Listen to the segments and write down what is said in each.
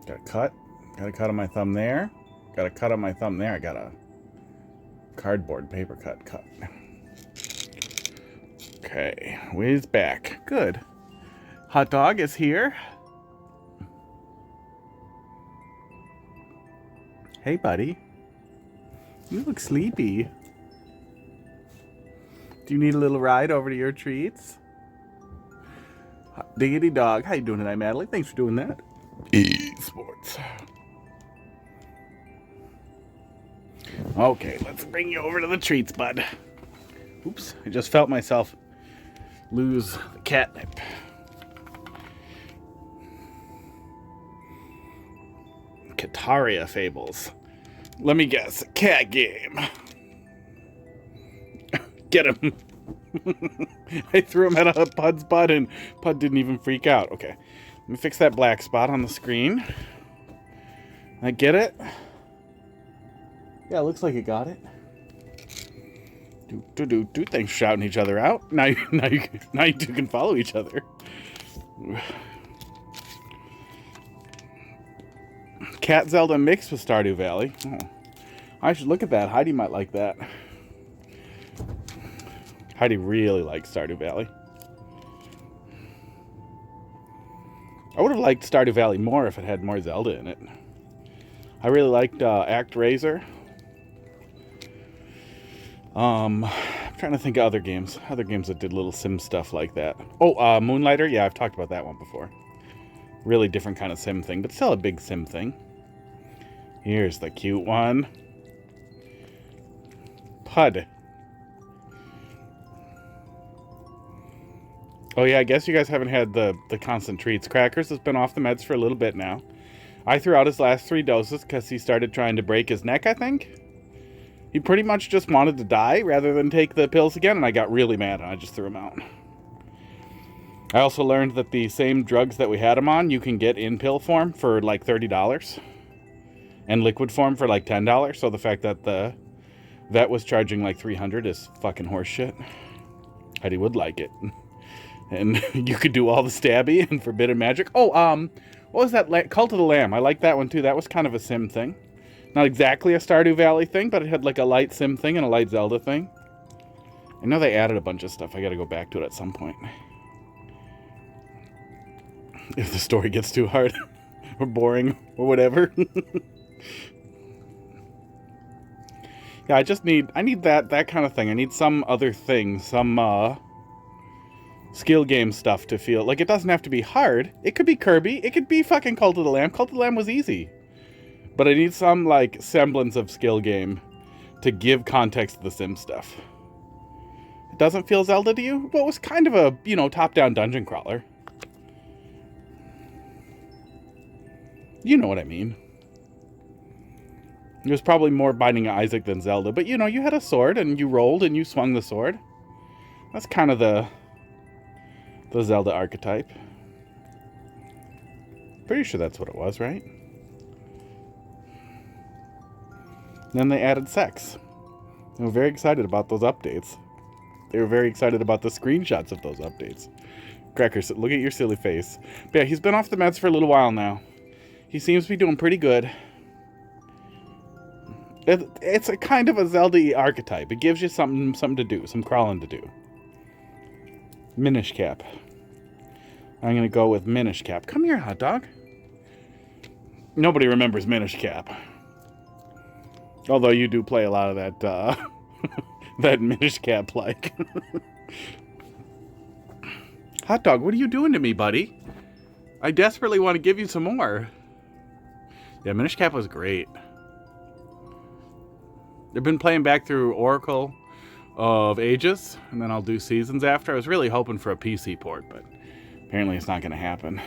Got a cut. Got a cut on my thumb there. Got a cut on my thumb there. I got a cardboard paper cut. Okay, Way's back. Good. Hot dog is here. Hey, buddy. You look sleepy. Do you need a little ride over to your treats? Diggity dog. How you doing tonight, Mathelete? Thanks for doing that. Sports. Okay, let's bring you over to the treats, bud. Oops, I just felt myself lose the catnip. Kataria Fables. Let me guess, a cat game. Get him. I threw him at a Pud's butt and Pud didn't even freak out. Okay, let me fix that black spot on the screen. I get it. Yeah, it looks like it got it. Thanks for shouting each other out. Now you two can follow each other. Cat Zelda mixed with Stardew Valley. Oh, I should look at that. Heidi might like that. Heidi really likes Stardew Valley. I would have liked Stardew Valley more if it had more Zelda in it. I really liked ActRaiser. I'm trying to think of other games that did little sim stuff like that. Oh, Moonlighter. Yeah, I've talked about that one before. Really different kind of sim thing, but still a big sim thing. Here's the cute one. Pud. Oh yeah, I guess you guys haven't had the constant treats. Crackers has been off the meds for a little bit now. I threw out his last 3 doses because he started trying to break his neck, I think. He pretty much just wanted to die rather than take the pills again, and I got really mad and I just threw him out. I also learned that the same drugs that we had him on, you can get in pill form for like $30 and liquid form for like $10. So the fact that the vet was charging like $300 is fucking horseshit. Heidi would like it. And you could do all the stabby and forbidden magic. Oh, what was that? Cult of the Lamb. I like that one too. That was kind of a sim thing. Not exactly a Stardew Valley thing, but it had like a light sim thing and a light Zelda thing. I know they added a bunch of stuff. I gotta go back to it at some point. If the story gets too hard or boring or whatever. Yeah, I need that kind of thing. I need some other thing, some skill game stuff to feel like it doesn't have to be hard. It could be Kirby. It could be fucking Cult of the Lamb. Cult of the Lamb was easy. But I need some like semblance of skill game to give context to the sim stuff. It doesn't feel Zelda to you? Well, it was kind of a, you know, top-down dungeon crawler. You know what I mean. It was probably more Binding of Isaac than Zelda, but you know, you had a sword and you rolled and you swung the sword. That's kind of the Zelda archetype. Pretty sure that's what it was, right? Then they added sex. They were very excited about those updates. They were very excited about the screenshots of those updates. Crackers, look at your silly face. But yeah, he's been off the meds for a little while now. He seems to be doing pretty good. It's a kind of a Zelda-y archetype. It gives you something to do, some crawling to do. Minish Cap. I'm going to go with Minish Cap. Come here, hot dog. Nobody remembers Minish Cap. Although you do play a lot of that, that Minish Cap like. Hot dog, what are you doing to me, buddy? I desperately want to give you some more. Yeah, Minish Cap was great. I've been playing back through Oracle of Ages, and then I'll do Seasons after. I was really hoping for a PC port, but apparently it's not going to happen.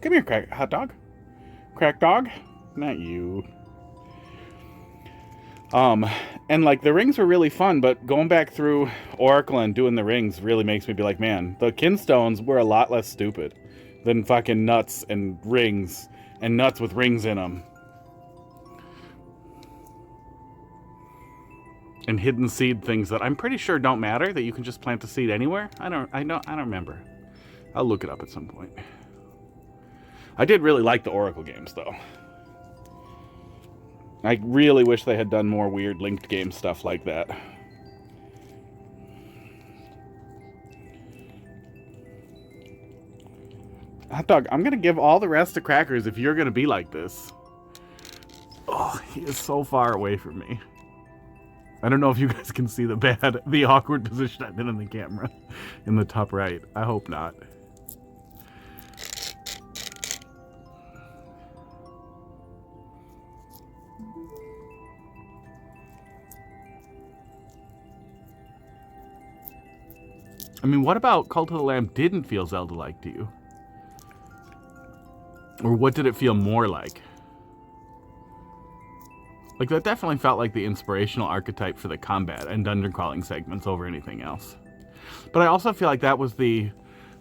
Come here, hot dog. Crack dog? Not you. And like the rings were really fun, but going back through Oracle and doing the rings really makes me be like, man, the Kinstones were a lot less stupid than fucking nuts and rings and nuts with rings in them. And hidden seed things that I'm pretty sure don't matter, that you can just plant the seed anywhere. I don't remember. I'll look it up at some point. I did really like the Oracle games, though. I really wish they had done more weird linked game stuff like that. Hot dog, I'm going to give all the rest to Crackers if you're going to be like this. Oh, he is so far away from me. I don't know if you guys can see the awkward position I'm in the camera in the top right. I hope not. I mean, what about Cult of the Lamb didn't feel Zelda-like to you? Or what did it feel more like? Like, that definitely felt like the inspirational archetype for the combat and dungeon crawling segments over anything else. But I also feel like that was the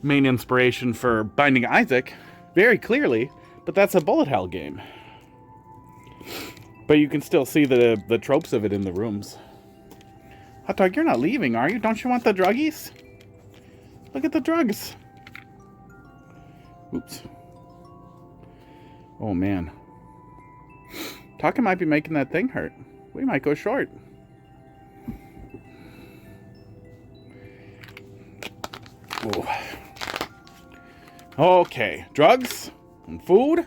main inspiration for Binding Isaac, very clearly, but that's a bullet hell game. But you can still see the tropes of it in the rooms. Hot dog, you're not leaving, are you? Don't you want the druggies? Look at the drugs. Oops. Oh, man. Talking might be making that thing hurt. We might go short. Ooh. Okay. Drugs and food.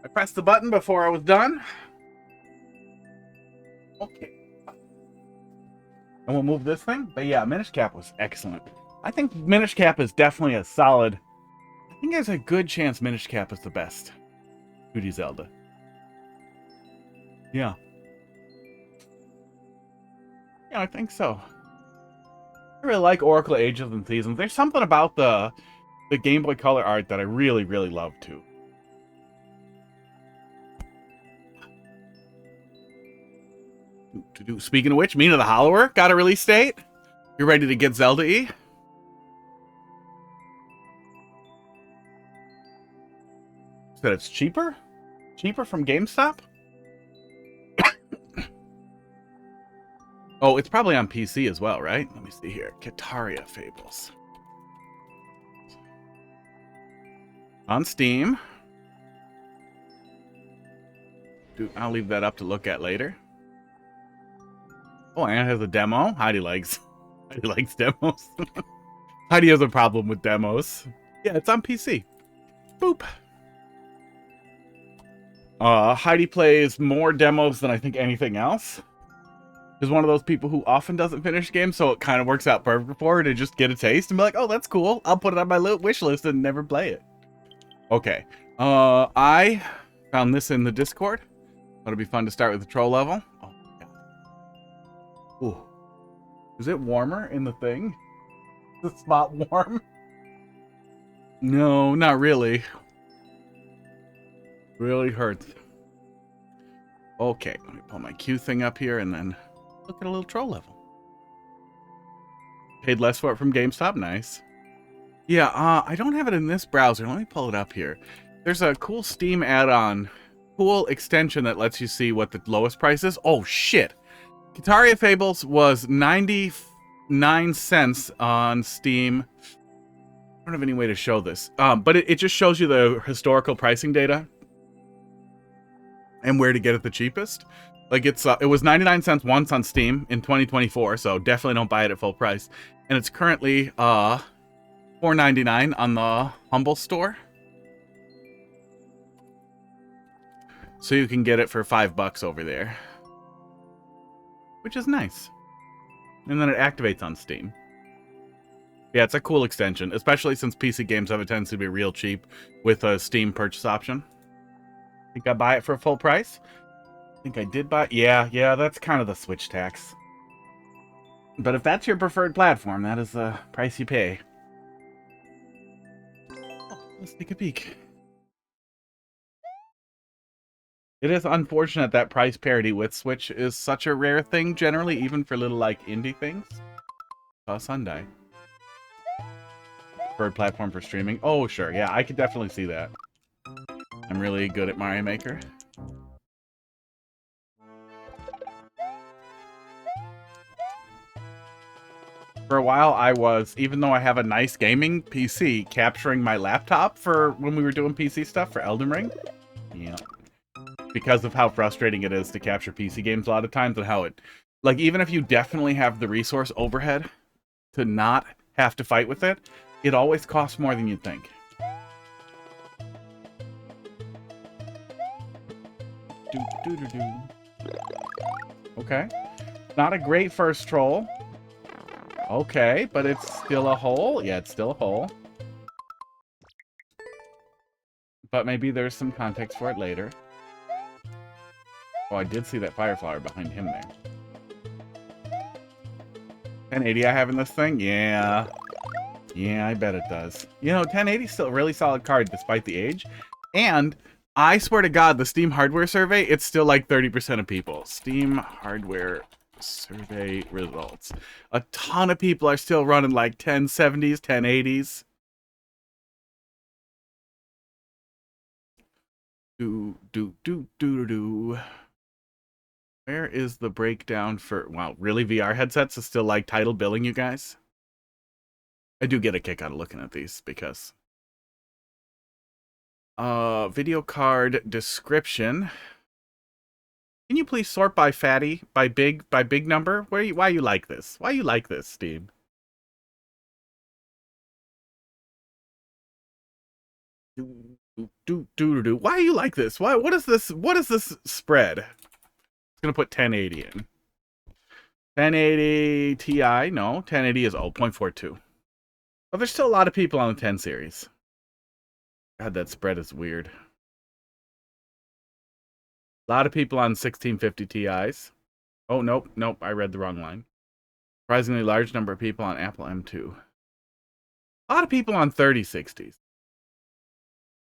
I pressed the button before I was done. Okay. And we'll move this thing. But yeah, Minish Cap was excellent. I think Minish Cap is definitely a solid... I think there's a good chance Minish Cap is the best 2D Zelda. Yeah. Yeah, I think so. I really like Oracle Ages and Seasons. There's something about the Game Boy Color art that I really, really love too. Speaking of which, Mina the Hollower got a release date. You ready to get Zelda-y? That it's cheaper? Cheaper from GameStop? Oh, it's probably on PC as well, right? Let me see here. Kitaria Fables. On Steam. Dude, I'll leave that up to look at later. Oh, and it has a demo. Heidi likes demos. Heidi has a problem with demos. Yeah, it's on PC. Boop. Heidi plays more demos than I think anything else. Is one of those people who often doesn't finish games, so it kind of works out perfect for her to just get a taste and be like, oh, that's cool. I'll put it on my wish list and never play it. Okay. I found this in the Discord. Thought it'd be fun to start with the troll level. Oh, my God. Ooh. Is it warmer in the thing? Is the spot warm? No, not really. Really hurts. Okay, let me pull my Q thing up here and then look at a little troll level. Paid less for it from GameStop. Nice. Yeah, I don't have it in this browser. Let me pull it up here. There's a cool Steam add-on, cool extension that lets you see what the lowest price is. Oh, shit. Kitaria Fables was 99 cents on Steam. I don't have any way to show this, but it just shows you the historical pricing data and where to get it the cheapest. Like it was 99 cents once on Steam in 2024, so definitely don't buy it at full price. And it's currently $4.99 on the Humble store. So you can get it for $5 over there, which is nice. And then it activates on Steam. Yeah, it's a cool extension, especially since PC games have a tendency to be real cheap with a Steam purchase option. Think I buy it for full price? I think I did buy it. Yeah, that's kind of the Switch tax. But if that's your preferred platform, that is the price you pay. Oh, let's take a peek. It is unfortunate that price parity with Switch is such a rare thing, generally, even for little, like, indie things. Sunday. Preferred platform for streaming? Oh, sure. Yeah, I could definitely see that. I'm really good at Mario Maker. For a while, I was, even though I have a nice gaming PC, capturing my laptop for when we were doing PC stuff for Elden Ring. Yeah. Because of how frustrating it is to capture PC games a lot of times, and how it, like, even if you definitely have the resource overhead to not have to fight with it, it always costs more than you'd think. Okay. Not a great first troll. Okay, but it's still a hole? Yeah, it's still a hole. But maybe there's some context for it later. Oh, I did see that fire flower behind him there. 1080 I have in this thing? Yeah. Yeah, I bet it does. You know, 1080 is still a really solid card despite the age. And I swear to God, the Steam hardware survey, it's still like 30% of people. Steam hardware survey results. A ton of people are still running like 1070s, 1080s. Where is the breakdown for... Wow, really? VR headsets is still like title billing, you guys? I do get a kick out of looking at these because... video card description. Can you please sort by fatty, by big number? Why you like this? Why you like this, Steam? Why you like this? What is this? What is this spread? It's gonna put 1080 in. 1080 Ti, no, 1080 is 0.42. But there's still a lot of people on the 10 series. God, that spread is weird. A lot of people on 1650 Ti's. Oh, nope, I read the wrong line. Surprisingly large number of people on Apple M2. A lot of people on 3060s.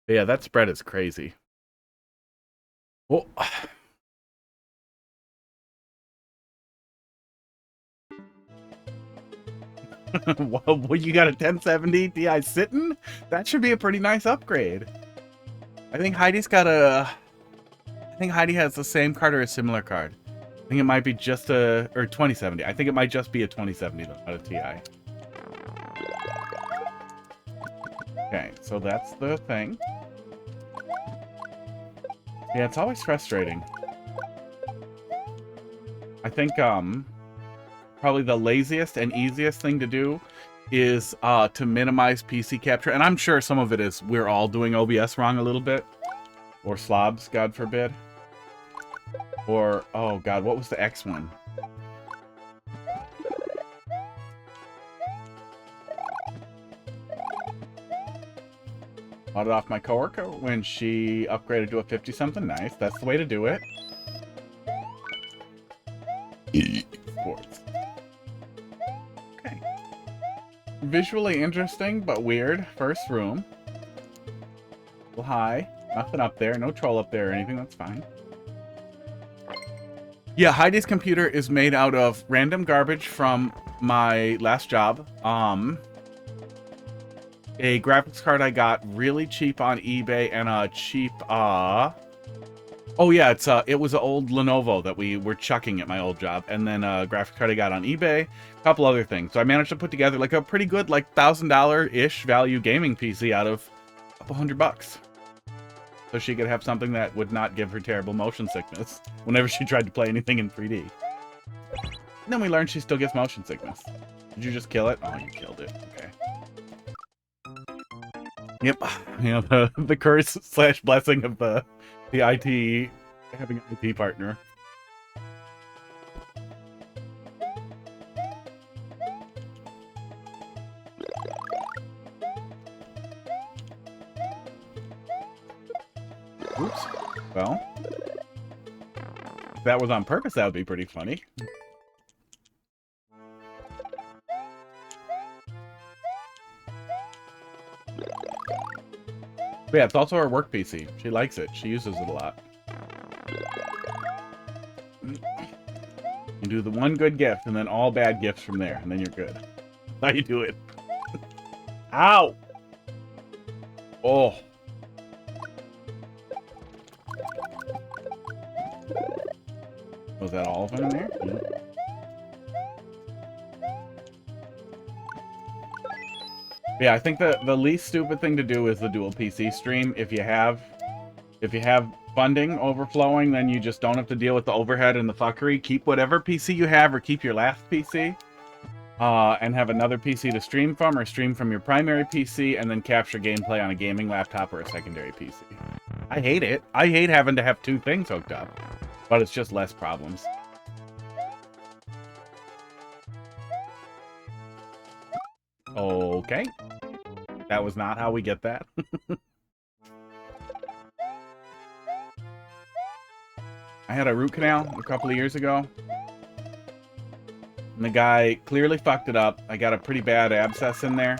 Yeah, that spread is crazy. Well, well, you got a 1070 Ti sitting? That should be a pretty nice upgrade. I think Heidi's got a... I think Heidi has the same card or a similar card. I think it might be just a... Or 2070. I think it might just be a 2070, though, not a Ti. Okay, so that's the thing. Yeah, it's always frustrating. I think, probably the laziest and easiest thing to do is to minimize PC capture. And I'm sure some of it is we're all doing OBS wrong a little bit. Or slobs, God forbid. Or, oh God, what was the X one? Bought it off my coworker when she upgraded to a 50-something. Nice, that's the way to do it. Sports. Okay. Visually interesting, but weird. First room. Well, hi. Nothing up there. No troll up there or anything. That's fine. Yeah, Heidi's computer is made out of random garbage from my last job. A graphics card I got really cheap on eBay and a cheap, oh yeah, it was an old Lenovo that we were chucking at my old job. And then a graphics card I got on eBay, a couple other things. So I managed to put together like a pretty good, like $1,000-ish value gaming PC out of a couple $100. So she could have something that would not give her terrible motion sickness whenever she tried to play anything in 3D. And then we learned she still gets motion sickness. Did you just kill it? Oh, you killed it. Okay. Yep. You know, the curse / blessing of the IT, having an IT partner. Oops. Well, if that was on purpose, that would be pretty funny. But yeah, it's also her work PC. She likes it. She uses it a lot. You do the one good gift and then all bad gifts from there, and then you're good. How you do it? Ow! Oh. Was that all of them in there? Yeah. Yeah, I think the least stupid thing to do is the dual PC stream. If you have funding overflowing, then you just don't have to deal with the overhead and the fuckery. Keep whatever PC you have, or keep your last PC, and have another PC to stream from, or stream from your primary PC, and then capture gameplay on a gaming laptop or a secondary PC. I hate it. I hate having to have two things hooked up, but it's just less problems. Okay. That was not how we get that. I had a root canal a couple of years ago. And the guy clearly fucked it up. I got a pretty bad abscess in there,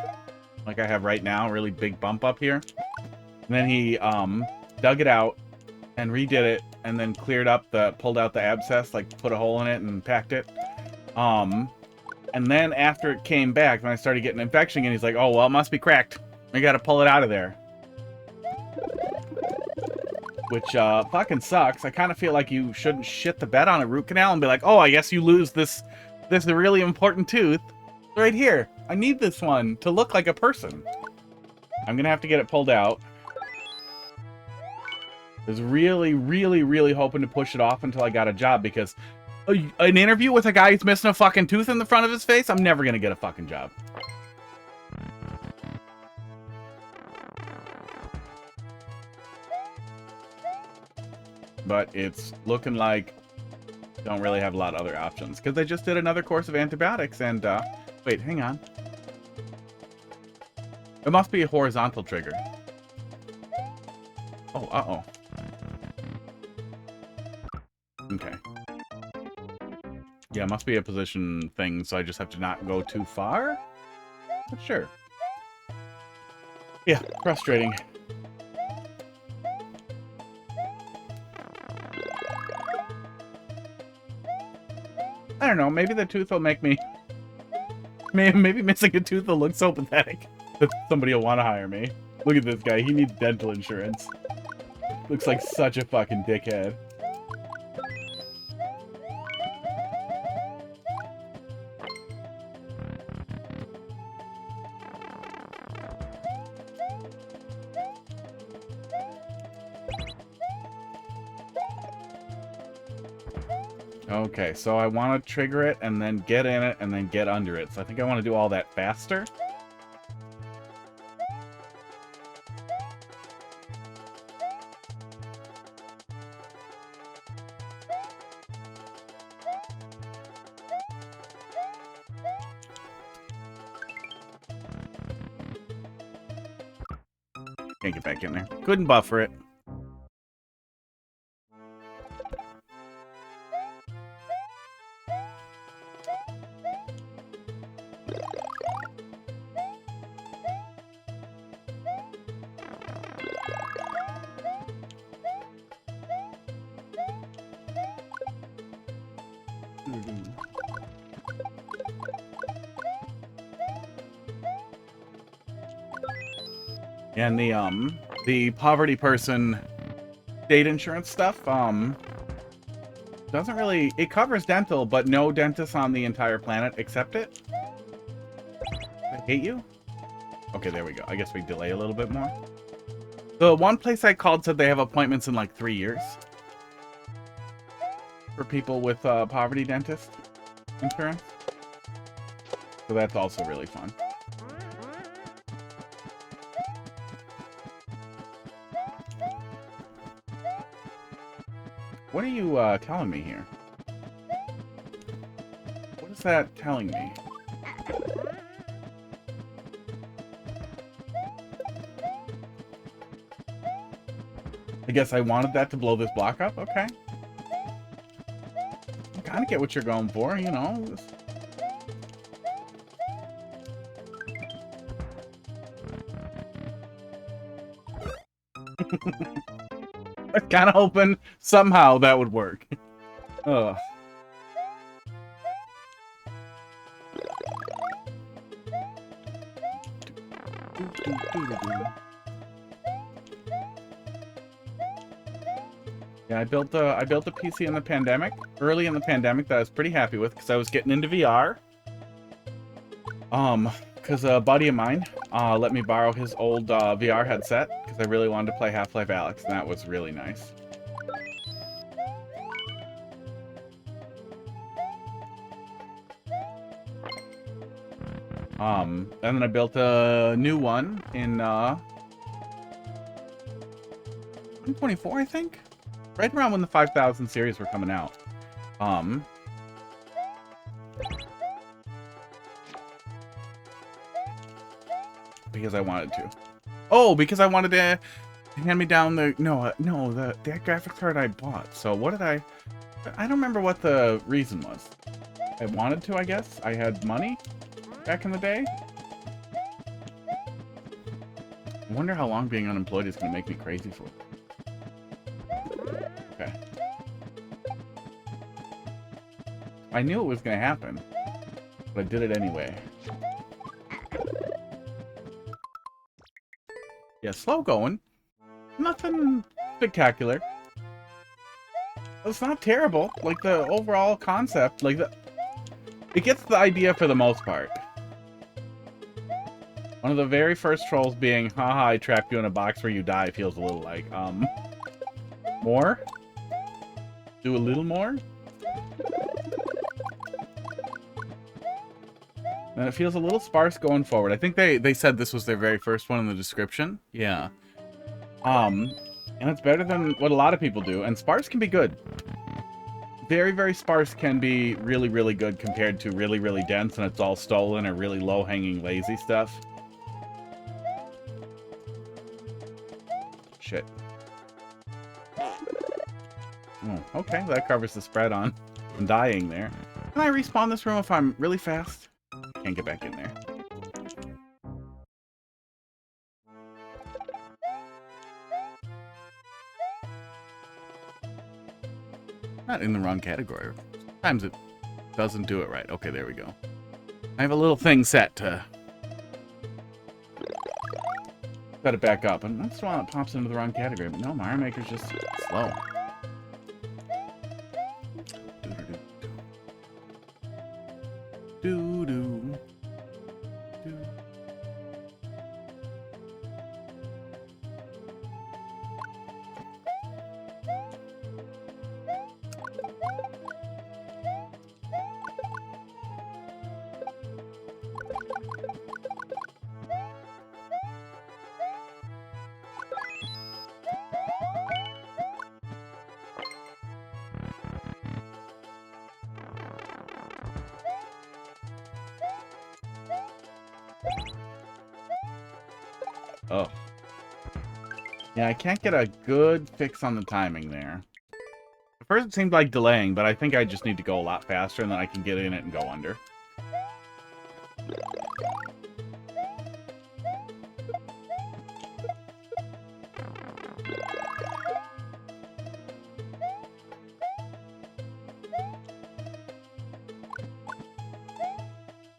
like I have right now, a really big bump up here. And then he dug it out and redid it, and then pulled out the abscess, like put a hole in it and packed it. And then after it came back, when I started getting infection, and he's like, "Oh, well, it must be cracked. I gotta pull it out of there." Which fucking sucks. I kind of feel like you shouldn't shit the bed on a root canal and be like, "Oh, I guess you lose this really important tooth right here. I need this one to look like a person." I'm gonna have to get it pulled out. I was really, really, really hoping to push it off until I got a job, because an interview with a guy who's missing a fucking tooth in the front of his face, I'm never gonna get a fucking job. But it's looking like don't really have a lot of other options, because they just did another course of antibiotics, and wait, hang on. It must be a horizontal trigger. Oh, uh-oh. Okay. Yeah, it must be a position thing, so I just have to not go too far? But sure. Yeah, frustrating. I don't know, maybe the tooth will make me... Maybe missing a tooth will look so pathetic that somebody will want to hire me. Look at this guy, he needs dental insurance. Looks like such a fucking dickhead. Okay, so I want to trigger it, and then get in it, and then get under it. So I think I want to do all that faster. Can't get back in there. Couldn't buffer it. And the poverty person state insurance stuff, doesn't really... It covers dental, but no dentists on the entire planet accept it. I hate you? Okay, there we go. I guess we delay a little bit more. The one place I called said they have appointments in like 3 years. For people with poverty dentist insurance. So that's also really fun. What are you telling me here? What is that telling me? I guess I wanted that to blow this block up? Okay. I kind of get what you're going for, you know. I was kind of hoping somehow that would work. Ugh. Yeah, I built a PC in the pandemic, early in the pandemic, that I was pretty happy with because I was getting into VR. because a buddy of mine let me borrow his old VR headset because I really wanted to play Half-Life Alyx, and that was really nice. And then I built a new one in 2024, I think? Right around when the 5000 series were coming out. Because I wanted to. Oh, because I wanted to hand me down the... No, that graphics card I bought. So what did I don't remember what the reason was. I wanted to, I guess. I had money back in the day. I wonder how long being unemployed is going to make me crazy for. Okay. I knew it was going to happen, but I did it anyway. Yeah, slow going. Nothing spectacular. It's not terrible. Like, the overall concept, like, it gets the idea for the most part. One of the very first trolls being, haha, I trapped you in a box where you die, feels a little like, more? Do a little more? And it feels a little sparse going forward. I think they said this was their very first one in the description. Yeah. And it's better than what a lot of people do. And sparse can be good. Very, very sparse can be really, really good compared to really, really dense and it's all stolen or really low-hanging, lazy stuff. Shit. Oh, okay. That covers the spread on dying there. Can I respawn this room if I'm really fast? Can't get back in there. Not in the wrong category. Sometimes it doesn't do it right. Okay, there we go. I have a little thing set to set it back up. And once in a while it pops into the wrong category. But no, Mario Maker's just slow. Doo-doo. Oh. Yeah, I can't get a good fix on the timing there. At first it seemed like delaying, but I think I just need to go a lot faster and then I can get in it and go under.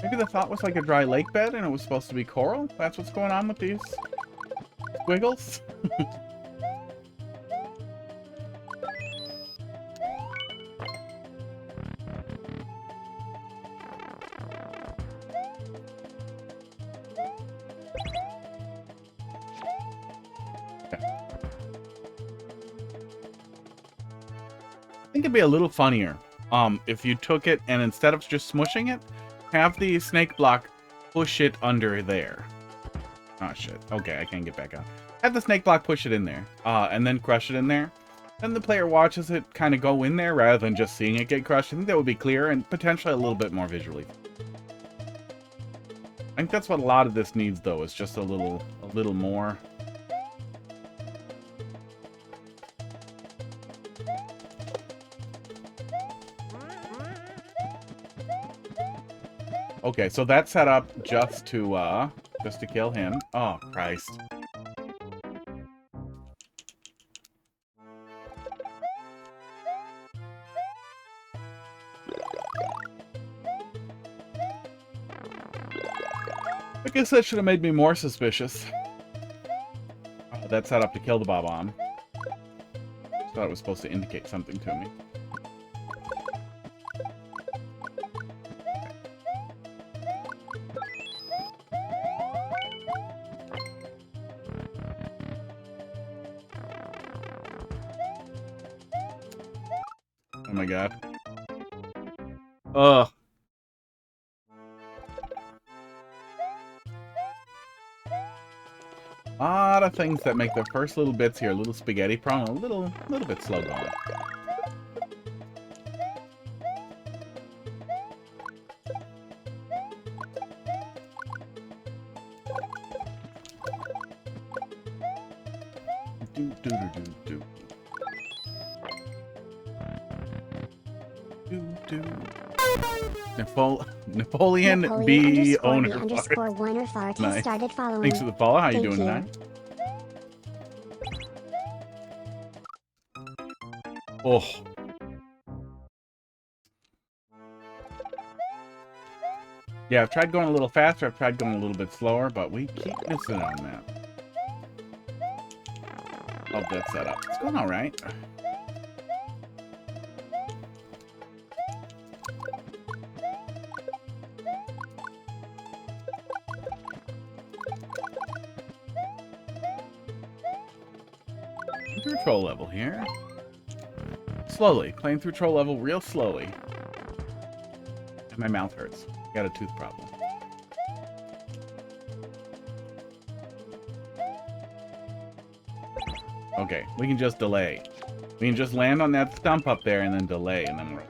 Maybe the thought was like a dry lake bed and it was supposed to be coral? That's what's going on with these squiggles? I think it'd be a little funnier if you took it and instead of just smushing it, have the snake block push it under there. Oh shit. Okay, I can't get back out. Have the snake block push it in there, and then crush it in there. Then the player watches it kind of go in there rather than just seeing it get crushed. I think that would be clearer and potentially a little bit more visually. I think that's what a lot of this needs though, is just a little more. Okay, so that's set up just to kill him. Oh, Christ. I guess that should have made me more suspicious. Oh, that's set up to kill the Bob-omb. Thought it was supposed to indicate something to me. Oh my god. Ugh. A lot of things that make the first little bits here, a little spaghetti prone, a little bit slow going. Napoleon B owner _1FG nice. started following. Thanks for the follow. How you doing tonight? Oh. Yeah, I've tried going a little faster, I've tried going a little bit slower, but we keep missing on that. Hope that's set up. It's going alright. Through troll level here. Slowly. Playing through troll level real slowly. And my mouth hurts. Got a tooth problem. Okay, we can just delay. We can just land on that stump up there and then delay, and then we're...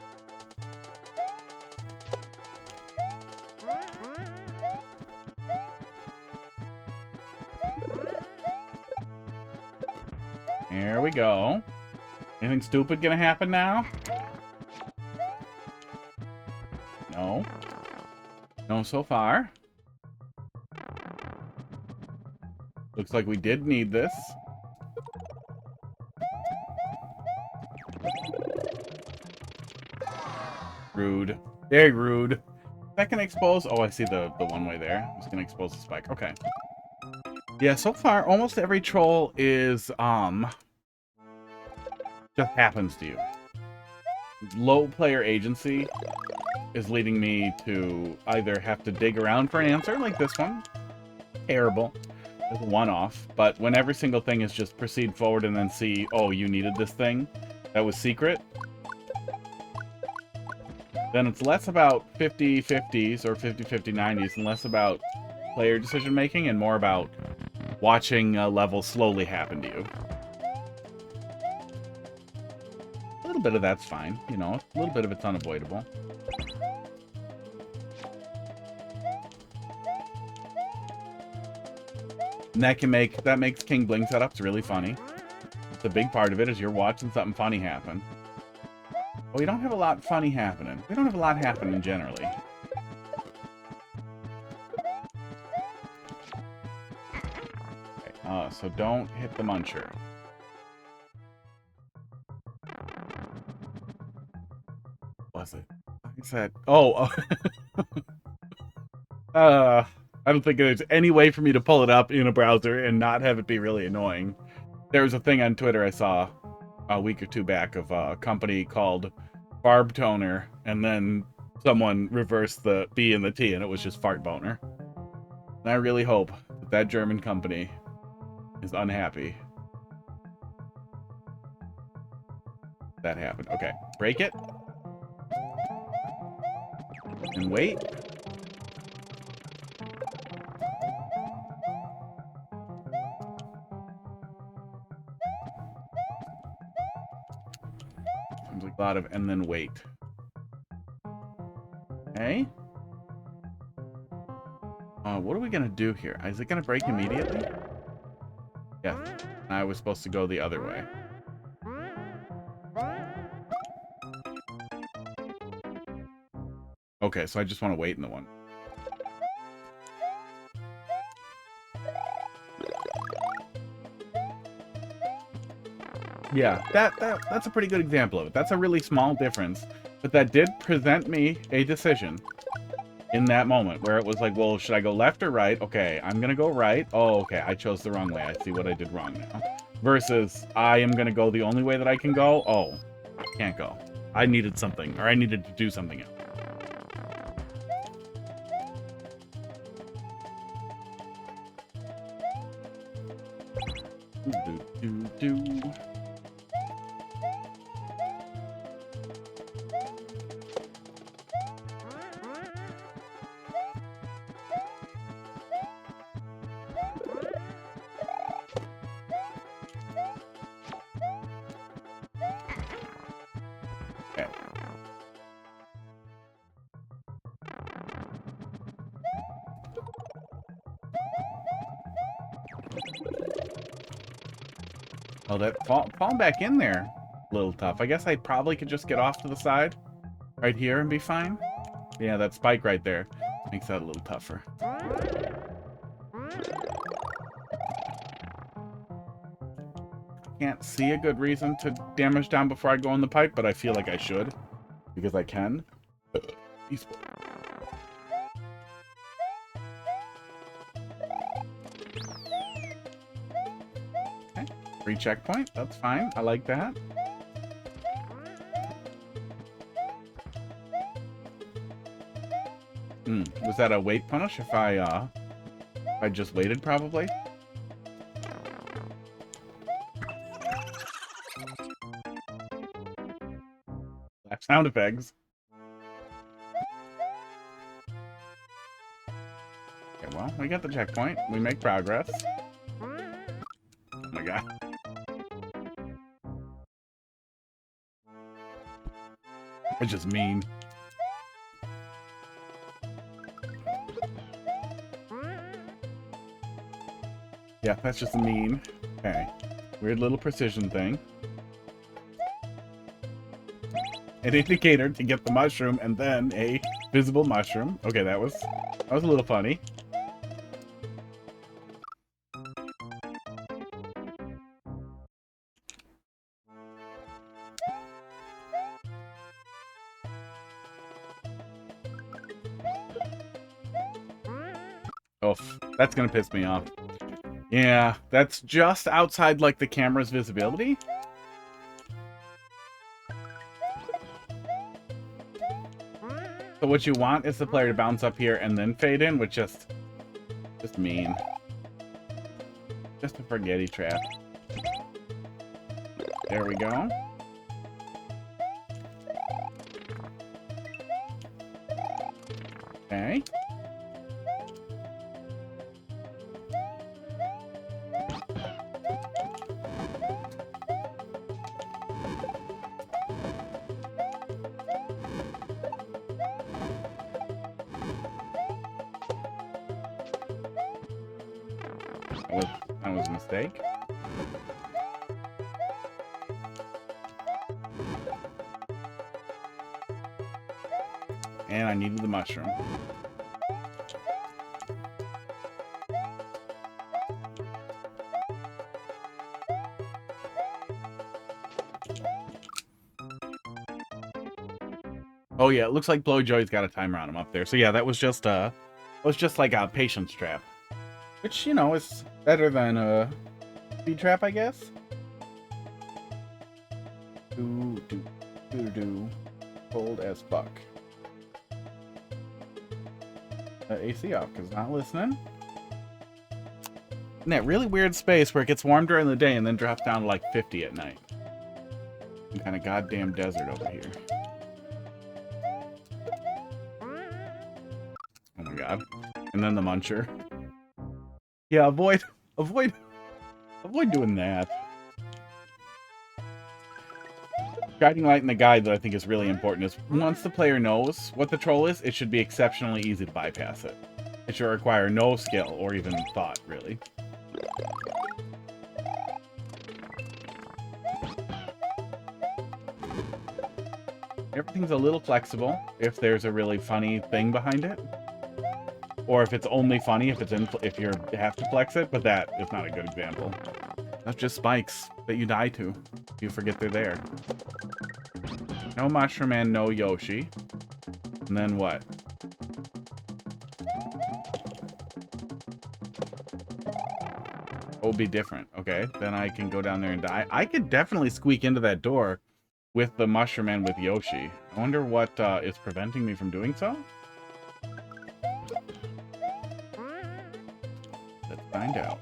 There we go. Anything stupid gonna happen now? No. No, so far. Looks like we did need this. Rude. Very rude. That can expose... Oh, I see the one-way there. It's gonna expose the spike. Okay. Yeah, so far, almost every troll is, just happens to you. Low player agency is leading me to either have to dig around for an answer, like this one. Terrible. It's a one-off. But when every single thing is just proceed forward and then see, oh, you needed this thing that was secret, then it's less about 50-50s or 50-50-90s and less about player decision-making and more about watching a level slowly happen to you. A little bit of that's fine, you know, a little bit of it's unavoidable. And that makes King Bling setups really funny. It's a big part of it is you're watching something funny happen. Well, we don't have a lot funny happening. We don't have a lot happening generally. Okay, so don't hit the muncher. What was it? I said, oh. I don't think there's any way for me to pull it up in a browser and not have it be really annoying. There was a thing on Twitter I saw a week or two back of a company called Barb Toner, and then someone reversed the B and the T, and it was just Fart Boner. And I really hope that that German company is unhappy. That happened. Okay, break it. And wait. Seems like a lot of and then wait. Okay. What are we gonna do here? Is it gonna break immediately? Yeah. I was supposed to go the other way. Okay, so I just want to wait in the one. Yeah, that's a pretty good example of it. That's a really small difference, but that did present me a decision in that moment where it was like, well, should I go left or right? Okay, I'm gonna go right. Oh, okay, I chose the wrong way. I see what I did wrong now. Versus, I am gonna go the only way that I can go. Oh, can't go. I needed something, or I needed to do something else. Oh, that falling back in there, a little tough. I guess I probably could just get off to the side right here and be fine. Yeah, that spike right there makes that a little tougher. Can't see a good reason to damage down before I go in the pipe, but I feel like I should because I can. Okay, free checkpoint. That's fine. I like that. Was that a wait punish if I just waited, probably? Sound effects. Okay, well, we got the checkpoint. We make progress. Oh my god. It's just mean. Yeah, that's just mean. Okay. Weird little precision thing. An indicator to get the mushroom, and then a visible mushroom. Okay, that was a little funny. Oh, that's gonna piss me off. Yeah, that's just outside, like, the camera's visibility. So what you want is the player to bounce up here and then fade in, which just mean. Just a forgetty trap. There we go. Okay. That was a mistake. And I needed the mushroom. Oh yeah, it looks like Blowjoy's got a timer on him up there. So yeah, that was just like a patience trap. Which, you know, is better than a speed trap, I guess. Cold as fuck. AC off, because it's not listening. In that really weird space where it gets warm during the day and then drops down to like 50 at night. Some kind of goddamn desert over here. Oh my god. And then the muncher. Yeah, avoid doing that. Guiding light in the guide that I think is really important is once the player knows what the troll is, it should be exceptionally easy to bypass it. It should require no skill or even thought, really. Everything's a little flexible if there's a really funny thing behind it. Or if it's only funny if you have to flex it, but that is not a good example. That's just spikes that you die to. You forget they're there. No mushroom and no Yoshi. And then what? Oh, be different. Okay, then I can go down there and die. I could definitely squeak into that door with the mushroom and with Yoshi. I wonder what is preventing me from doing so? Let's find out.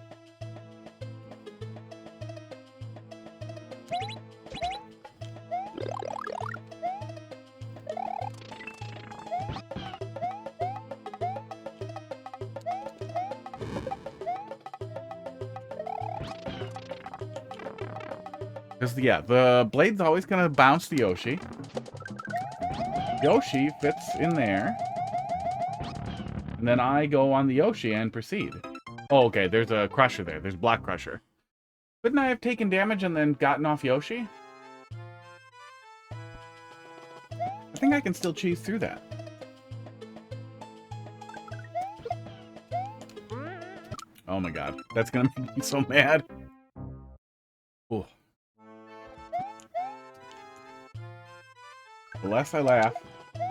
Because, yeah, the blade's always going to bounce the Yoshi. Yoshi fits in there. And then I go on the Yoshi and proceed. Oh, okay, there's a crusher there. There's a block crusher. Couldn't I have taken damage and then gotten off Yoshi? I think I can still cheese through that. Oh my god. That's gonna make me so mad. Ooh. The less I laugh,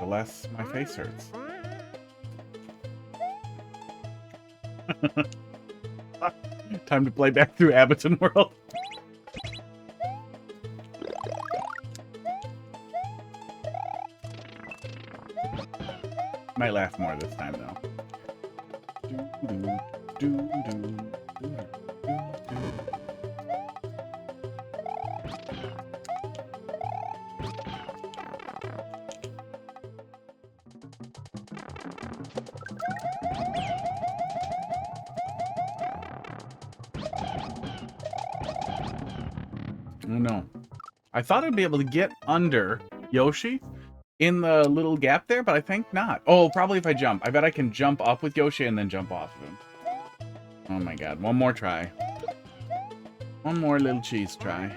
the less my face hurts. Time to play back through Abbott's World. Might laugh more this time, though. Oh no. I thought I'd be able to get under Yoshi in the little gap there, but I think not. Oh, probably if I jump. I bet I can jump up with Yoshi and then jump off of him. Oh my god. One more try. One more little cheese try.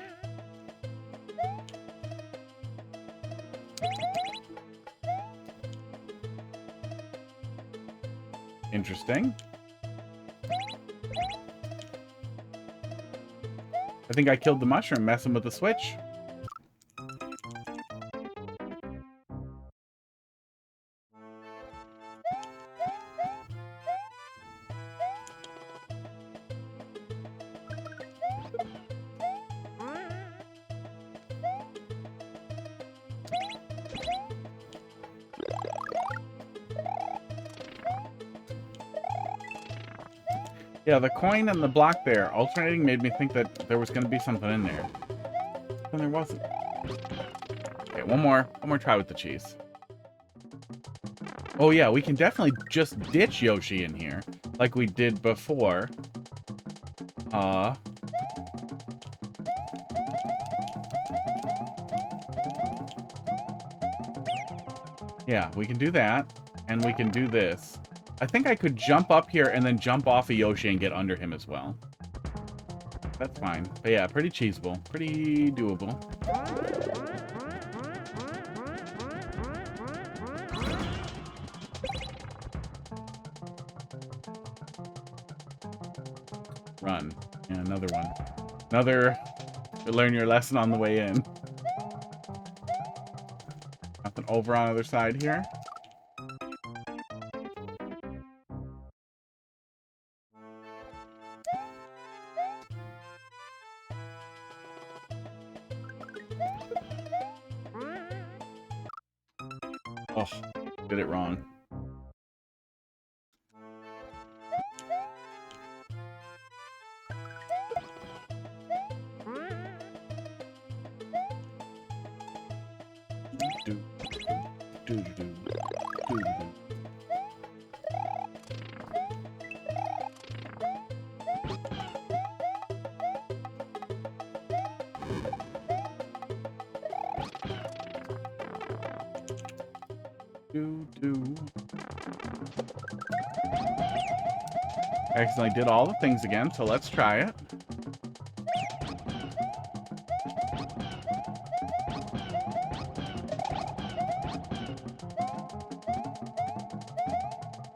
Interesting. I think I killed the mushroom messing with the switch. Yeah, the coin and the block there alternating made me think that there was going to be something in there. And there wasn't. Okay, one more try with the cheese. Oh yeah, we can definitely just ditch Yoshi in here, like we did before. Yeah, we can do that, and we can do this. I think I could jump up here and then jump off of Yoshi and get under him as well. That's fine. But yeah, pretty cheesable. Pretty doable. Run. Yeah, another one. Another... Learn your lesson on the way in. Nothing over on the other side here. Oh, did it wrong. I accidentally did all the things again, so let's try it.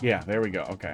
Yeah, there we go. Okay.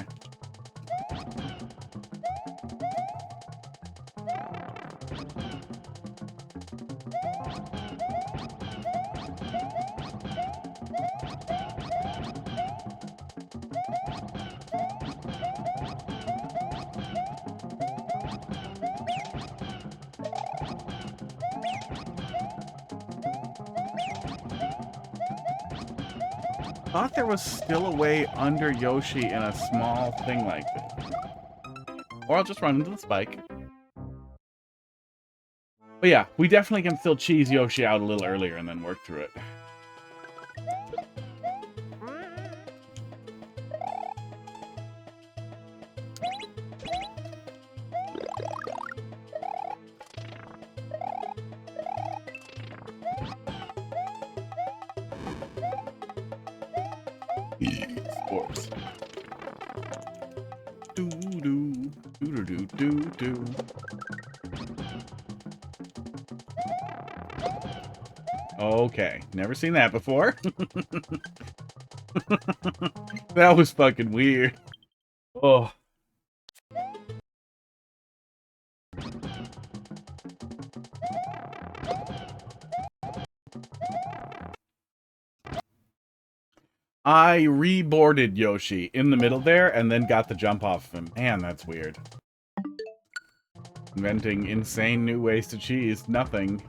Thought there was still a way under Yoshi in a small thing like this. Or I'll just run into the spike. But yeah, we definitely can still cheese Yoshi out a little earlier and then work through it. Sports. Do do do do do do do. Okay, never seen that before. That was fucking weird. Oh. I reboarded Yoshi in the middle there and then got the jump off of him. Man, that's weird. Inventing insane new ways to cheese. Nothing.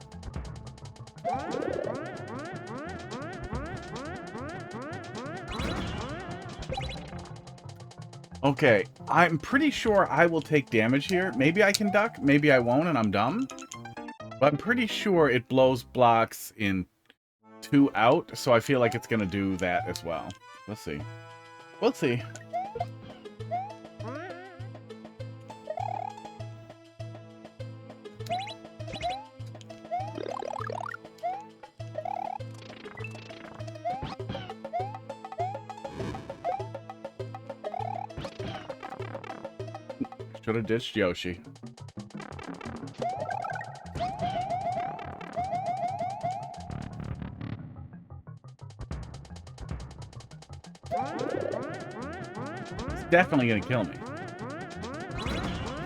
Okay, I'm pretty sure I will take damage here. Maybe I can duck, maybe I won't and I'm dumb. But I'm pretty sure it blows blocks in 2 out, so I feel like it's gonna do that as well. Let's see. We'll see. Should have ditched Yoshi. It's definitely gonna kill me.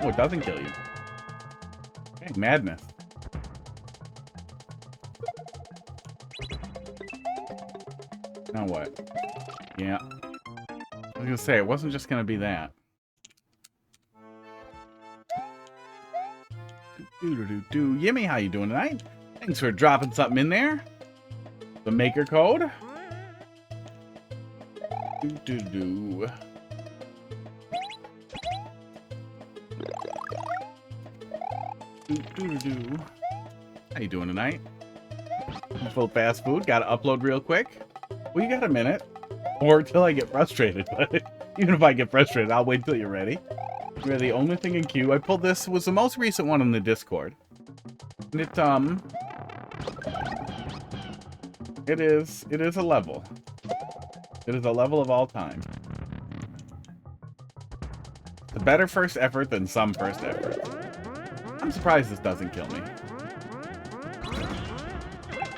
Oh, it doesn't kill you. Okay, madness. Now what? Yeah. I was gonna say, it wasn't just gonna be that. Yimmy, how you doing tonight? Thanks for dropping something in there. The maker code. How you doing tonight? Full fast food. Gotta upload real quick. Well, you got a minute. Or till I get frustrated. But even if I get frustrated, I'll wait till you're ready. You're the only thing in queue. I pulled this. Was the most recent one in the Discord. And it is a level. It is a level of all time. It's a better first effort than some first efforts. I'm surprised this doesn't kill me.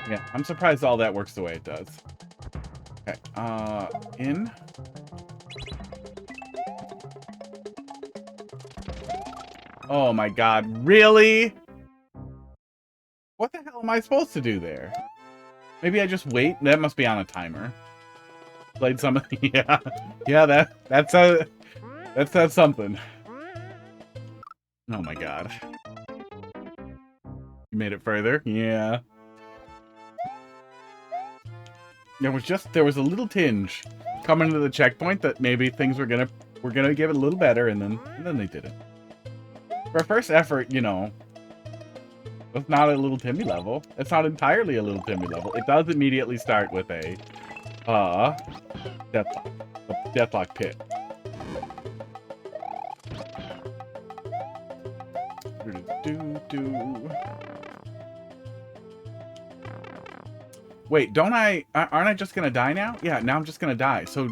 Yeah, I'm surprised all that works the way it does. Okay, in. Oh my god, really? What the hell am I supposed to do there? Maybe I just wait? That must be on a timer. Played some. Yeah. Yeah, that's something. Oh my god. You made it further? Yeah. There was a little tinge coming to the checkpoint that maybe things were gonna give it a little better, and then they didn't. For a first effort, you know, it's not a little Timmy level. It's not entirely a little Timmy level. It does immediately start with a deathlock pit. Wait, aren't I just gonna die now? Yeah, now I'm just gonna die. So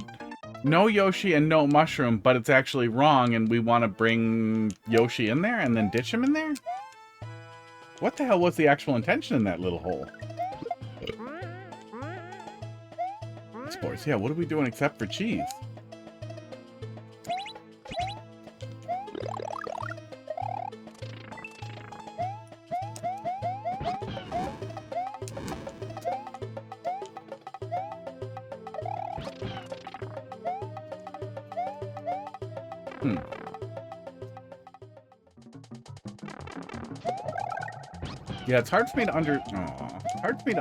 no Yoshi and no mushroom, but it's actually wrong and we want to bring Yoshi in there and then ditch him in there? What the hell was the actual intention in that little hole? Sports, yeah, what are we doing except for cheese? Yeah, it's hard for me to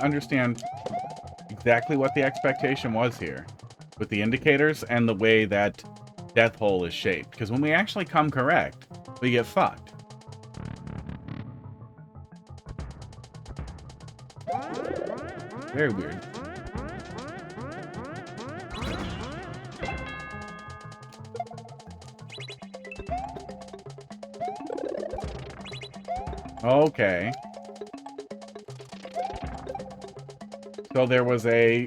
understand exactly what the expectation was here with the indicators and the way that death hole is shaped. Because when we actually come correct, we get fucked. Very weird. Okay. So there was a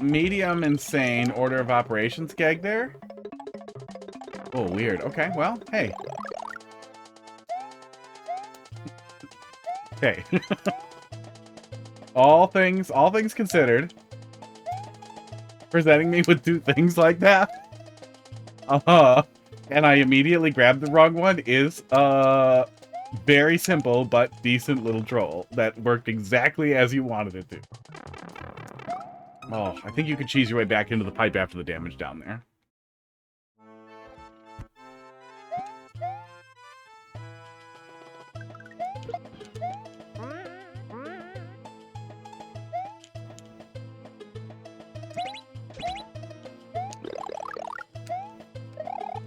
medium insane order of operations gag there? Oh, weird. Okay, well, hey. Hey. All things considered, presenting me with two things like that, and I immediately grabbed the wrong one is very simple but decent little troll that worked exactly as you wanted it to. Oh, I think you could cheese your way back into the pipe after the damage down there.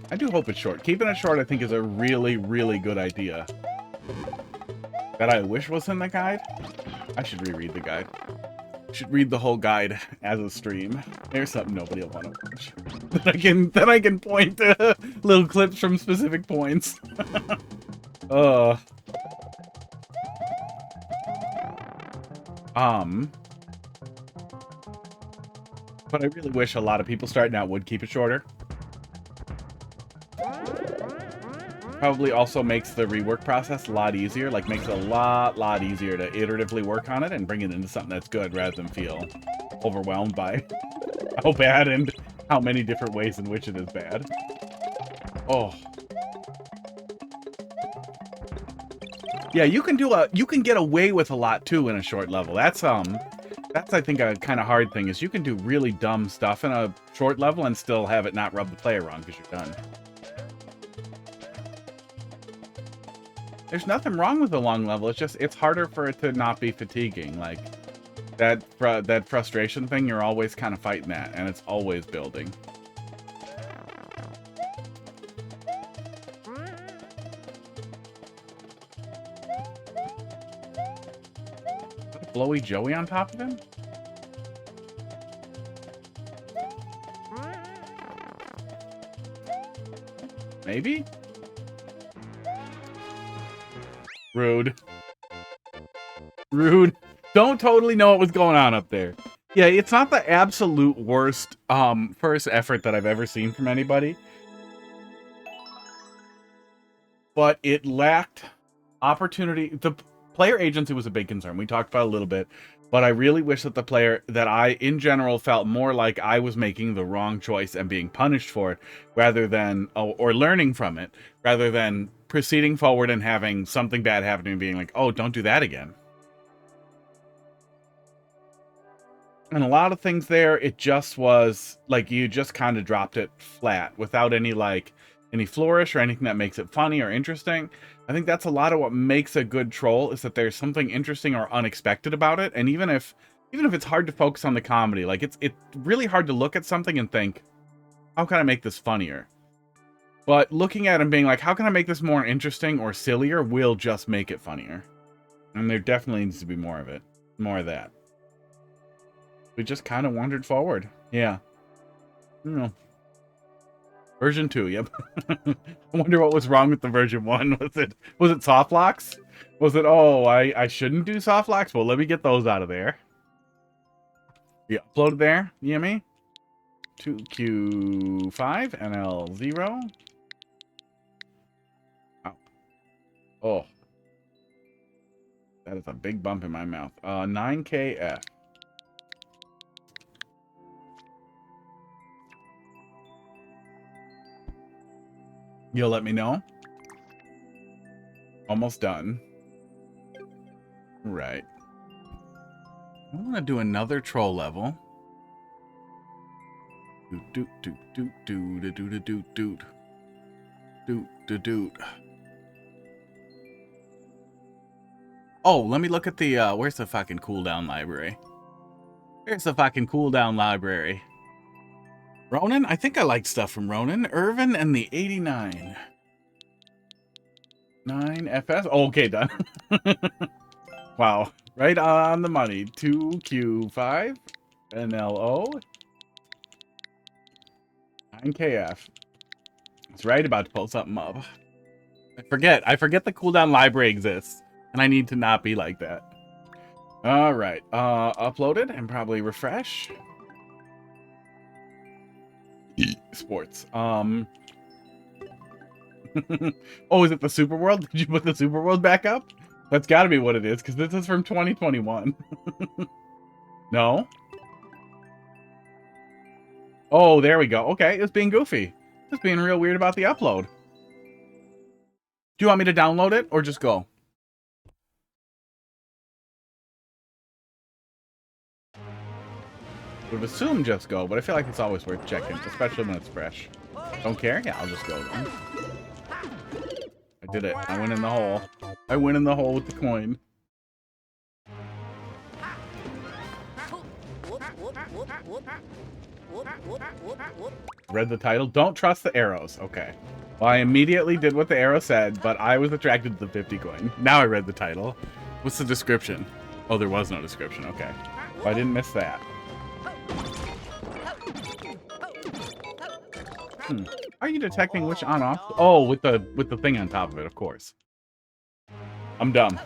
I do hope it's short. Keeping it short, I think, is a really, really good idea. That I wish was in the guide. I should reread the guide. I should read the whole guide as a stream. There's something nobody will want to watch. Then I can point to little clips from specific points. But I really wish a lot of people starting out would keep it shorter. Probably also makes the rework process a lot easier, like makes it a lot easier to iteratively work on it and bring it into something that's good rather than feel overwhelmed by how bad and how many different ways in which it is bad. Oh. Yeah, you can get away with a lot too in a short level. That's I think a kind of hard thing is you can do really dumb stuff in a short level and still have it not rub the player wrong because you're done. There's nothing wrong with a long level. It's just, it's harder for it to not be fatiguing. Like, that frustration thing, you're always kind of fighting that, and it's always building. Blowy Joey on top of him? Maybe? Rude. Rude. Don't totally know what was going on up there. Yeah, it's not the absolute worst first effort that I've ever seen from anybody. But it lacked opportunity. The player agency was a big concern. We talked about it a little bit. But I really wish that I, in general, felt more like I was making the wrong choice and being punished for it, rather than, or learning from it, rather than proceeding forward and having something bad happen and being like, oh, don't do that again. And a lot of things there, it just was, like, you just kind of dropped it flat, without any flourish or anything that makes it funny or interesting. I think that's a lot of what makes a good troll, is that there's something interesting or unexpected about it. And even if it's hard to focus on the comedy, like it's really hard to look at something and think, how can I make this funnier? But looking at it and being like, how can I make this more interesting or sillier will just make it funnier. And there definitely needs to be more of it. More of that. We just kind of wandered forward. Yeah. I don't know. Version 2, yep. I wonder what was wrong with the version 1. Was it soft locks? Was it, oh, I shouldn't do soft locks? Well, let me get those out of there. Yeah, uploaded there, EME. 2Q5, NL0. Wow. Oh. That is a big bump in my mouth. 9KF. You'll let me know? Almost done. Right. I want to do another troll level. Doot doot doot doot doot doot doot doot doot doot doot. Oh, let me look at the where's the fucking cooldown library? Where's the fucking cooldown library? Ronan? I think I liked stuff from Ronan. Irvin and the 89. 9FS? Oh, okay, done. Wow. Right on the money. 2Q5. NLO. 9KF. It's right about to pull something up. I forget the cooldown library exists. And I need to not be like that. Alright. Uploaded and probably refresh. Sports. Oh, is it the Super World? Did you put the Super World back up? That's got to be what it is, because this is from 2021. No? Oh, there we go. Okay, it's being goofy. It's being real weird about the upload. Do you want me to download it, or just go? Would have assumed just go, but I feel like it's always worth checking, especially when it's fresh. Don't care? Yeah, I'll just go then. I did it. I went in the hole. I went in the hole with the coin. Read the title. Don't trust the arrows. Okay. Well, I immediately did what the arrow said, but I was attracted to the 50 coin. Now I read the title. What's the description? Oh, there was no description. Okay. Well, I didn't miss that. Are you detecting which on-off? Oh, with the thing on top of it, of course. I'm dumb.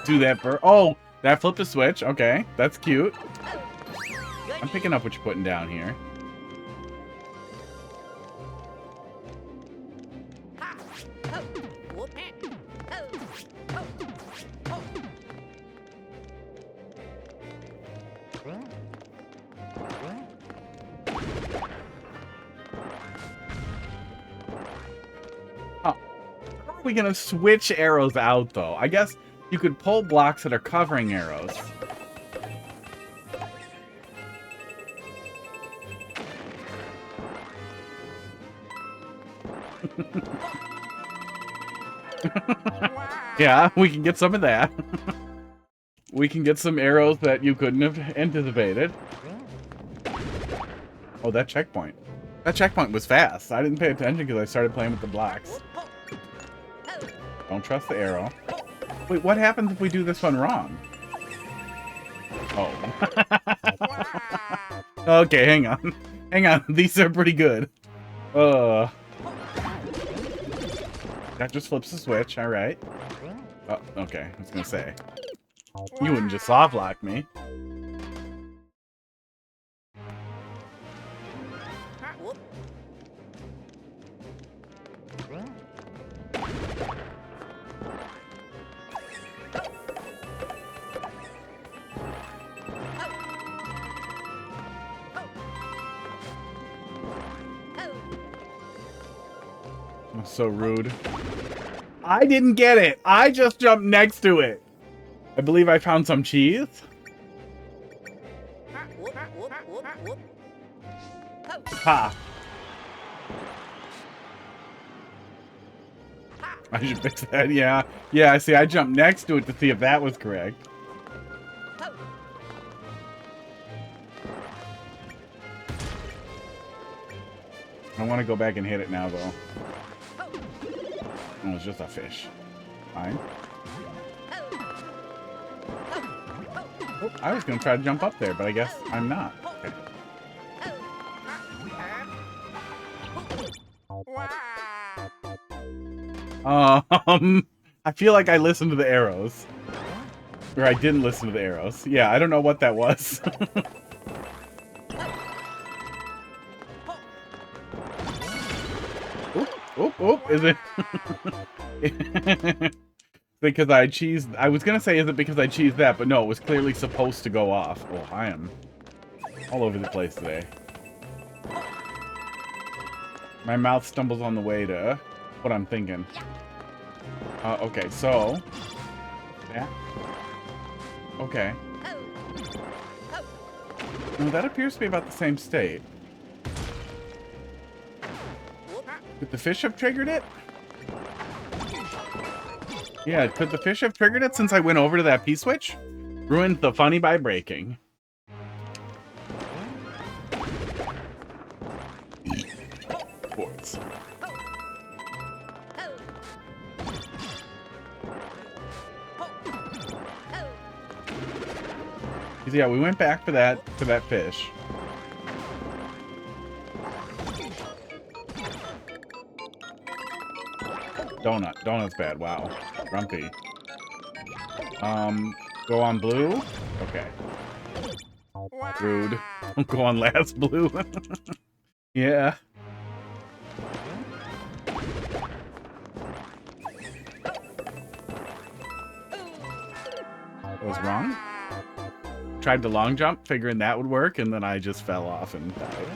Do that for... Oh, that flipped a switch. Okay, that's cute. I'm picking up what you're putting down here. We're gonna switch arrows out though. I guess you could pull blocks that are covering arrows. Yeah, we can get some of that. We can get some arrows that you couldn't have anticipated. Oh, that checkpoint. That checkpoint was fast. I didn't pay attention because I started playing with the blocks. Don't trust the arrow. Wait, what happens if we do this one wrong? Oh. Okay, hang on. Hang on. These are pretty good. That just flips the switch. All right. Oh, okay. I was going to say. You wouldn't just soft lock me. So rude. I didn't get it. I just jumped next to it. I believe I found some cheese. Ha. I should fix that. Yeah. Yeah, see, I jumped next to it to see if that was correct. I want to go back and hit it now, though. Oh, it's just a fish. Fine. Oh, I was going to try to jump up there, but I guess I'm not. Okay. I feel like I listened to the arrows. Or I didn't listen to the arrows. Yeah, I don't know what that was. Oop, is it? Because I cheesed... I was going to say, is it because I cheesed that? But no, it was clearly supposed to go off. Oh, I am all over the place today. My mouth stumbles on the way to what I'm thinking. Okay, so... Yeah. Okay. No, that appears to be about the same state. Could the fish have triggered it? Yeah, could the fish have triggered it since I went over to that P-switch? Ruined the funny by breaking. Sports. Yeah, we went back for that fish. Donut's bad. Wow. Grumpy. Go on blue? Okay. Rude. Don't go on last blue. Yeah. What was wrong? Tried the long jump, figuring that would work, and then I just fell off and died.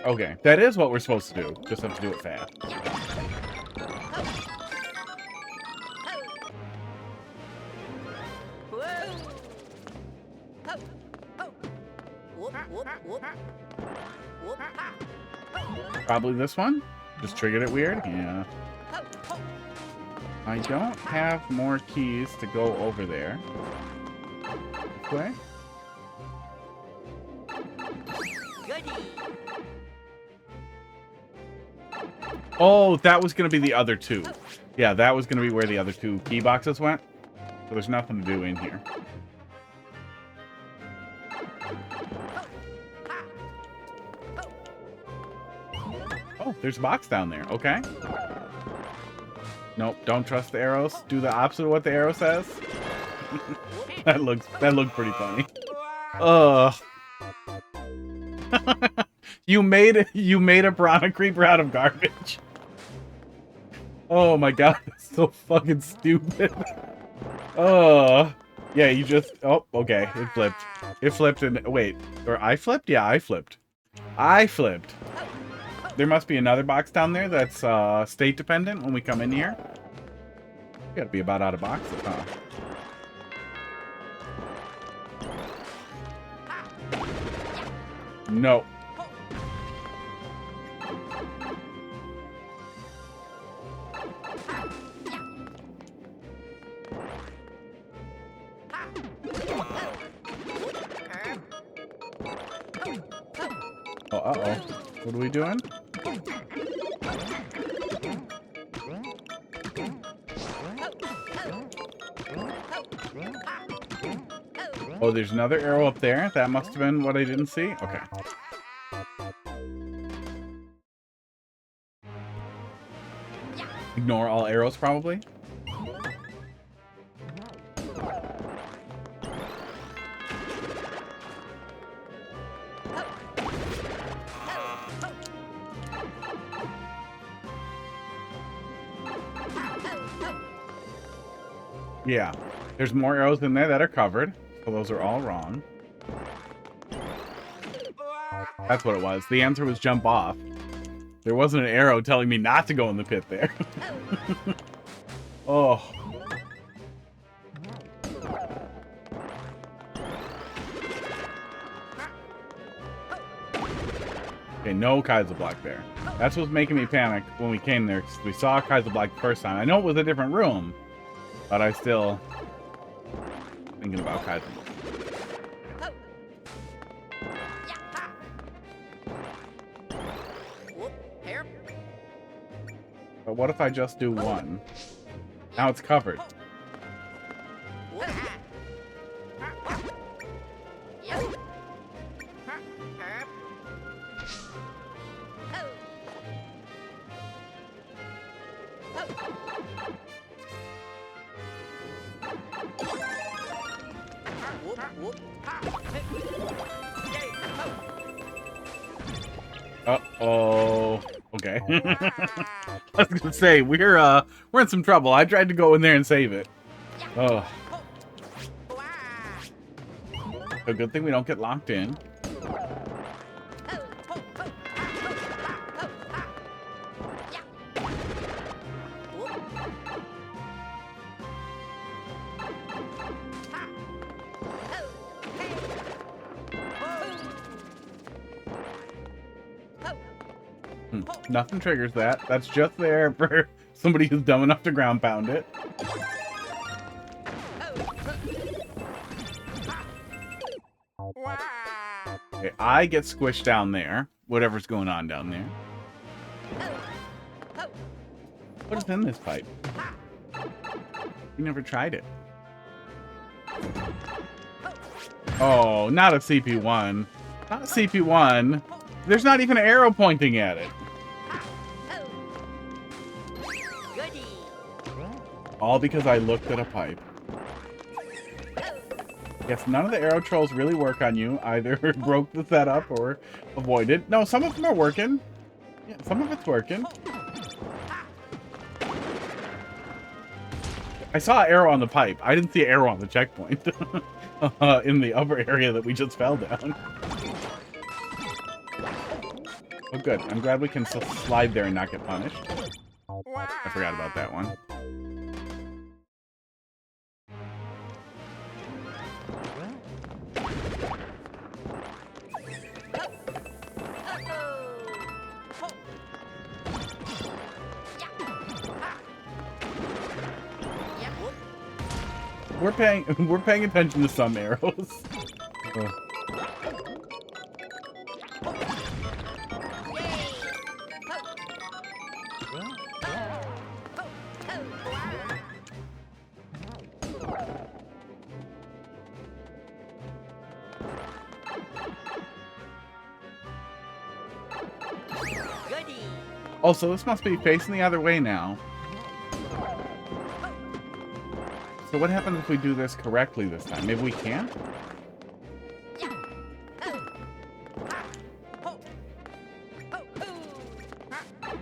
Okay, that is what we're supposed to do. Just have to do it fast. Probably this one? Just triggered it weird? Yeah. I don't have more keys to go over there. This way? Oh, that was going to be the other two. Yeah, that was going to be where the other two key boxes went. So there's nothing to do in here. Oh, there's a box down there. Okay. Nope, don't trust the arrows. Do the opposite of what the arrow says. that looked pretty funny. Ugh. You made a piranha creeper out of garbage. Oh my god, that's so fucking stupid. Oh. Yeah, you just... Oh, okay. It flipped. It flipped and... Wait. Or I flipped? Yeah, I flipped. I flipped. There must be another box down there that's state dependent when we come in here. We gotta be about out of boxes, huh? No. Oh, uh-oh. What are we doing? Oh, there's another arrow up there. That must have been what I didn't see. Okay. Ignore all arrows, probably. Yeah, there's more arrows in there that are covered, so those are all wrong. That's what it was. The answer was jump off. There wasn't an arrow telling me not to go in the pit there. Oh. Okay, no Kaiser block there. That's what's making me panic when we came there, because we saw Kaiser block the first time. I know it was a different room, but I still thinking about Kaiser block. But what if I just do one? Now it's covered. Uh-oh. Okay. I was gonna say, we're in some trouble. I tried to go in there and save it. Oh. A good thing we don't get locked in. Nothing triggers that. That's just there for somebody who's dumb enough to ground pound it. Okay, I get squished down there. Whatever's going on down there. What is in this pipe? You never tried it. Oh, not a CP1. Not a CP1. There's not even an arrow pointing at it. All because I looked at a pipe. Yes, none of the arrow trolls really work on you. Either broke the setup or avoided. No, some of them are working. Yeah, some of it's working. I saw an arrow on the pipe. I didn't see an arrow on the checkpoint. In the upper area that we just fell down. Oh, good. I'm glad we can slide there and not get punished. I forgot about that one. We're paying attention to some arrows. Oh, so this must be facing the other way now. So what happens if we do this correctly this time? Maybe we can't?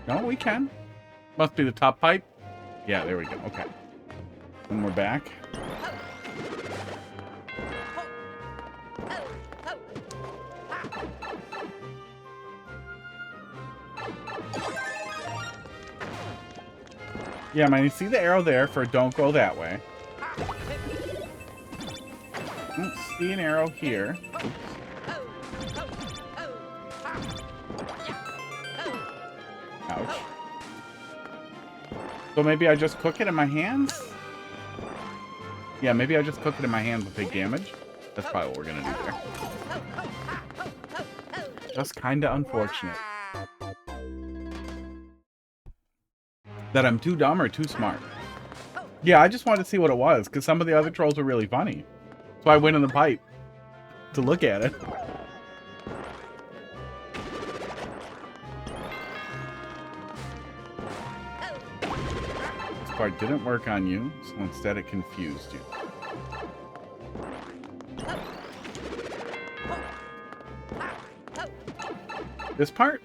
No, we can. Must be the top pipe. Yeah, there we go. Okay. And we're back. Yeah, man, you see the arrow there for don't go that way. I don't see an arrow here. Ouch. So maybe I just cook it in my hands? Yeah, maybe I just cook it in my hands and take damage. That's probably what we're gonna do there. Just kinda unfortunate. That I'm too dumb or too smart. Yeah, I just wanted to see what it was, because some of the other trolls were really funny. So I went in the pipe to look at it. This part didn't work on you, so instead it confused you. This part?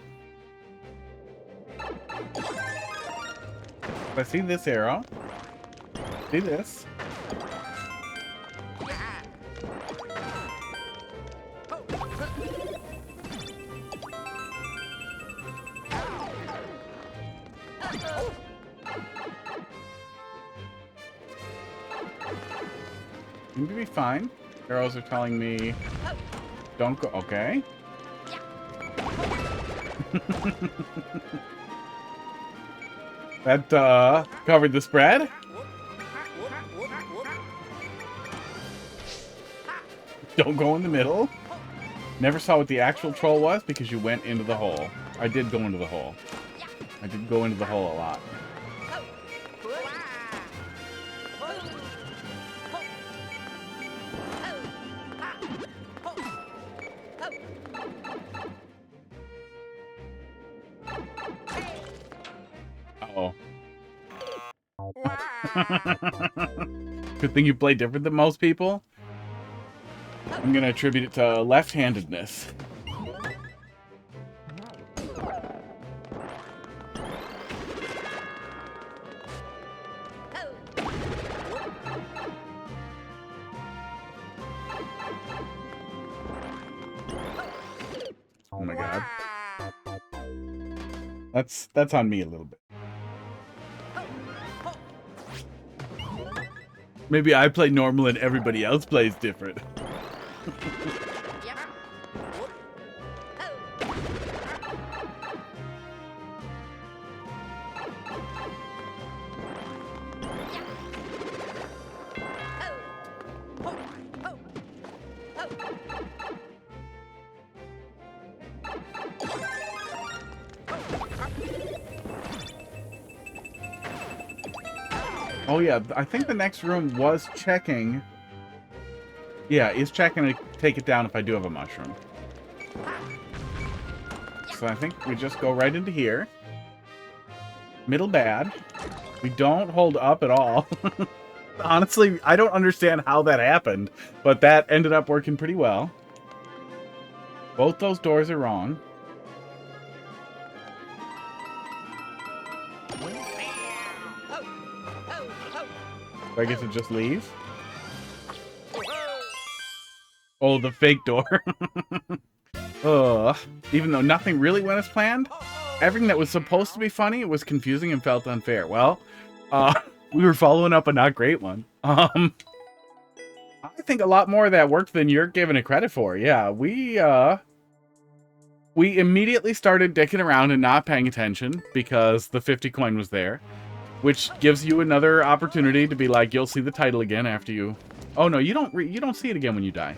I see this arrow. See this. Seem to be fine. Arrows are telling me don't go. Okay. That covered the spread. Don't go in the middle. Never saw what the actual troll was because you went into the hole. I did go into the hole. I did go into the hole a lot. Uh-oh. Good thing you play different than most people. I'm gonna attribute it to left-handedness. Oh my god. That's on me a little bit. Maybe I play normal and everybody else plays different. Oh yeah, I think the next room was checking. Yeah, is checking take it down if I do have a mushroom. So I think we just go right into here. Middle bad. We don't hold up at all. Honestly, I don't understand how that happened, but that ended up working pretty well. Both those doors are wrong. Do I get to just leave? Oh, the fake door. Even though nothing really went as planned, everything that was supposed to be funny was confusing and felt unfair. Well, we were following up a not great one. I think a lot more of that worked than you're giving it credit for. Yeah, we immediately started dicking around and not paying attention because the 50 coin was there, which gives you another opportunity to be like, you'll see the title again after you. Oh no, you don't see it again when you die.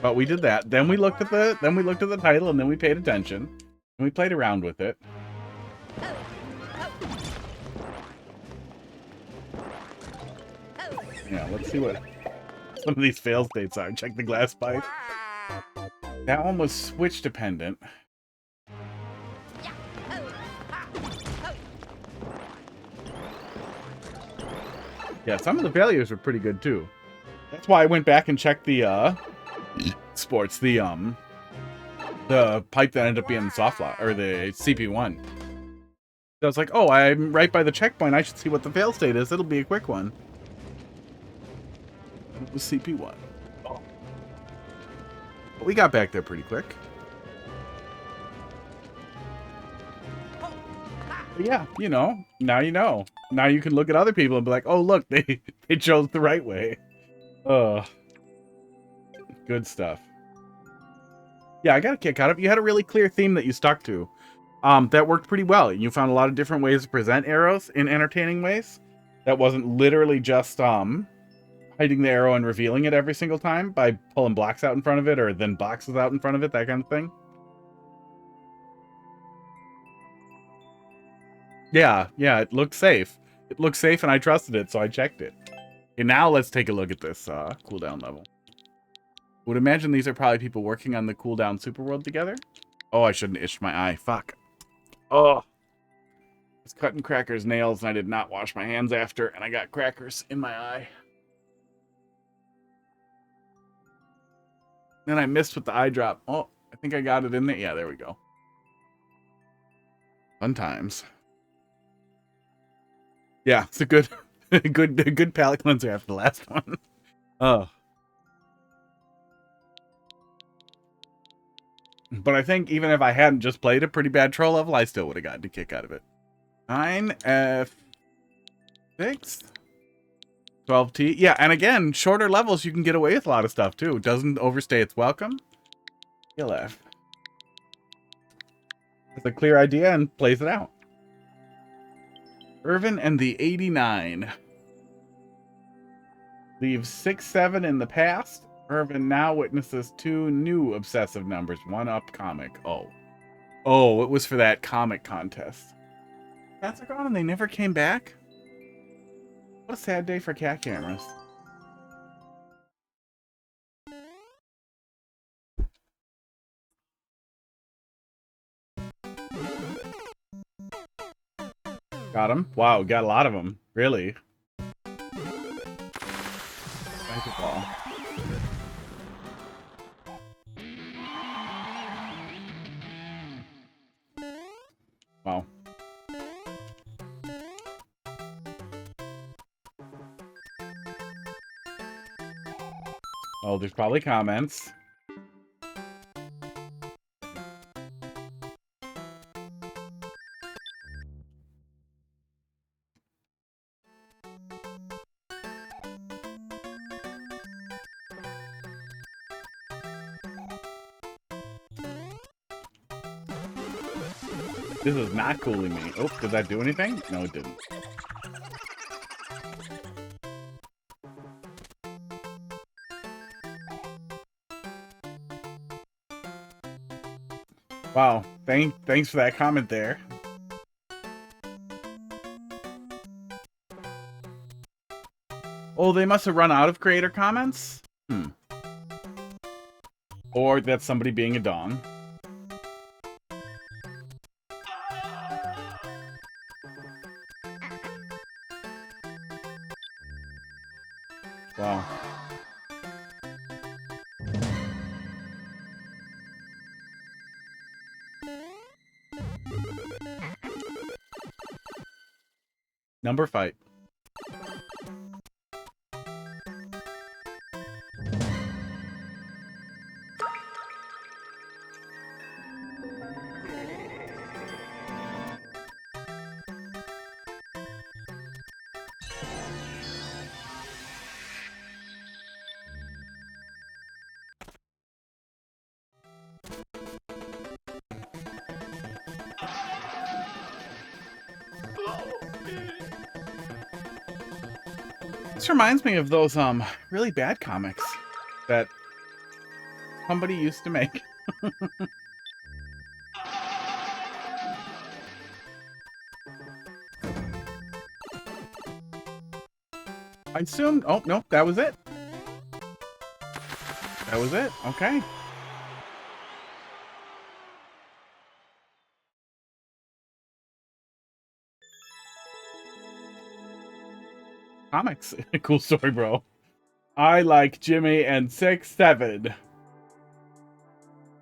But we did that. Then we looked at the title, and then we paid attention, and we played around with it. Yeah, let's see what some of these fail states are. Check the glass pipe. That one was switch dependent. Yeah, some of the failures were pretty good too. That's why I went back and checked the sports, the pipe that ended up being the soft lock or the CP1. So I was like, oh, I'm right by the checkpoint. I should see what the fail state is. It'll be a quick one. It was CP1. Oh. But we got back there pretty quick. But yeah, you know. Now you know. Now you can look at other people and be like, oh, look, they chose the right way. Good stuff. Yeah, I got a kick out of it. You had a really clear theme that you stuck to. That worked pretty well. You found a lot of different ways to present arrows in entertaining ways. That wasn't literally just hiding the arrow and revealing it every single time by pulling blocks out in front of it or then boxes out in front of it, that kind of thing. Yeah, it looked safe. It looked safe and I trusted it, so I checked it. Okay, now let's take a look at this cooldown level. Would imagine these are probably people working on the cooldown superworld together. Oh, I shouldn't itch my eye. Fuck. Oh. I was cutting Cracker's nails and I did not wash my hands after, and I got crackers in my eye. Then I missed with the eye drop. Oh, I think I got it in there. Yeah, there we go. Fun times. Yeah, it's a good good palate cleanser after the last one. Oh. But I think even if I hadn't just played a pretty bad troll level, I still would have gotten a kick out of it. 9F6. 12T. Yeah, and again, shorter levels, you can get away with a lot of stuff, too. It doesn't overstay its welcome. ELF. It's a clear idea and plays it out. Irvin and the 89. Leaves 6-7 in the past. Irvin now witnesses 2 new obsessive numbers. 1 up comic. Oh, it was for that comic contest. Cats are gone and they never came back? What a sad day for cat cameras. Got him? Wow, got a lot of them. Really? Thank you, Paul. Wow. Oh, there's probably comments. This is not cooling me. Oh, did that do anything? No, it didn't. Wow, thanks for that comment there. Oh, Oh, they must have run out of creator comments? Or that's somebody being a dong. Wow. Number fight. This reminds me of those really bad comics that somebody used to make. I assumed. Oh no, that was it. That was it. Okay. Comics. Cool story, bro. I like Jimmy and 6'7".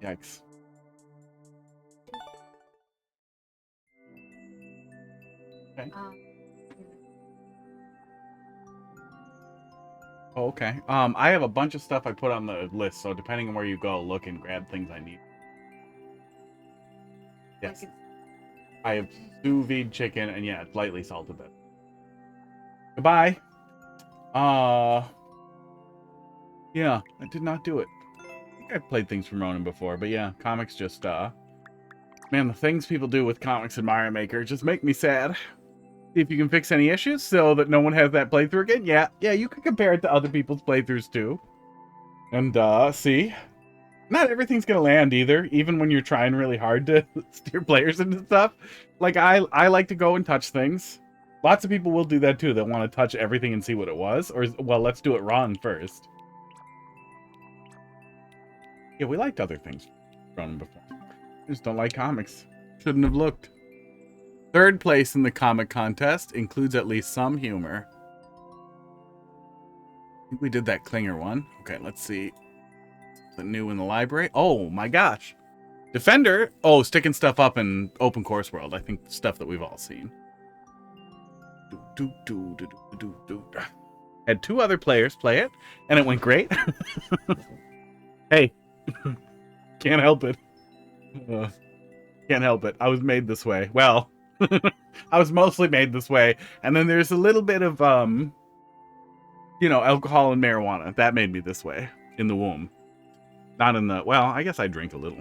Yikes. Okay. Oh, okay. I have a bunch of stuff I put on the list, so depending on where you go, look and grab things I need. Yes. I have sous vide chicken and yeah, lightly salted it. Goodbye. Yeah, I did not do it. I think I've played things from Ronin before, but yeah, comics just, man, the things people do with comics in Mario Maker just make me sad. See if you can fix any issues so that no one has that playthrough again. Yeah, you can compare it to other people's playthroughs too. And, see? Not everything's gonna land either, even when you're trying really hard to steer players into stuff. Like, I like to go and touch things. Lots of people will do that too. They'll want to touch everything and see what it was. Or, well, let's do it wrong first. Yeah, we liked other things from before. I just don't like comics. Shouldn't have looked. Third place in the comic contest includes at least some humor. I think we did that Klinger one. Okay, let's see. The new in the library. Oh my gosh. Defender. Oh, sticking stuff up in Open Course World. I think stuff that we've all seen. Had 2 other players play it, and it went great. Hey, can't help it. Can't help it. I was made this way. Well, I was mostly made this way, and then there's a little bit of, you know, alcohol and marijuana. That made me this way in the womb. Not in the, well, I guess I drink a little.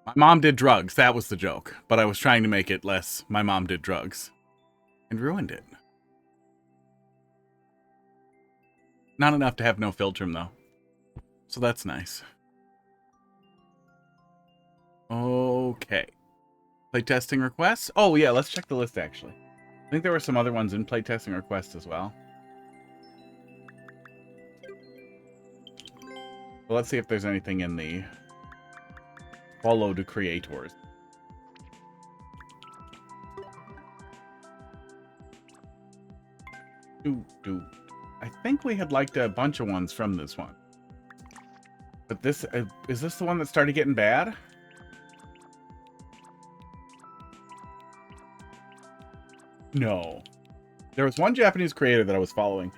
My mom did drugs. That was the joke. But I was trying to make it less. My mom did drugs. And ruined it. Not enough to have no filtrum, though. So that's nice. Okay. Playtesting requests? Oh, yeah, let's check the list, actually. I think there were some other ones in playtesting requests as well. Well, let's see if there's anything in the follow the creators. I think we had liked a bunch of ones from this one. But this, is this the one that started getting bad? No. There was one Japanese creator that I was following.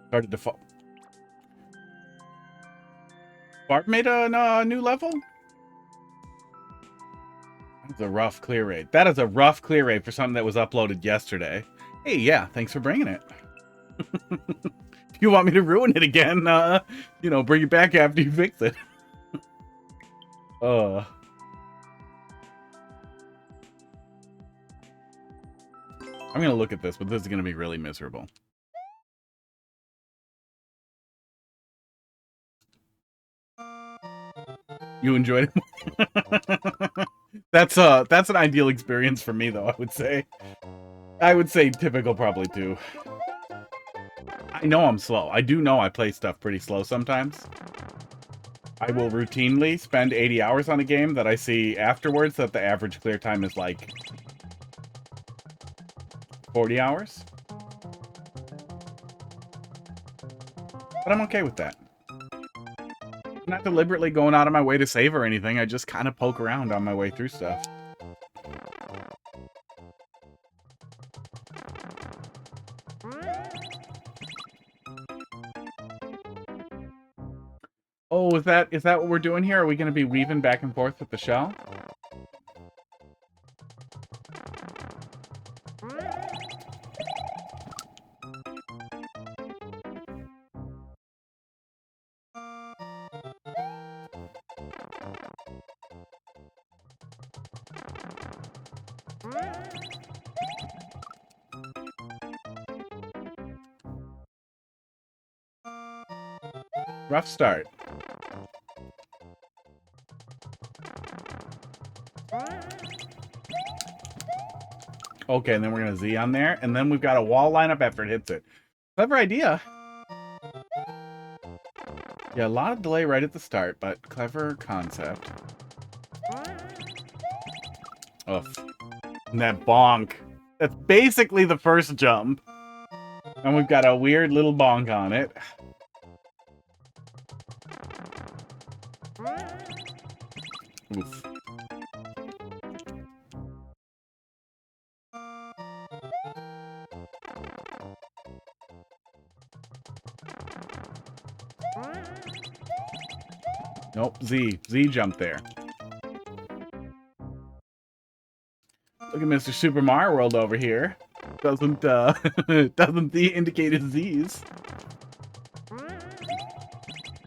Started to fall. Barb made a new level? That's a rough clear rate. That is a rough clear rate for something that was uploaded yesterday. Hey, yeah, thanks for bringing it. If you want me to ruin it again, you know, bring it back after you fix it. I'm gonna look at this, but this is gonna be really miserable. You enjoyed it? That's an ideal experience for me, though, I would say. I would say typical probably too. I know I'm slow. I do know I play stuff pretty slow sometimes. I will routinely spend 80 hours on a game that I see afterwards that the average clear time is like 40 hours. But I'm okay with that. I'm not deliberately going out of my way to save or anything. I just kind of poke around on my way through stuff. Oh, is that what we're doing here? Are we going to be weaving back and forth with the shell? Rough start. Okay, and then we're going to Z on there, and then we've got a wall lineup after it hits it. Clever idea. Yeah, a lot of delay right at the start, but clever concept. Ugh. And that bonk. That's basically the first jump. And we've got a weird little bonk on it. Oof. Nope, Z jump there. Look at Mr. Super Mario World over here. Doesn't indicate his Z's.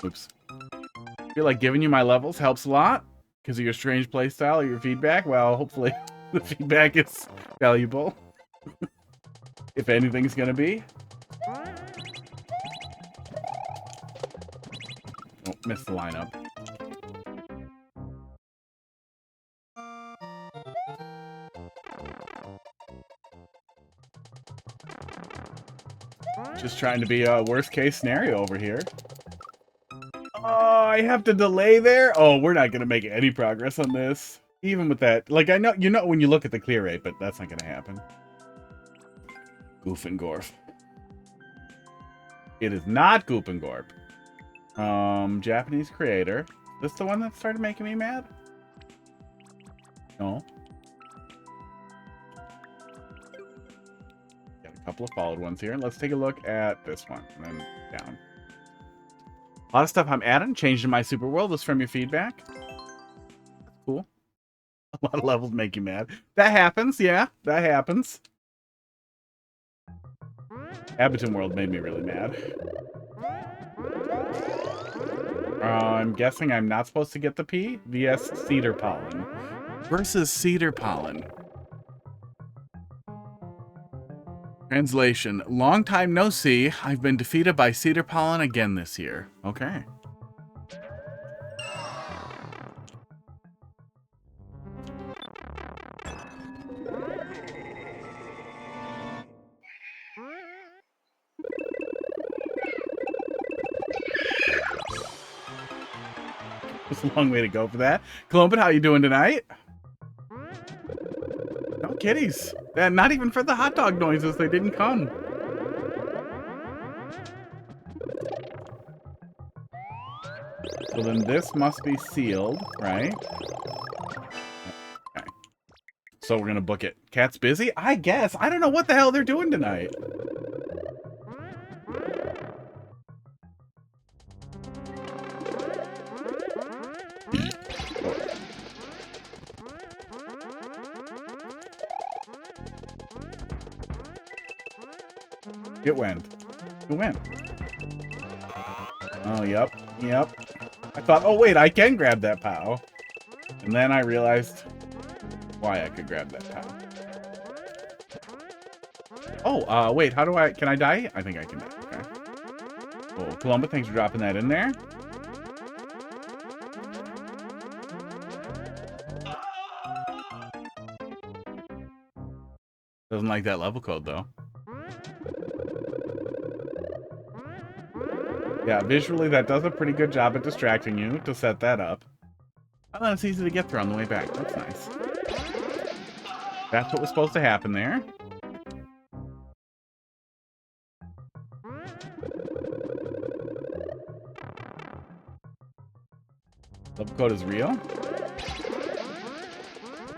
Oops. I feel like giving you my levels helps a lot because of your strange playstyle or your feedback. Well, hopefully the feedback is valuable. If anything's gonna be. Oh, missed the lineup. Just trying to be a worst case scenario over here. Oh, I have to delay there? Oh, we're not going to make any progress on this. Even with that. Like, I know, you know when you look at the clear rate, but that's not going to happen. GOOF'n GORF. It is not GOOF'n GORF. Japanese creator. Is this the one that started making me mad? No. Got a couple of followed ones here. Let's take a look at this one. And then down. A lot of stuff I'm adding, changed in my super world is from your feedback. Cool. A lot of levels make you mad. That happens, yeah. That happens. Abboton World made me really mad. I'm guessing I'm not supposed to get the P. VS Cedar pollen. Versus Cedar pollen. Translation. Long time no see. I've been defeated by cedar pollen again this year. Okay. It's a long way to go for that. Columbin, how you doing tonight? No kitties. Not even for the hot dog noises. They didn't come. So then this must be sealed, right? Okay. So we're going to book it. Cat's busy? I guess. I don't know what the hell they're doing tonight. It went. It went. Oh, yep. Yep. I thought, oh, wait, I can grab that POW. And then I realized why I could grab that POW. Oh, wait, how do I... Can I die? I think I can die. Okay. Oh, Columba, thanks for dropping that in there. doesn't like that level code, though. Yeah, visually, that does a pretty good job at distracting you to set that up. Oh, then it's easy to get through on the way back. That's nice. That's what was supposed to happen there. Level code is real.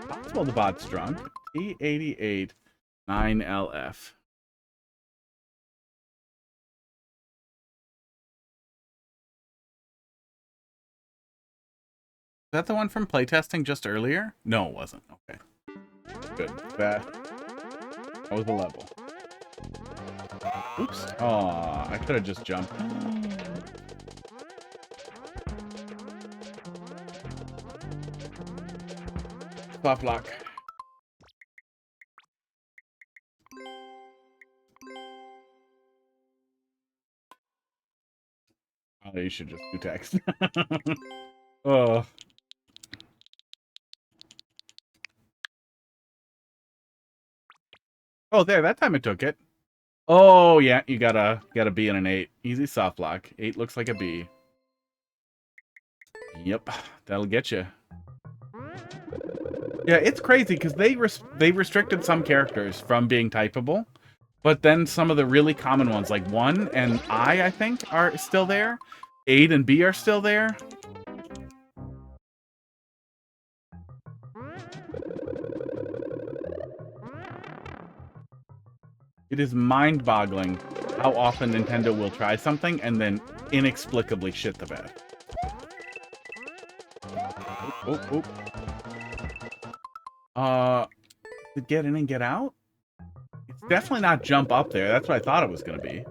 Possible the bot's drunk. T88-9LF. Is that the one from playtesting just earlier? No, it wasn't. Okay. Good. That was the level. Oops. Oh, I could have just jumped. Soft lock. Oh, you should just do text. Oh. Oh, there. That time it took it. Oh, yeah. You got a B and an 8. Easy soft lock. 8 looks like a B. Yep. That'll get you. Yeah, it's crazy because they restricted some characters from being typable, but then some of the really common ones, like 1 and I think, are still there. 8 and B are still there. It is mind-boggling how often Nintendo will try something and then inexplicably shit the bed. Oh. Did get in and get out? It's definitely not jump up there. That's what I thought it was going to be.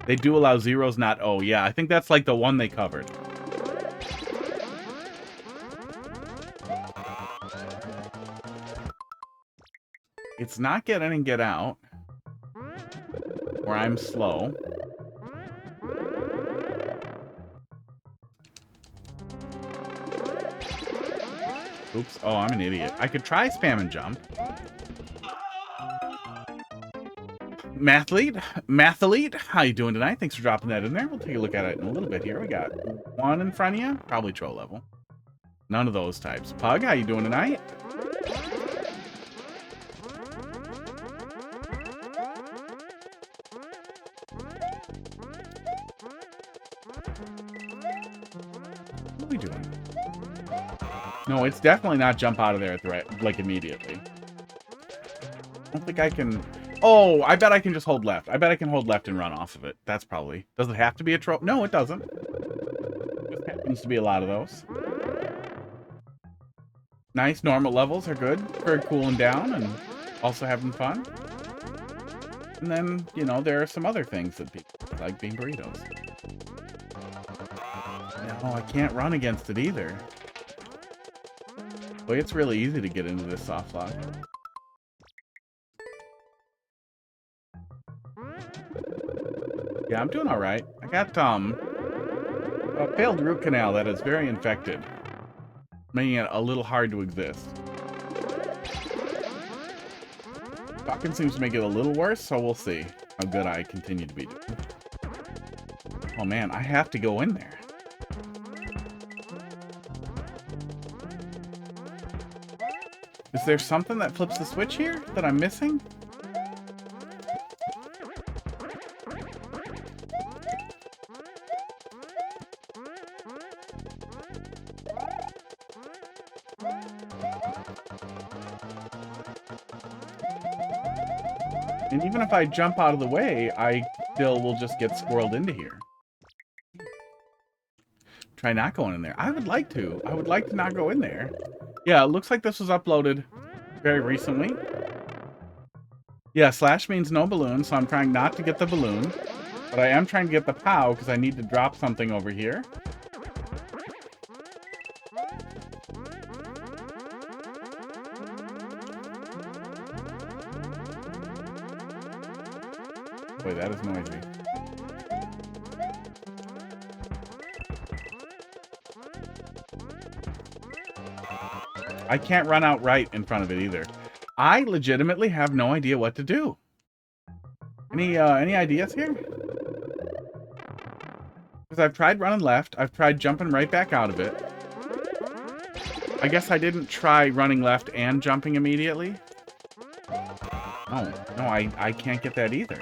They do allow zeros, not O. Yeah, I think that's like the one they covered. It's not get in and get out. Or I'm slow. Oops. Oh, I'm an idiot. I could try spam and jump. Mathelete, how you doing tonight? Thanks for dropping that in there. We'll take a look at it in a little bit here. We got 1 in front of you. Probably troll level. None of those types. Pug, how you doing tonight? What are we doing? No, it's definitely not jump out of there at the right, like immediately. I don't think I can. Oh, I bet I can just hold left. I bet I can hold left and run off of it. That's probably. Does it have to be a troll? No, it doesn't. Just happens to be a lot of those. Nice. Normal levels are good for cooling down and also having fun. And then, you know, there are some other things that people like, being burritos. No, I can't run against it either. Boy, it's really easy to get into this soft lock. Yeah, I'm doing all right. I got a failed root canal that is very infected, making it a little hard to exist. Talking seems to make it a little worse, so we'll see how good I continue to be doing. Oh man, I have to go in there. Is there something that flips the switch here that I'm missing? And even if I jump out of the way, I still will just get squirreled into here. Try not going in there. I would like to. I would like to not go in there. Yeah, it looks like this was uploaded very recently. Yeah, slash means no balloon, so I'm trying not to get the balloon. But I am trying to get the POW because I need to drop something over here. Boy, that is noisy. I can't run out right in front of it either. I legitimately have no idea what to do. Any ideas here? Because I've tried running left. I've tried jumping right back out of it. I guess I didn't try running left and jumping immediately. Oh, no, I can't get that either.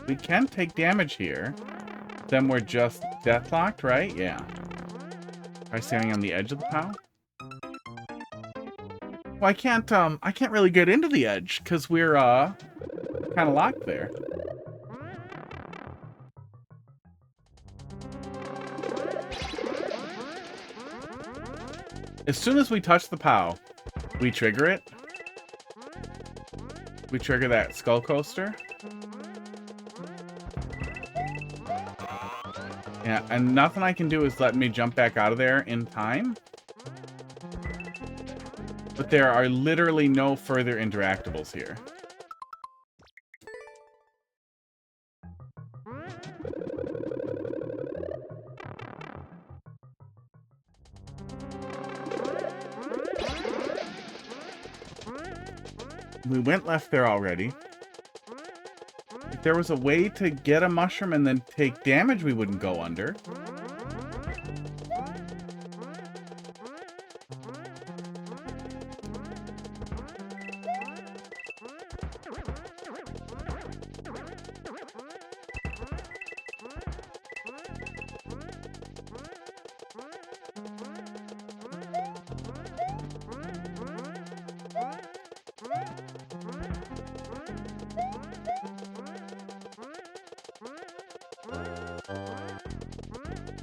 We can take damage here. Then we're just deathlocked, right? Yeah. Try standing on the edge of the POW. Well, I can't really get into the edge because we're kind of locked there. As soon as we touch the POW, we trigger it. We trigger that skull coaster. Yeah, and nothing I can do is let me jump back out of there in time. But there are literally no further interactables here. We went left there already. If there was a way to get a mushroom and then take damage, we wouldn't go under.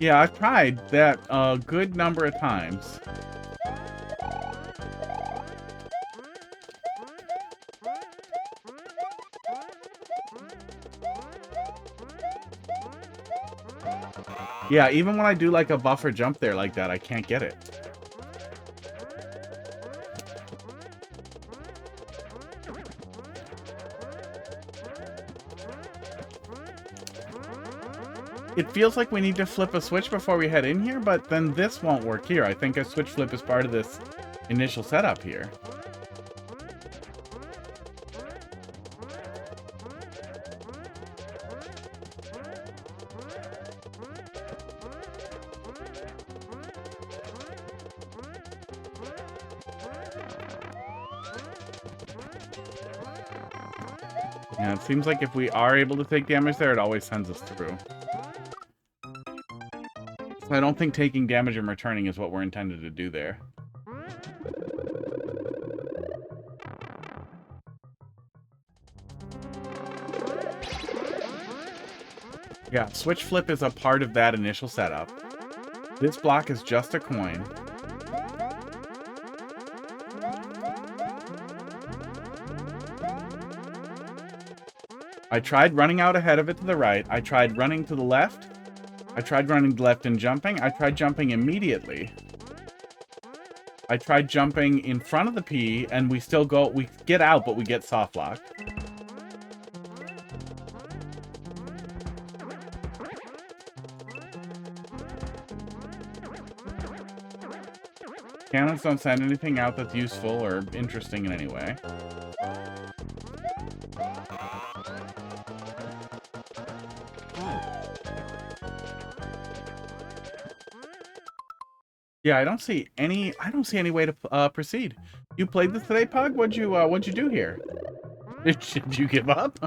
Yeah, I've tried that a good number of times. Yeah, even when I do like a buffer jump there like that, I can't get it. It feels like we need to flip a switch before we head in here, but then this won't work here. I think a switch flip is part of this initial setup here. Yeah, it seems like if we are able to take damage there, it always sends us through. I don't think taking damage and returning is what we're intended to do there. Yeah, switch flip is a part of that initial setup. This block is just a coin. I tried running out ahead of it to the right. I tried running to the left. I tried running left and jumping. I tried jumping immediately. I tried jumping in front of the P, and we still go... We get out, but we get soft locked. Cannons don't send anything out that's useful or interesting in any way. Yeah, I don't see any way to proceed. You played this today, Pug? What'd you do here? Did you give up?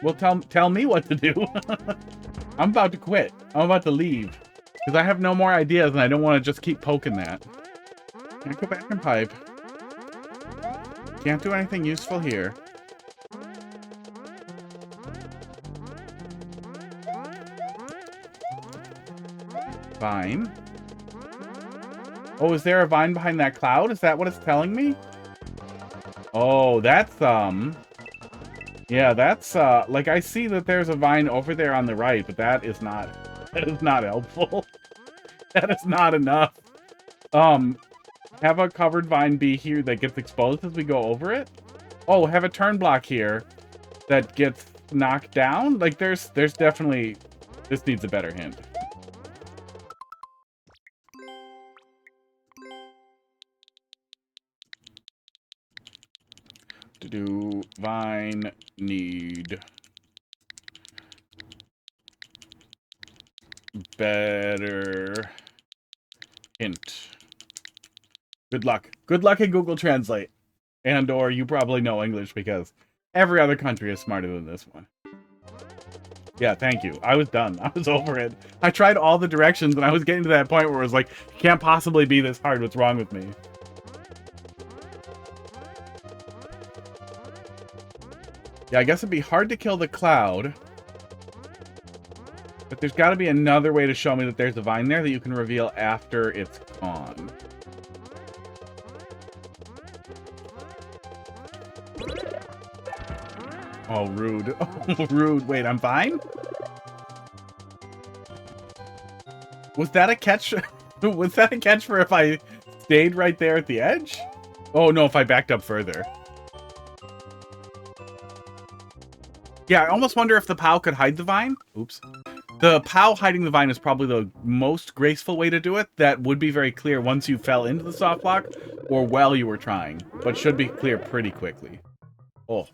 Well, tell me what to do. I'm about to quit. I'm about to leave. Because I have no more ideas and I don't want to just keep poking that. Can't go back and pipe. Can't do anything useful here. vine. Oh, is there a vine behind that cloud? Is that what it's telling me? Oh, that's, yeah, that's, like, I see that there's a vine over there on the right, but that is not helpful. That is not enough. Have a covered vine be here that gets exposed as we go over it. Oh, have a turn block here that gets knocked down. Like, there's definitely, this needs a better hint. To do vine need better hint. Good luck. Good luck in Google Translate. And or you probably know English because every other country is smarter than this one. Yeah, thank you. I was done. I was over it. I tried all the directions and I was getting to that point where it was like, it can't possibly be this hard. What's wrong with me? Yeah, I guess it'd be hard to kill the cloud. But there's got to be another way to show me that there's a vine there that you can reveal after it's gone. Oh, rude. Oh, rude. Wait, I'm fine? Was that a catch? Was that a catch for if I stayed right there at the edge? Oh, no, if I backed up further. Yeah, I almost wonder if the POW could hide the vine. Oops. The POW hiding the vine is probably the most graceful way to do it. That would be very clear once you fell into the soft lock or while you were trying, but should be clear pretty quickly. Oh.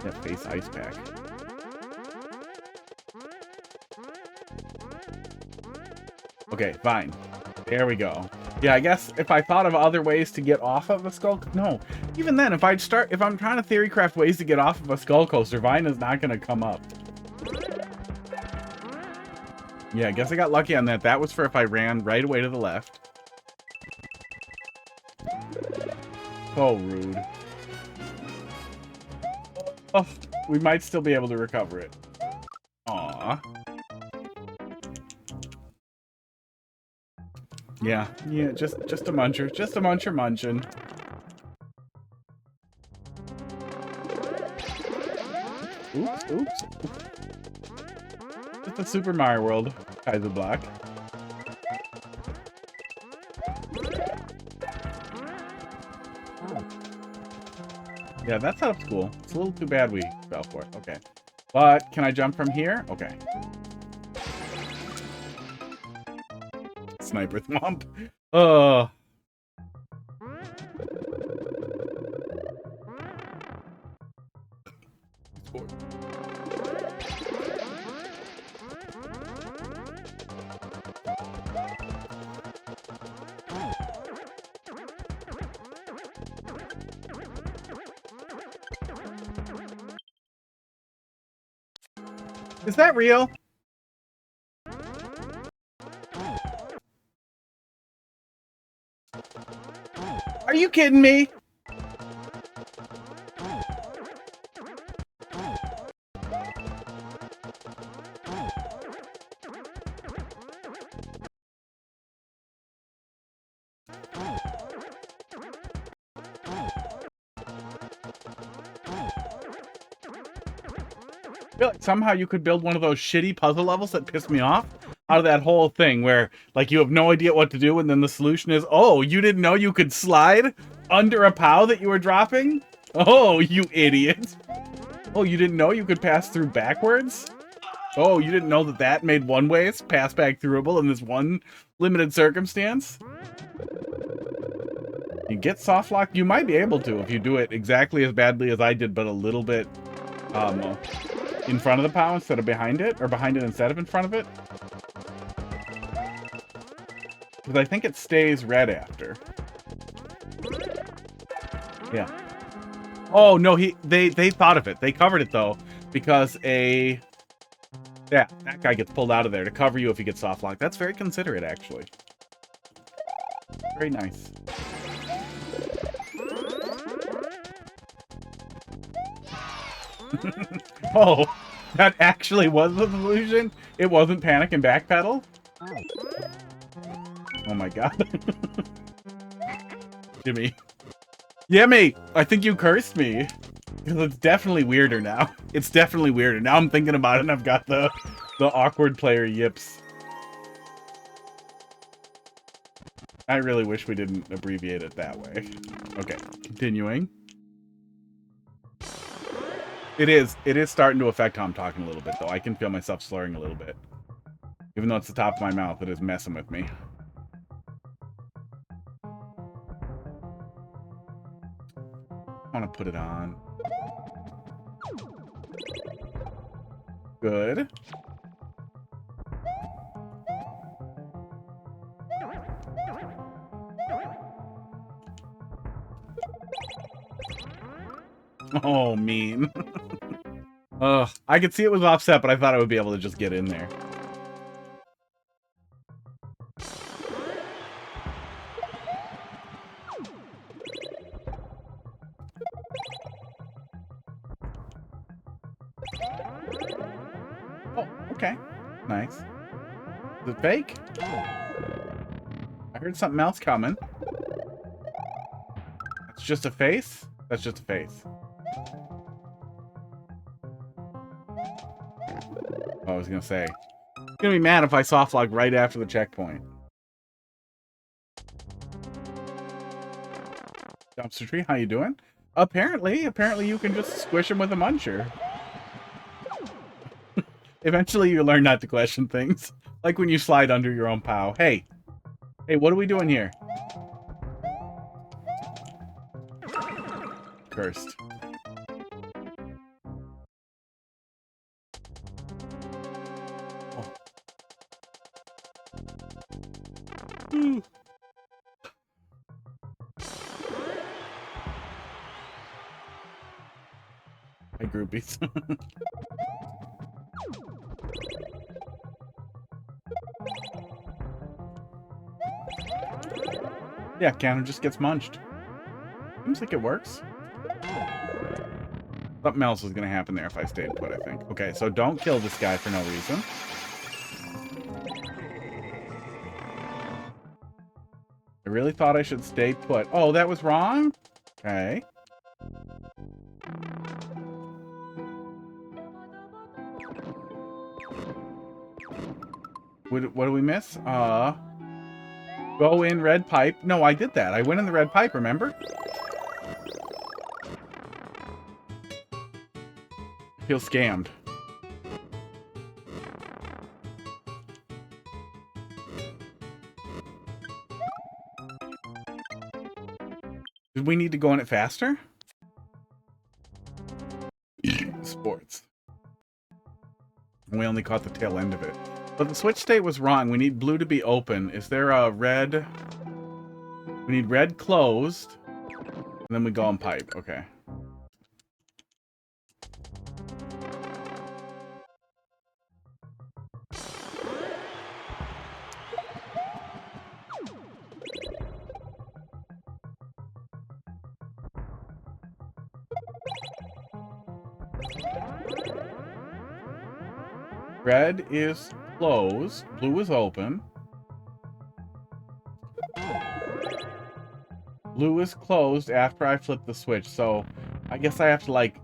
That face ice pack. Okay, fine. There we go. Yeah, I guess if I thought of other ways to get off of a skull... No. Even then, if I'm trying to theory craft ways to get off of a skull coaster, vine is not going to come up. Yeah, I guess I got lucky on that. That was for if I ran right away to the left. Oh, rude. Oh, we might still be able to recover it. Aww. Yeah, just a muncher. Just a muncher munchin'. Oops, oops. Just a Super Mario World Kaiser block. Yeah, that setup's cool. It's a little too bad we fell for it. Okay. But, can I jump from here? Okay. Sniper Thwomp. Oh. Is that real? Are you kidding me? I feel like somehow you could build one of those shitty puzzle levels that pissed me off out of that whole thing where, like, you have no idea what to do and then the solution is, oh, you didn't know you could slide under a POW that you were dropping? Oh, you idiot. Oh, you didn't know you could pass through backwards? Oh, you didn't know that that made one-ways pass back throughable in this one limited circumstance? You get soft locked? You might be able to if you do it exactly as badly as I did, but a little bit in front of the POW instead of behind it, or behind it instead of in front of it. Because I think it stays red after. Yeah. Oh no, they thought of it. They covered it though, because yeah, that guy gets pulled out of there to cover you if you get soft locked. That's very considerate, actually. Very nice. Oh, That actually was the solution? It wasn't panic and backpedal? Oh my god. Jimmy. Yimmy! I think you cursed me. Because it's definitely weirder now. It's definitely weirder. Now I'm thinking about it and I've got the awkward player yips. I really wish we didn't abbreviate it that way. Okay, continuing. It is starting to affect how I'm talking a little bit, though. I can feel myself slurring a little bit. Even though it's the top of my mouth, it is messing with me. I want to put it on. Good. Oh, mean. Ugh. I could see it was offset, but I thought I would be able to just get in there. Oh, okay. Nice. Is it fake? I heard something else coming. It's just a face? That's just a face. Oh, I was gonna say. I'm gonna be mad if I softlog right after the checkpoint. Dumpster tree, how you doing? Apparently you can just squish him with a muncher. Eventually you learn not to question things. Like when you slide under your own POW. Hey, what are we doing here? Cursed. Oh. Hi, groupies. Yeah, Cannon just gets munched. Seems like it works. Something else was going to happen there if I stayed put, I think. Okay, so don't kill this guy for no reason. I really thought I should stay put. Oh, that was wrong? Okay. What do we miss? Go in red pipe. No, I did that. I went in the red pipe, remember? Feel scammed. Did we need to go in it faster? Sports. We only caught the tail end of it. But the switch state was wrong. We need blue to be open. Is there a red? We need red closed. And then we go on pipe. Okay. Red is closed. Blue is open. Blue is closed after I flip the switch. So I guess I have to like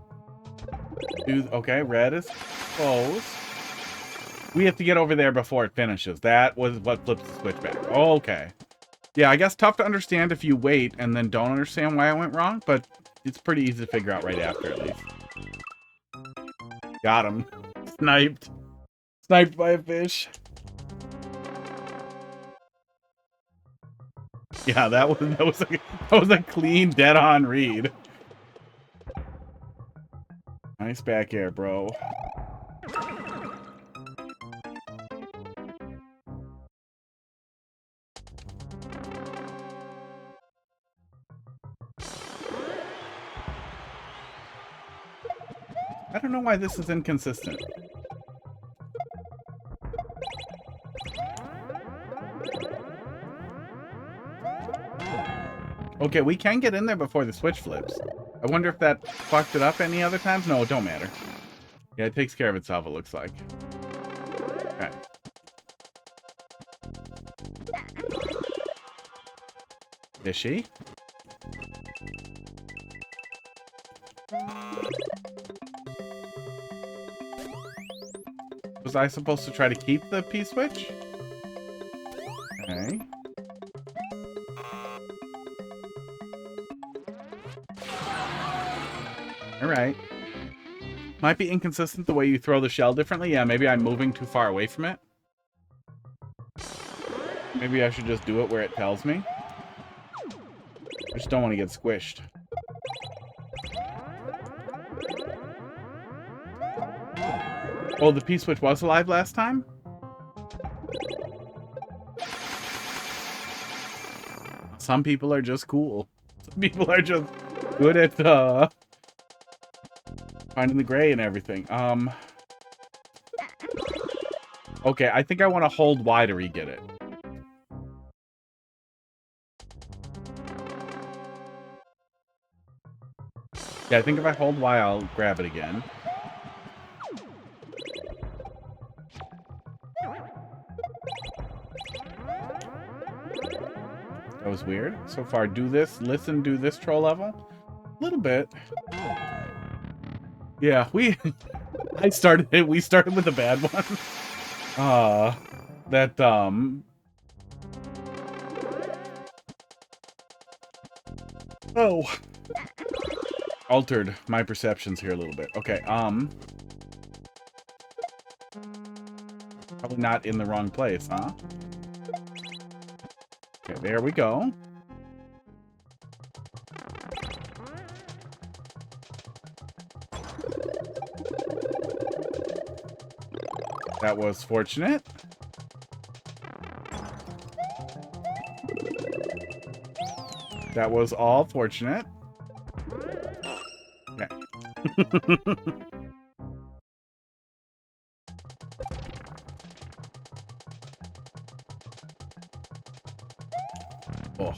do... Okay, red is closed. We have to get over there before it finishes. That was what flips the switch back. Okay. Yeah, I guess tough to understand if you wait and then don't understand why I went wrong, but it's pretty easy to figure out right after, at least. Got him. Sniped. Sniped by a fish. Yeah, that was a clean, dead-on read. Nice back air, bro. I don't know why this is inconsistent. Okay, we can get in there before the switch flips. I wonder if that fucked it up any other times? No, it don't matter. Yeah, it takes care of itself, it looks like. Okay. Is she? Was I supposed to try to keep the P-switch? Okay. Alright. Might be inconsistent the way you throw the shell differently. Yeah, maybe I'm moving too far away from it. Maybe I should just do it where it tells me. I just don't want to get squished. Oh, the P-switch was alive last time? Some people are just cool. Some people are just good at finding the gray and everything. Okay, I think I want to hold Y to re-get it. Yeah, I think if I hold Y, I'll grab it again. That was weird. So far, do this, listen, do this troll level. A little bit. Yeah, we started with a bad one. Oh. Altered my perceptions here a little bit. Okay, probably not in the wrong place, huh? Okay, there we go. That was fortunate. That was all fortunate. Okay. Oh.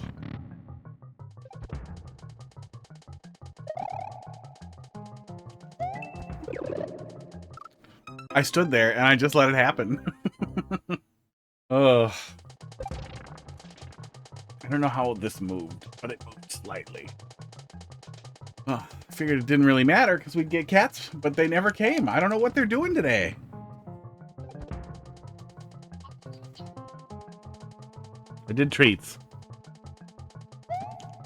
I stood there and I just let it happen. Ugh. I don't know how this moved, but it moved slightly. Oh, I figured it didn't really matter because we'd get cats, but they never came. I don't know what they're doing today. I did treats.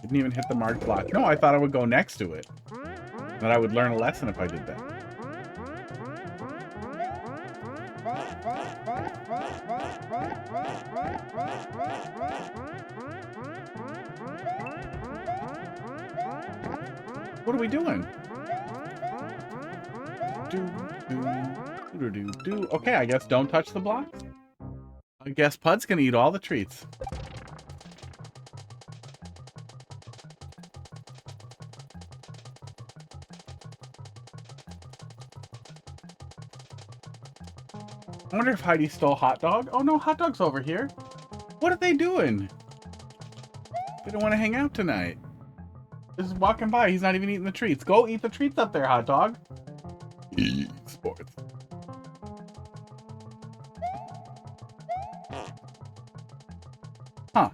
Didn't even hit the marked block. No, I thought I would go next to it. That I would learn a lesson if I did that. What are we doing? Do. Okay, I guess don't touch the block. I guess Pud's gonna eat all the treats. I wonder if Heidi stole Hot Dog. Oh no, Hot Dog's over here. What are they doing? They don't want to hang out tonight. Just walking by. He's not even eating the treats. Go eat the treats up there, Hot Dog. Sports. Huh.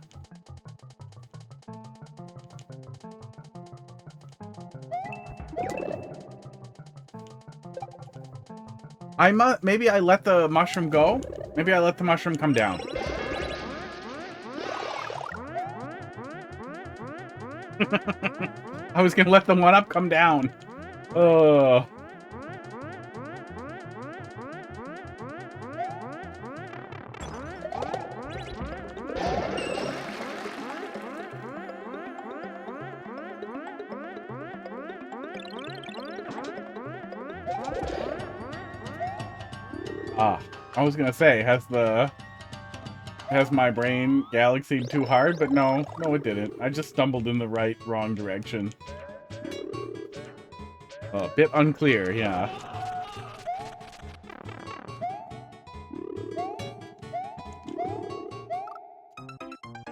Maybe I let the mushroom go. Maybe I let the mushroom come down. I was gonna let the one up come down. Oh. I was gonna say, has my brain galaxied too hard, but no, it didn't. I just stumbled in the wrong direction. A bit unclear, yeah.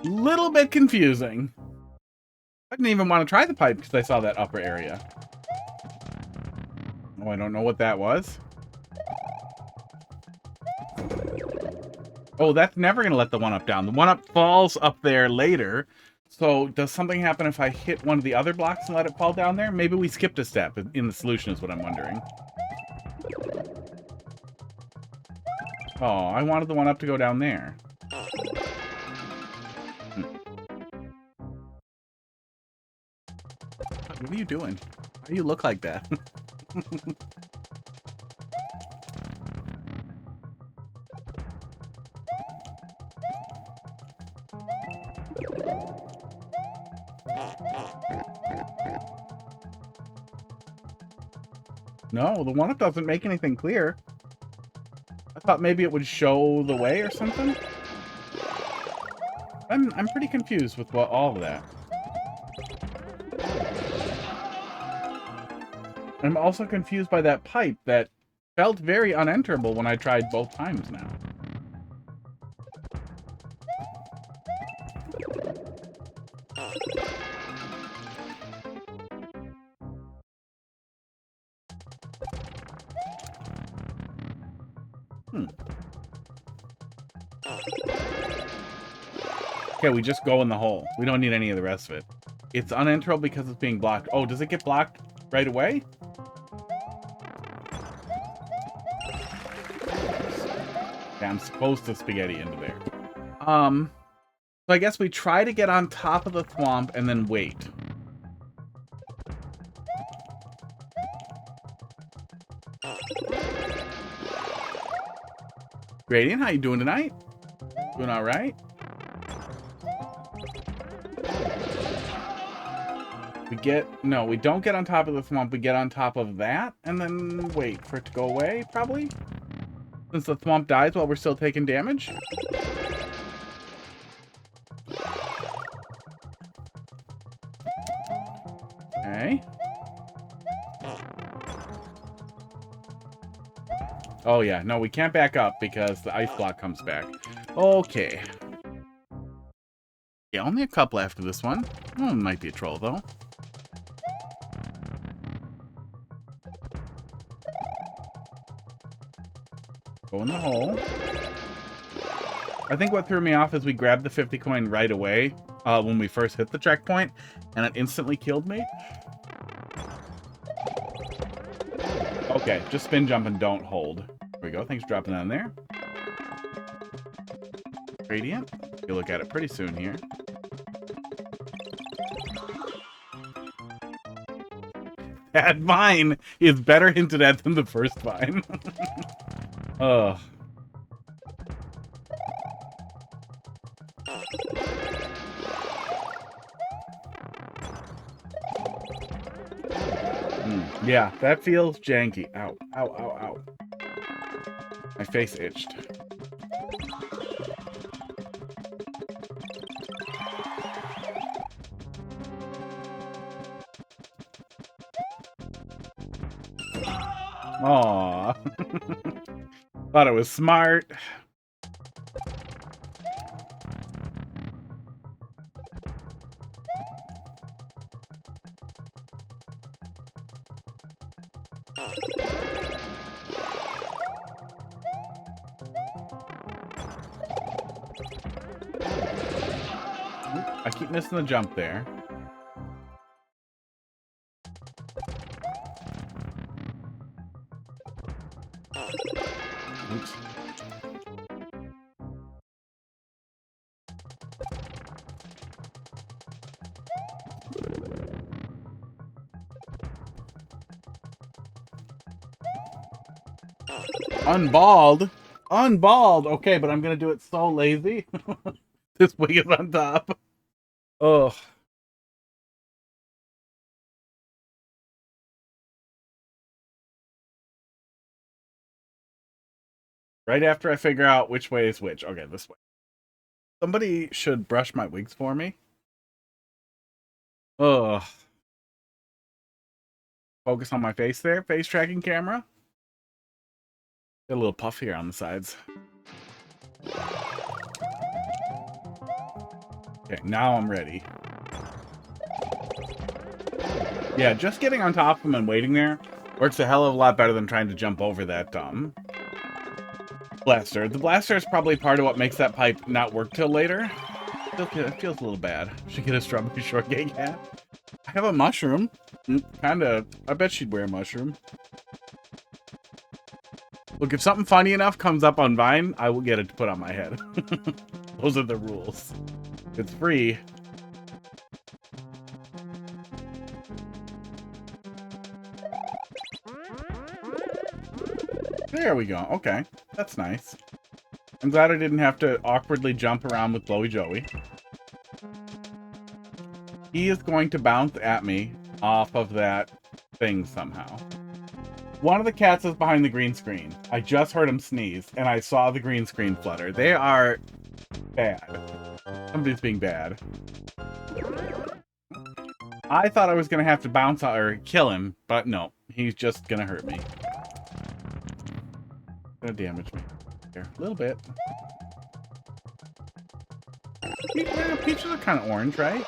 Little bit confusing. I didn't even want to try the pipe because I saw that upper area. Oh, I don't know what that was. Oh, that's never going to let the 1-up down. The 1-up falls up there later. So does something happen if I hit one of the other blocks and let it fall down there? Maybe we skipped a step in the solution is what I'm wondering. Oh, I wanted the 1-up to go down there. What are you doing? Why do you look like that? No, the 1-up doesn't make anything clear. I thought maybe it would show the way or something. I'm pretty confused with all of that. I'm also confused by that pipe that felt very unenterable when I tried both times now. Okay, we just go in the hole. We don't need any of the rest of it. It's unenterable because it's being blocked. Oh, does it get blocked right away? Yeah, I'm supposed to spaghetti into there. So I guess we try to get on top of the thwomp and then wait. Gradient, how you doing tonight? Doing all right? No, we don't get on top of the thwomp. We get on top of that and then wait for it to go away, probably? Since the thwomp dies while we're still taking damage? Okay. Oh yeah, no, we can't back up because the ice block comes back. Okay. Yeah, only a couple after this one. Oh, might be a troll though. Go in the hole. I think what threw me off is we grabbed the 50 coin right away when we first hit the checkpoint, and it instantly killed me. Okay, just spin jump and don't hold. There we go. Thanks for dropping that in there. Gradient. You'll look at it pretty soon here. That vine is better hinted at than the first vine. Ugh. Yeah, that feels janky. Ow, ow, ow, ow. My face itched. Aww. Thought it was smart. I keep missing the jump there. Oops. Unballed? Unballed! Okay, but I'm gonna do it so lazy. This wig is on top. Ugh. Right after I figure out which way is which. Okay, this way. Somebody should brush my wigs for me. Ugh. Focus on my face there. Face tracking camera. Got a little puff here on the sides. Okay, now I'm ready. Yeah, just getting on top of him and waiting there works a hell of a lot better than trying to jump over that Blaster. The blaster is probably part of what makes that pipe not work till later. It feels a little bad. Should get a strawberry shortcake hat. I have a mushroom. Kinda. I bet she'd wear a mushroom. Look, if something funny enough comes up on Vine, I will get it to put on my head. Those are the rules. It's free. There we go. Okay. That's nice. I'm glad I didn't have to awkwardly jump around with Blowy Joey. He is going to bounce at me off of that thing somehow. One of the cats is behind the green screen. I just heard him sneeze, and I saw the green screen flutter. They are bad. Somebody's being bad. I thought I was going to have to bounce out or kill him, but no. He's just going to hurt me. Gonna damage me. Here, a little bit. Peaches are kind of orange, right?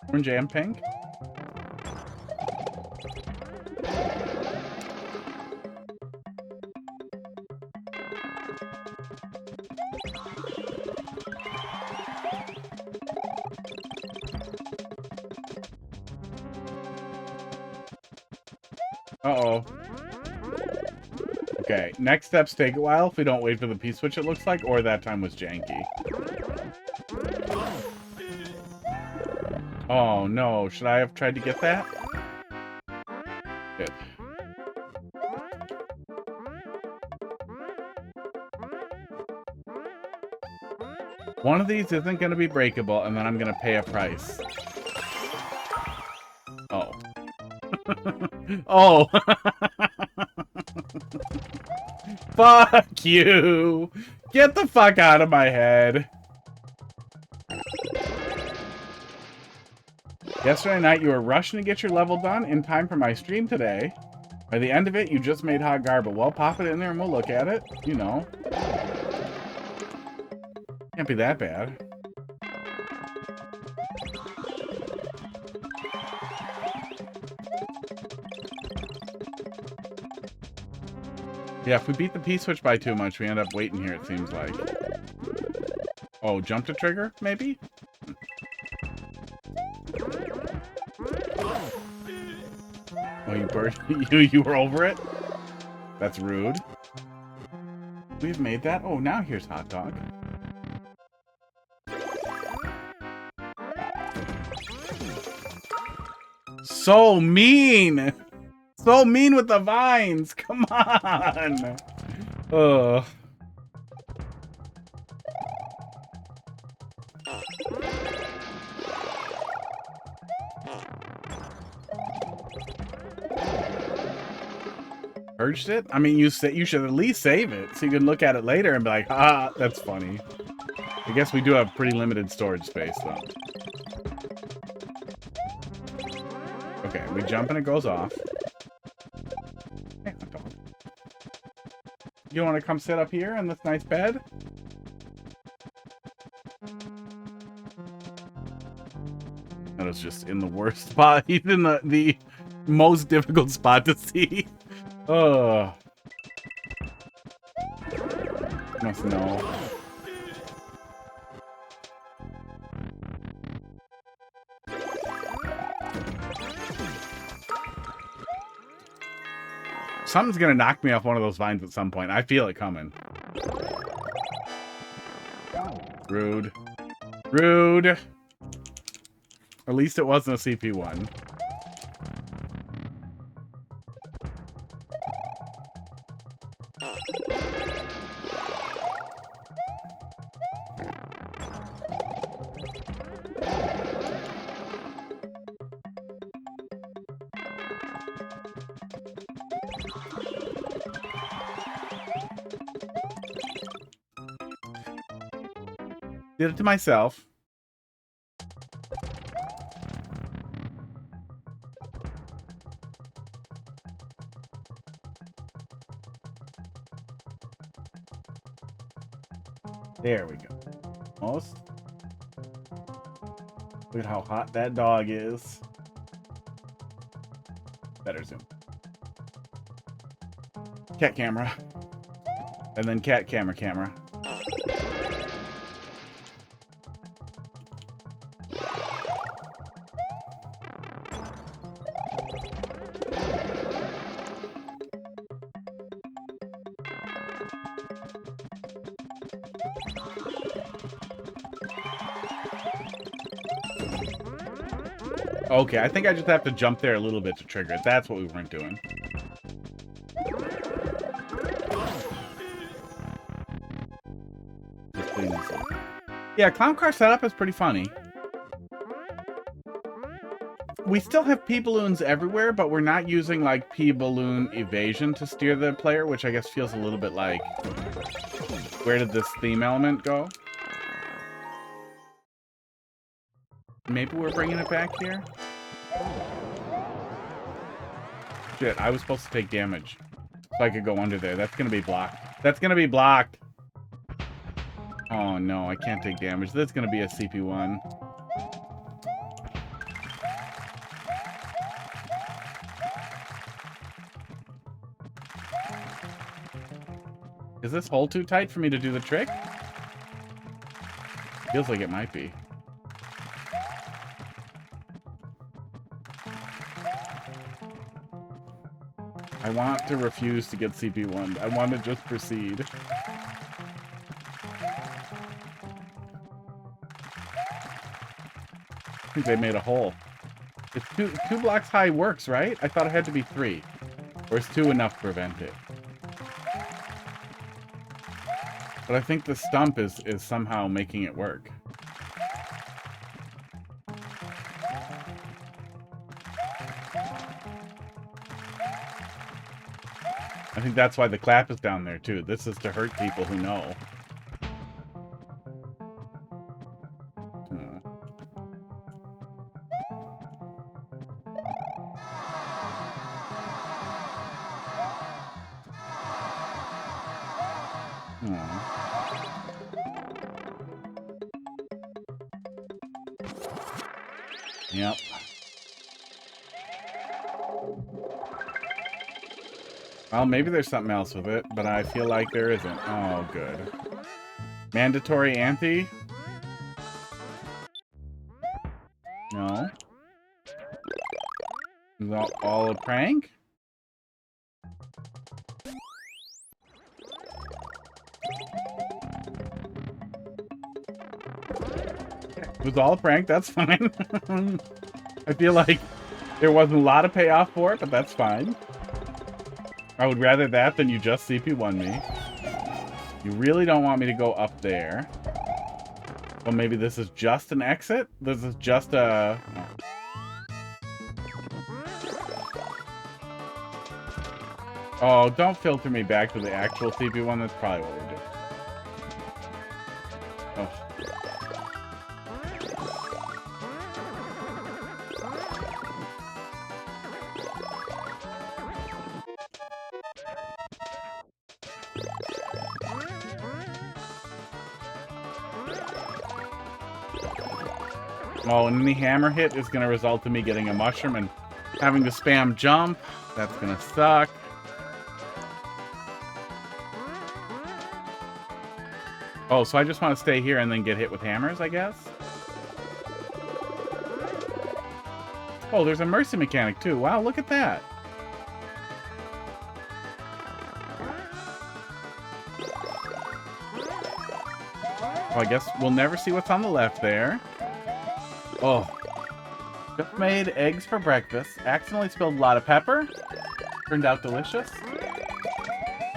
Orange and pink. Uh-oh. Okay, next steps take a while if we don't wait for the P-switch, it looks like, or that time was janky. Oh, no. Should I have tried to get that? Good. One of these isn't going to be breakable, and then I'm going to pay a price. Oh. Oh! Fuck you! Get the fuck out of my head! Yesterday night, you were rushing to get your level done in time for my stream today. By the end of it, you just made hot garba. Well, pop it in there and we'll look at it. You know. Can't be that bad. Yeah, if we beat the P-switch by too much, we end up waiting here, it seems like. Oh, jump to trigger, maybe? Oh, you bird. you were over it? That's rude. We've made that? Oh, now here's hot dog. So mean! So mean with the vines! Come on! Ugh. Purged it? I mean, you should at least save it so you can look at it later and be like, ah, that's funny. I guess we do have pretty limited storage space, though. Okay, we jump and it goes off. Hey, hot dog. You want to come sit up here in this nice bed? That was just in the worst spot. He's in the most difficult spot to see. Ugh. Must know. Something's gonna knock me off one of those vines at some point. I feel it coming. Rude. Rude. At least it wasn't a CP1. Did it to myself. There we go. Almost. Look at how hot that dog is. Better zoom. Cat camera. And then cat camera. Okay, I think I just have to jump there a little bit to trigger it. That's what we weren't doing. Yeah, clown car setup is pretty funny. We still have P-balloons everywhere, but we're not using, like, P-balloon evasion to steer the player, which I guess feels a little bit like, where did this theme element go? Maybe we're bringing it back here? Shit, I was supposed to take damage. So I could go under there. That's gonna be blocked. That's gonna be blocked! Oh no, I can't take damage. That's gonna be a CP1. Is this hole too tight for me to do the trick? Feels like it might be. I want to refuse to get CP1. I want to just proceed. I think they made a hole. It's two blocks high works, right? I thought it had to be 3. Or is 2 enough to prevent it? But I think the stump is somehow making it work. I think that's why the clap is down there, too. This is to hurt people who know. Yep. Well, maybe there's something else with it, but I feel like there isn't. Oh, good. Mandatory ante? No. Is that all a prank? It was all a prank, that's fine. I feel like there wasn't a lot of payoff for it, but that's fine. I would rather that than you just CP1 me. You really don't want me to go up there. Well, maybe this is just an exit? This is just a... Oh, don't filter me back to the actual CP1. That's probably what we're doing. Oh. Oh, and any hammer hit is going to result in me getting a mushroom and having to spam jump. That's going to suck. Oh, so I just want to stay here and then get hit with hammers, I guess? Oh, there's a mercy mechanic, too. Wow, look at that. Oh, I guess we'll never see what's on the left there. Oh. Just made eggs for breakfast. Accidentally spilled a lot of pepper. Turned out delicious.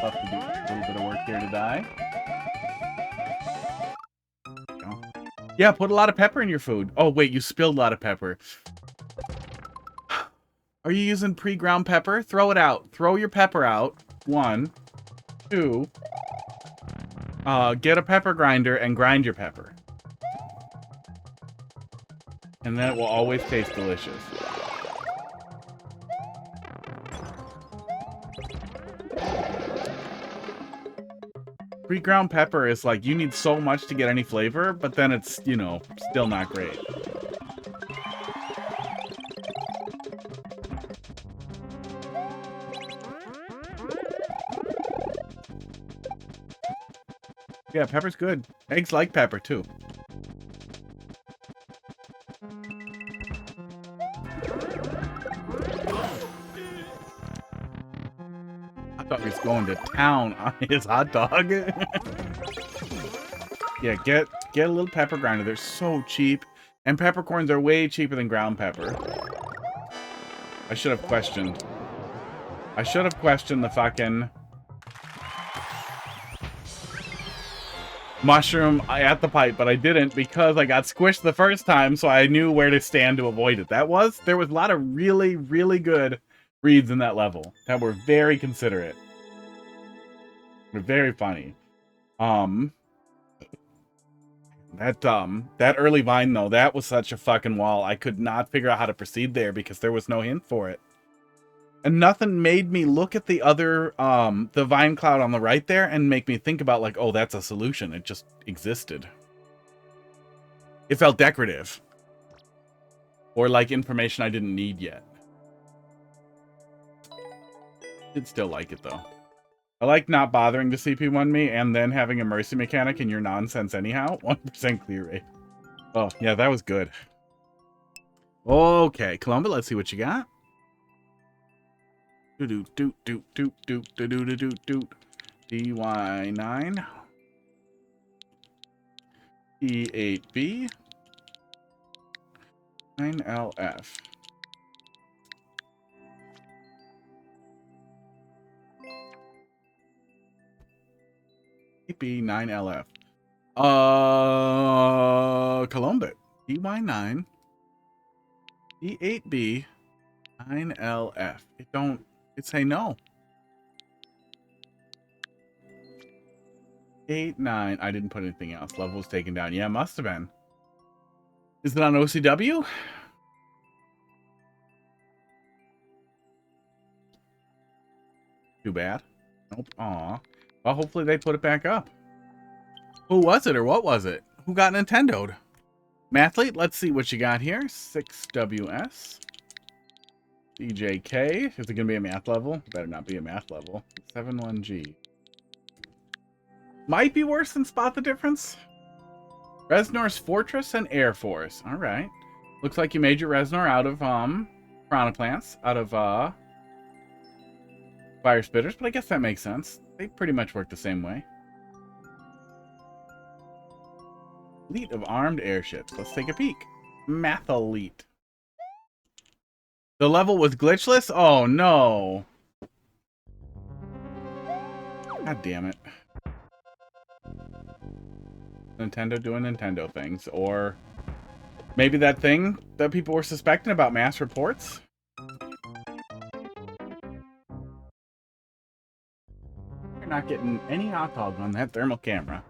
Love to do a little bit of work here to die. Oh. Yeah, put a lot of pepper in your food. Oh, wait, you spilled a lot of pepper. Are you using pre-ground pepper? Throw it out. Throw your pepper out. 1. 2. Get a pepper grinder and grind your pepper. And then it will always taste delicious. Pre-ground pepper is like, you need so much to get any flavor, but then it's, you know, still not great. Yeah, pepper's good. Eggs like pepper, too. Hot dog is going to town on his hot dog. Yeah, get a little pepper grinder. They're so cheap. And peppercorns are way cheaper than ground pepper. I should have questioned. I should have questioned the fucking mushroom at the pipe, but I didn't because I got squished the first time, so I knew where to stand to avoid it. There was a lot of really, really good reads in that level that were very considerate. They're very funny. That early vine though, that was such a fucking wall. I could not figure out how to proceed there because there was no hint for it. And nothing made me look at the other, the vine cloud on the right there and make me think about like, oh, that's a solution. It just existed. It felt decorative. Or like information I didn't need yet. I'd still like it though. I like not bothering to CP1 me and then having a mercy mechanic in your nonsense anyhow. 1% clear rate. Oh, yeah, that was good. Okay, Columba, let's see what you got. DY9 E8B 9LF B9LF. Columbus. DY9 E8B 9LF. It say no. 8-9. I didn't put anything else. Level was taken down. Yeah, must have been. Is it on OCW? Too bad. Nope. Aw. Well, hopefully they put it back up. Who was it or what was it? Who got Nintendo'd? Mathelete, let's see what you got here. 6WS. DJK. Is it going to be a math level? Better not be a math level. 71G. Might be worse than Spot the Difference. Reznor's Fortress and Air Force. Alright. Looks like you made your Reznor out of piranha plants. Out of fire spitters, but I guess that makes sense. They pretty much work the same way. Fleet of armed airships. Let's take a peek. Mathelete. The level was glitchless? Oh no. God damn it. Nintendo doing Nintendo things. Or maybe that thing that people were suspecting about mass reports? You're not getting any hot dog on that thermal camera.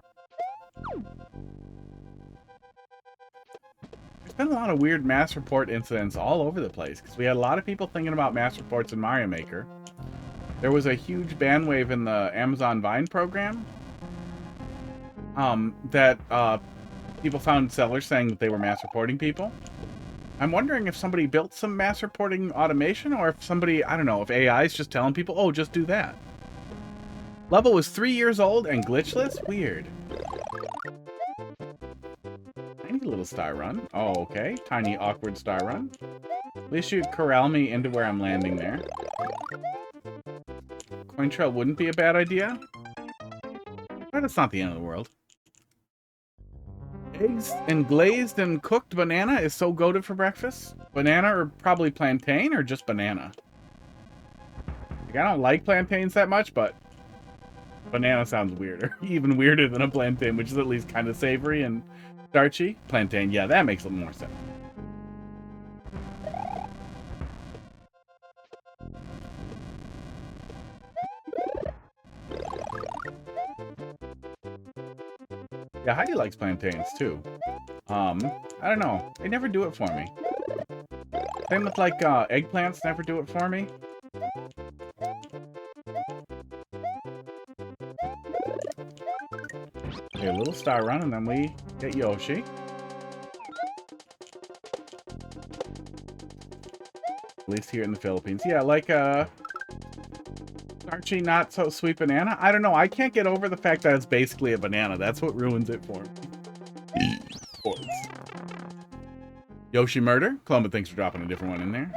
There's been a lot of weird mass report incidents all over the place, because we had a lot of people thinking about mass reports in Mario Maker. There was a huge ban wave in the Amazon Vine program that people found sellers saying that they were mass reporting people. I'm wondering if somebody built some mass reporting automation, or if somebody, I don't know, if AI is just telling people, oh, just do that. Level was 3 years old and glitchless? Weird. Tiny little star run. Oh, okay. Tiny, awkward star run. At least you'd corral me into where I'm landing there. Coin trail wouldn't be a bad idea. But it's not the end of the world. Eggs and glazed and cooked banana is so goated for breakfast. Banana or probably plantain or just banana? Like, I don't like plantains that much, but banana sounds weirder. Even weirder than a plantain, which is at least kind of savory and starchy. Plantain, yeah, that makes a little more sense. Yeah, Heidi likes plantains too. I don't know. They never do it for me. Same with like eggplants, never do it for me. Okay, a little star run and then we get Yoshi. At least here in the Philippines. Yeah, like Starchy, not so sweet banana? I don't know. I can't get over the fact that it's basically a banana. That's what ruins it for me. Sports. Yoshi Murder. Columba, thanks for dropping a different one in there.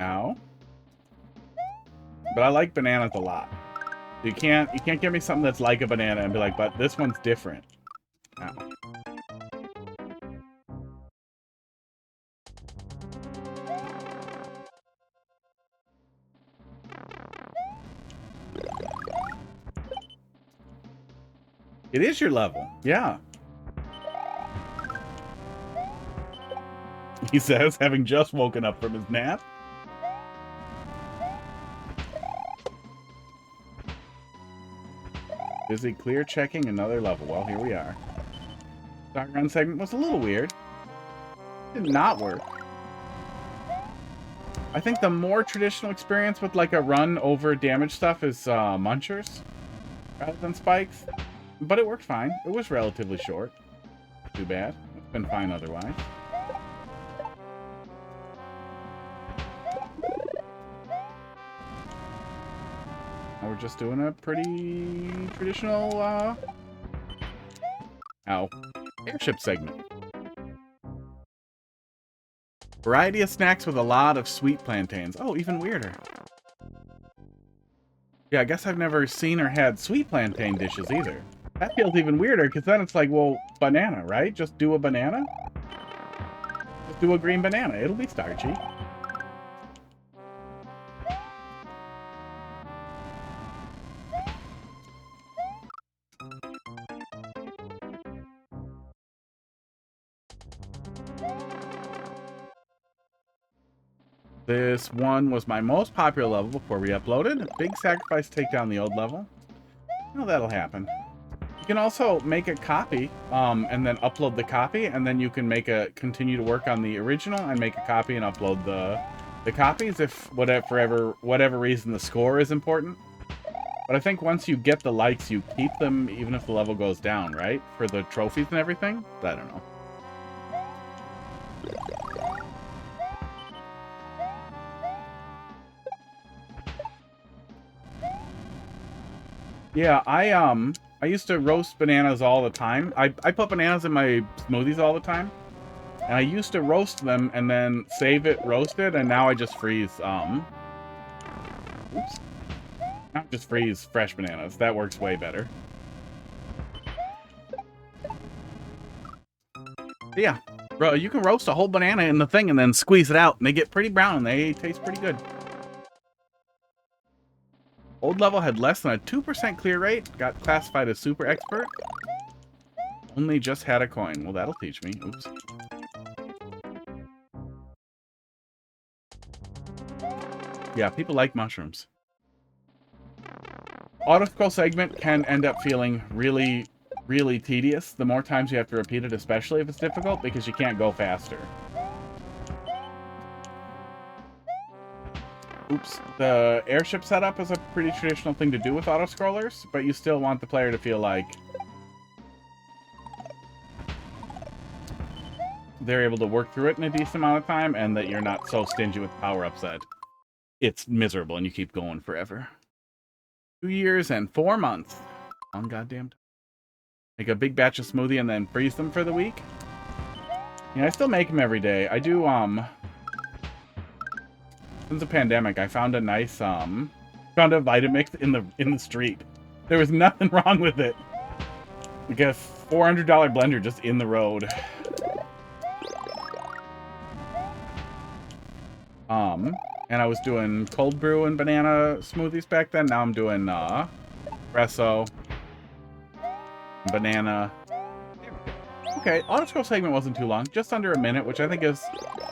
Ow. But I like bananas a lot. You can't give me something that's like a banana and be like, but this one's different. Ow. It is your level, yeah. He says, having just woken up from his nap. Busy clear checking another level. Well, here we are. Start run segment was a little weird. Did not work. I think the more traditional experience with like a run over damage stuff is munchers rather than spikes. But it worked fine. It was relatively short. Too bad. It's been fine otherwise. Now we're just doing a pretty traditional, airship segment. Variety of snacks with a lot of sweet plantains. Oh, even weirder. Yeah, I guess I've never seen or had sweet plantain dishes either. That feels even weirder, because then it's like, well, banana, right? Just do a banana? Just do a green banana. It'll be starchy. This one was my most popular level before we uploaded. Big sacrifice to take down the old level. Well, that'll happen. You can also make a copy, and then upload the copy, and then you can continue to work on the original and make a copy and upload the copies if whatever reason the score is important. But I think once you get the likes, you keep them even if the level goes down, right? For the trophies and everything? I don't know. Yeah, I used to roast bananas all the time. I put bananas in my smoothies all the time. And I used to roast them and then save it roasted, and now I just freeze, oops. Now I just freeze fresh bananas. That works way better. Yeah, bro, you can roast a whole banana in the thing and then squeeze it out, and they get pretty brown, and they taste pretty good. Old level had less than a 2% clear rate. Got classified as super expert. Only just had a coin. Well, that'll teach me. Oops. Yeah, people like mushrooms. Auto-scroll segment can end up feeling really, really tedious. The more times you have to repeat it, especially if it's difficult, because you can't go faster. Oops. The airship setup is a pretty traditional thing to do with auto-scrollers, but you still want the player to feel like they're able to work through it in a decent amount of time, and that you're not so stingy with power-ups that it's miserable and you keep going forever. 2 years and 4 months. On goddamn. Make a big batch of smoothie and then freeze them for the week. Yeah, I still make them every day. I do, since the pandemic, I found a nice, found a Vitamix in the street. There was nothing wrong with it. Like a $400 blender just in the road. And I was doing cold brew and banana smoothies back then. Now I'm doing, espresso, banana. Okay, auto-scroll segment wasn't too long. Just under a minute, which I think is...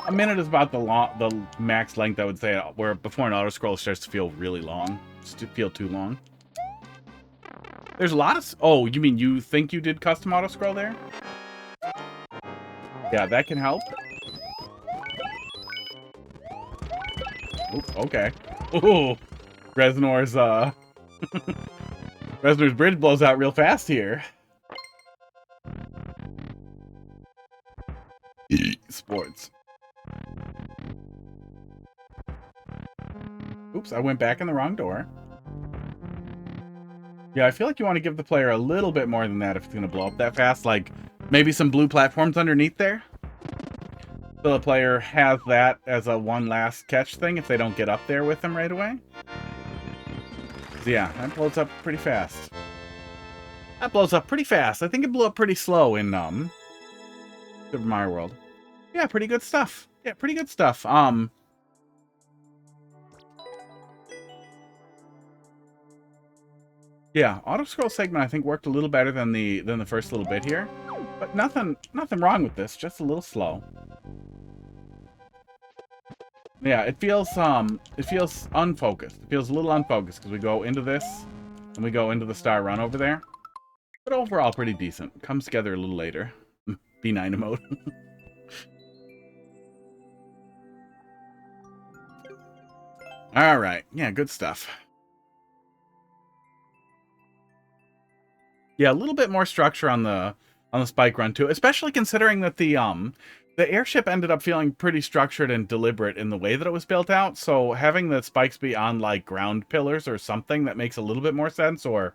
A minute is about the max length, I would say, where before an auto-scroll starts to feel really long. Just to feel too long. There's a lot of... Oh, you mean you think you did custom auto-scroll there? Yeah, that can help. Oops, okay. Ooh, Reznor's, Reznor's bridge blows out real fast here. Sports. Oops, I went back in the wrong door. Yeah, I feel like you want to give the player a little bit more than that if it's going to blow up that fast. Like, maybe some blue platforms underneath there. So the player has that as a one last catch thing if they don't get up there with them right away. So yeah, that blows up pretty fast. That blows up pretty fast. I think it blew up pretty slow in Super Mario World. Yeah, pretty good stuff. Yeah, pretty good stuff. Yeah, auto scroll segment I think worked a little better than the first little bit here, but nothing wrong with this. Just a little slow. Yeah, it feels unfocused. It feels a little unfocused because we go into this and we go into the star run over there. But overall, pretty decent. Comes together a little later. B9 mode. All right. Yeah, good stuff. Yeah, a little bit more structure on the spike run too, especially considering that the airship ended up feeling pretty structured and deliberate in the way that it was built out. So having the spikes be on like ground pillars or something that makes a little bit more sense, or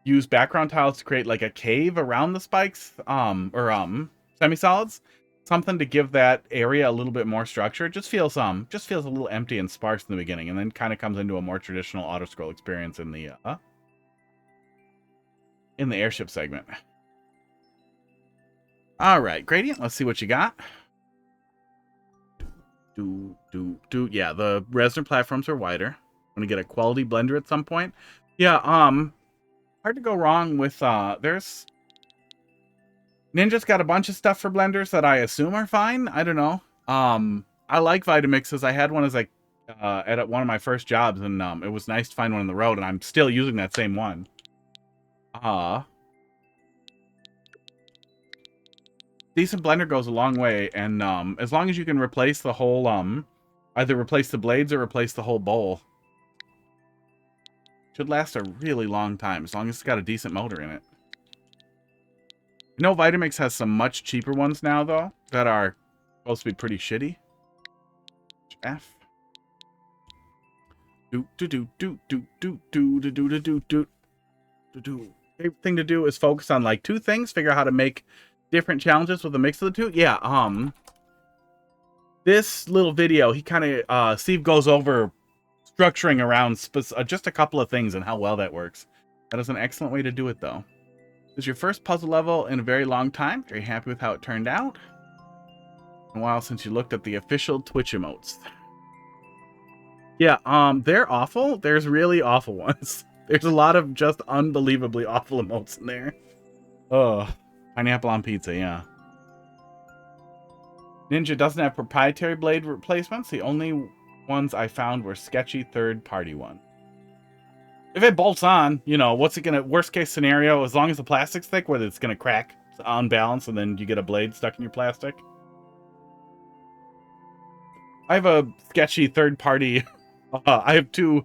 use background tiles to create like a cave around the spikes, semi-solids, something to give that area a little bit more structure. It just feels a little empty and sparse in the beginning, and then kind of comes into a more traditional auto scroll experience in the airship segment. All right, Gradient, let's see what you got. Yeah, the Reznor platforms are wider. I'm gonna get a quality blender at some point. Yeah, hard to go wrong with there's Ninja's got a bunch of stuff for blenders that I assume are fine. I don't know. I like Vitamixes. I had one as like at one of my first jobs, and it was nice to find one on the road, and I'm still using that same one. Decent blender goes a long way, and as long as you can replace the whole either replace the blades or replace the whole bowl, should last a really long time as long as it's got a decent motor in it. You know, Vitamix has some much cheaper ones now though that are supposed to be pretty shitty. F. Favorite thing to do is focus on like two things. Figure out how to make different challenges with a mix of the two. Yeah. This little video, he kind of Steve goes over structuring around just a couple of things and how well that works. That is an excellent way to do it, though. This is your first puzzle level in a very long time. Very happy with how it turned out. A while since you looked at the official Twitch emotes. Yeah, they're awful. There's really awful ones. There's a lot of just unbelievably awful emotes in there. Oh, pineapple on pizza, yeah. Ninja doesn't have proprietary blade replacements. The only ones I found were sketchy third-party ones. If it bolts on, you know, what's it gonna... Worst case scenario, as long as the plastic's thick, whether it's gonna crack on balance and then you get a blade stuck in your plastic. I have a sketchy third-party... I have two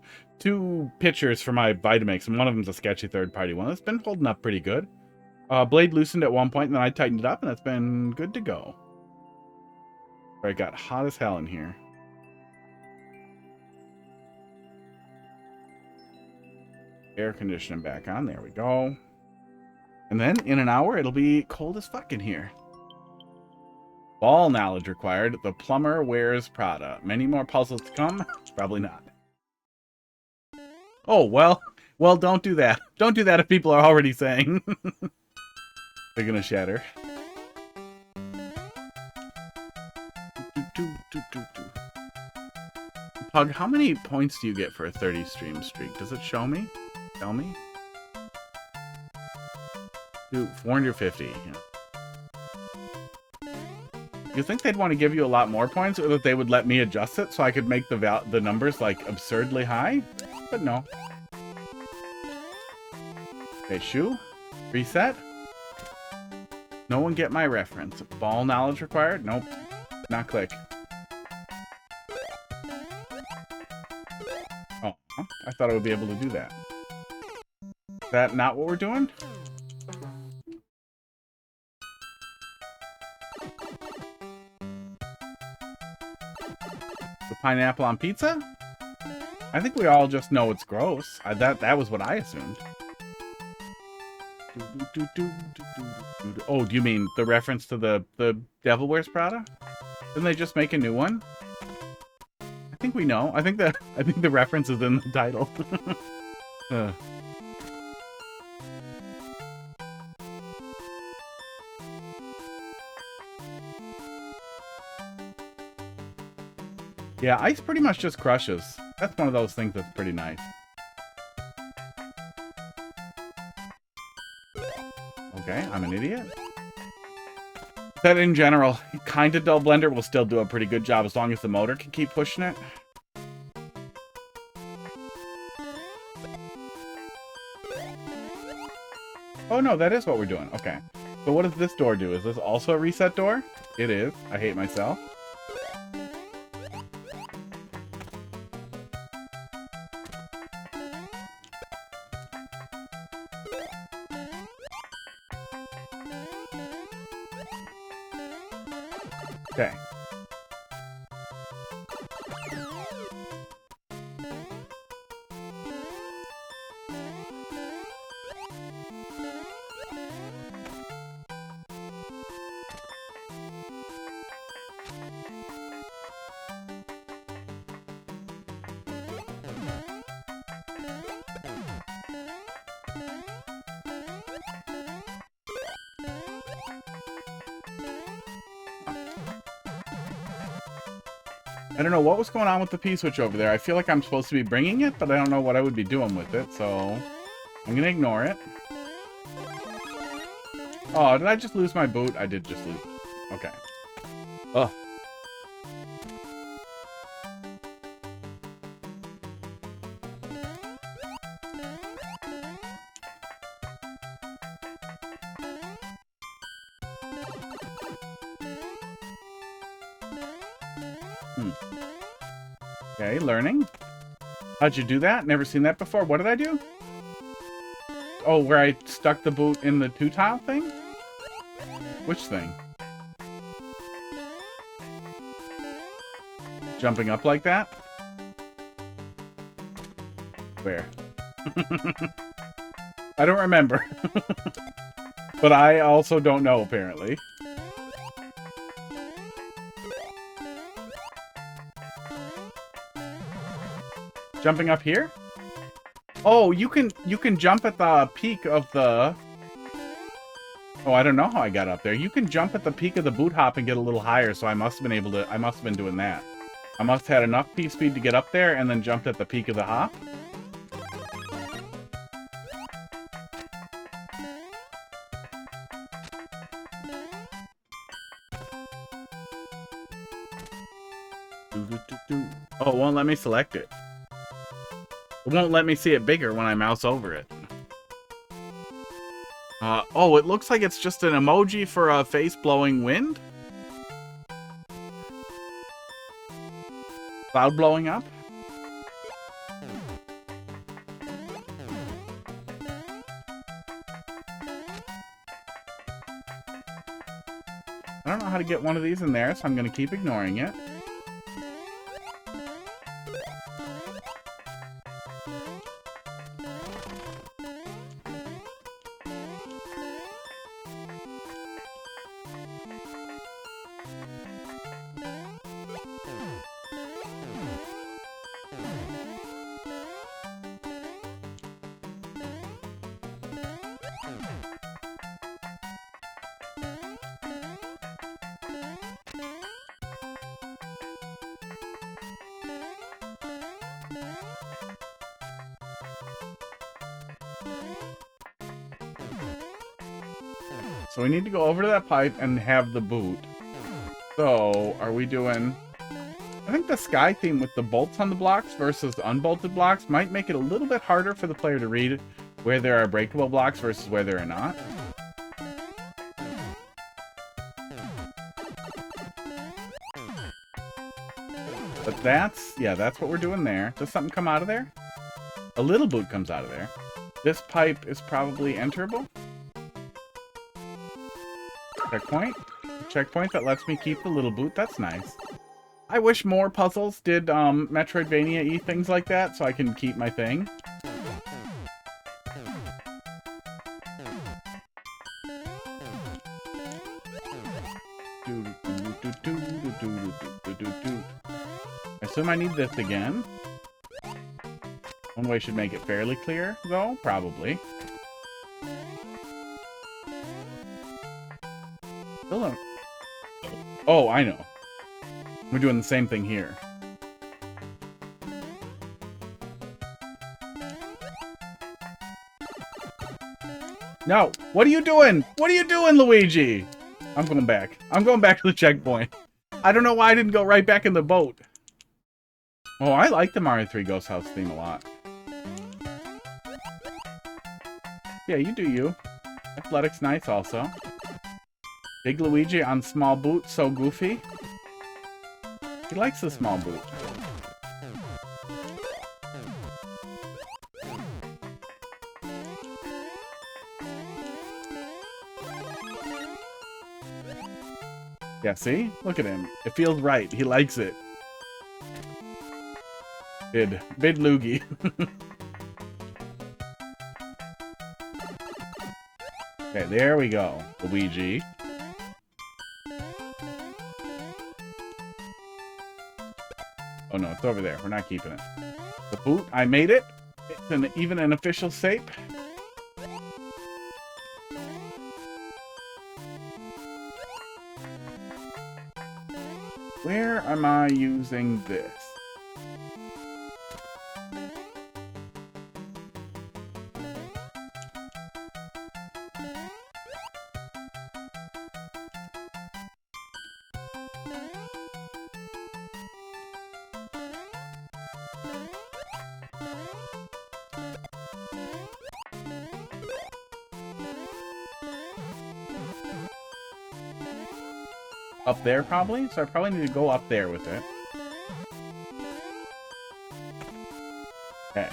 pictures for my Vitamix, and one of them's a sketchy third-party one. It's been holding up pretty good. Blade loosened at one point, and then I tightened it up, and that's been good to go. It got hot as hell in here. Air conditioning back on. There we go. And then, in an hour, it'll be cold as fuck in here. Ball knowledge required. The plumber wears Prada. Many more puzzles to come? Probably not. Oh, well, don't do that. Don't do that if people are already saying. They're gonna shatter. Pug, how many points do you get for a 30 stream streak? Does it show me? Tell me? Dude, 450. Yeah. You think they'd want to give you a lot more points, or that they would let me adjust it so I could make the numbers like absurdly high? But no. Okay, shoe. Reset. No one get my reference. Ball knowledge required? Nope. Not click. Oh, I thought I would be able to do that. Is that not what we're doing? The pineapple on pizza? I think we all just know it's gross. That was what I assumed. Oh, do you mean the reference to the Devil Wears Prada? Didn't they just make a new one? I think we know. I think the reference is in the title. Yeah, ice pretty much just crushes. That's one of those things that's pretty nice. Okay, I'm an idiot. That in general, kind of dull blender will still do a pretty good job as long as the motor can keep pushing it. Oh no, that is what we're doing. Okay. So what does this door do? Is this also a reset door? It is. I hate myself. Okay. I don't know what was going on with the P-switch over there. I feel like I'm supposed to be bringing it, but I don't know what I would be doing with it, so I'm gonna ignore it. Oh, did I just lose my boot? I did just lose it. Okay. Ugh. Okay, learning. How'd you do that? Never seen that before. What did I do? Oh, where I stuck the boot in the two-tile thing? Which thing? Jumping up like that? Where? I don't remember. But I also don't know, apparently. Jumping up here? Oh, you can jump at the peak of the... Oh, I don't know how I got up there. You can jump at the peak of the boot hop and get a little higher, so I must have been doing that. I must have had enough P speed to get up there and then jumped at the peak of the hop. Oh, it won't let me select it. It won't let me see it bigger when I mouse over it. Oh, it looks like it's just an emoji for a face blowing wind? Cloud blowing up? I don't know how to get one of these in there, so I'm going to keep ignoring it. So we need to go over to that pipe and have the boot. So, are we doing... I think the sky theme with the bolts on the blocks versus the unbolted blocks might make it a little bit harder for the player to read where there are breakable blocks versus where there are not. But that's what we're doing there. Does something come out of there? A little boot comes out of there. This pipe is probably enterable. Checkpoint. Checkpoint that lets me keep the little boot. That's nice. I wish more puzzles did Metroidvania-y things like that so I can keep my thing. I assume I need this again. One way should make it fairly clear, though, probably. Still don't... Oh, I know. We're doing the same thing here. No! What are you doing? What are you doing, Luigi? I'm going back. I'm going back to the checkpoint. I don't know why I didn't go right back in the boat. Oh, I like the Mario 3 Ghost House theme a lot. Yeah, you do you. Athletic's nice also. Big Luigi on small boot, so goofy. He likes the small boot. Yeah, see? Look at him. It feels right. He likes it. Bid Loogie. Okay, there we go, Luigi. Oh no, it's over there. We're not keeping it. The boot, I made it. It's even an official shape. Where am I using this? Up there, probably? So I probably need to go up there with it. Okay.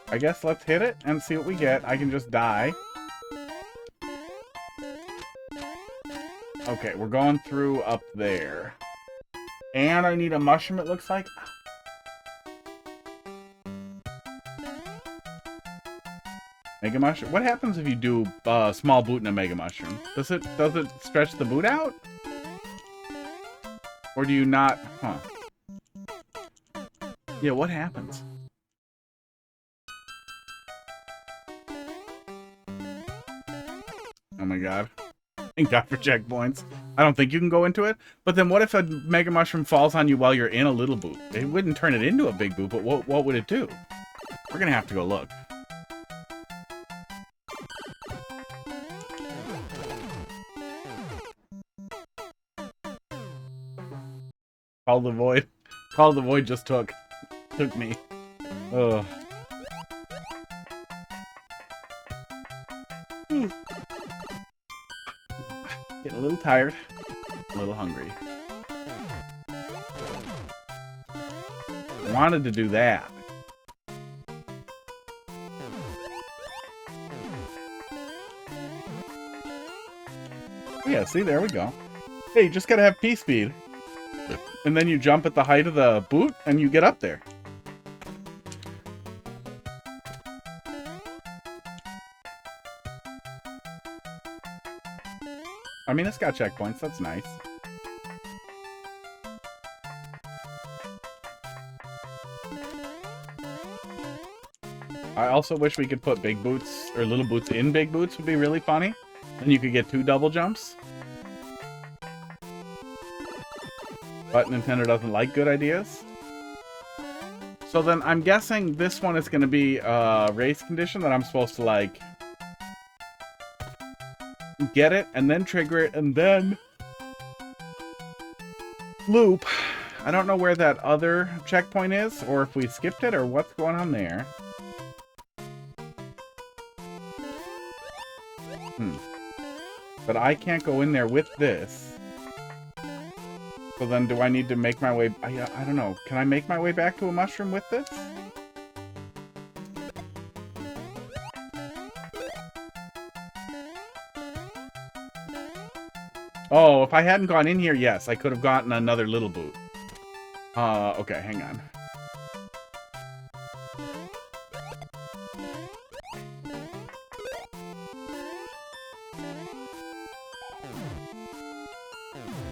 I guess let's hit it and see what we get. I can just die. Okay, we're going through up there. And I need a mushroom, it looks like. Mega mushroom. What happens if you do small boot and a mega mushroom? Does it stretch the boot out? Or do you not? Huh. Yeah, what happens? Oh my god. Thank God for checkpoints. I don't think you can go into it. But then what if a mega mushroom falls on you while you're in a little boot? It wouldn't turn it into a big boot, but what would it do? We're gonna have to go look. Call the void. Call the void just took me. Ugh. Getting a little tired, a little hungry. Wanted to do that. Yeah, see, there we go. Hey, you just gotta have P-speed. And then you jump at the height of the boot, and you get up there. I mean, it's got checkpoints. That's nice. I also wish we could put big boots, or little boots in big boots would be really funny. Then you could get 2 double jumps. But Nintendo doesn't like good ideas. So then I'm guessing this one is going to be a race condition that I'm supposed to, like, get it, and then trigger it, and then loop. I don't know where that other checkpoint is, or if we skipped it, or what's going on there. But I can't go in there with this. So then do I need to make my way... I don't know. Can I make my way back to a mushroom with this? Oh, if I hadn't gone in here, yes, I could have gotten another little boot. Okay, hang on.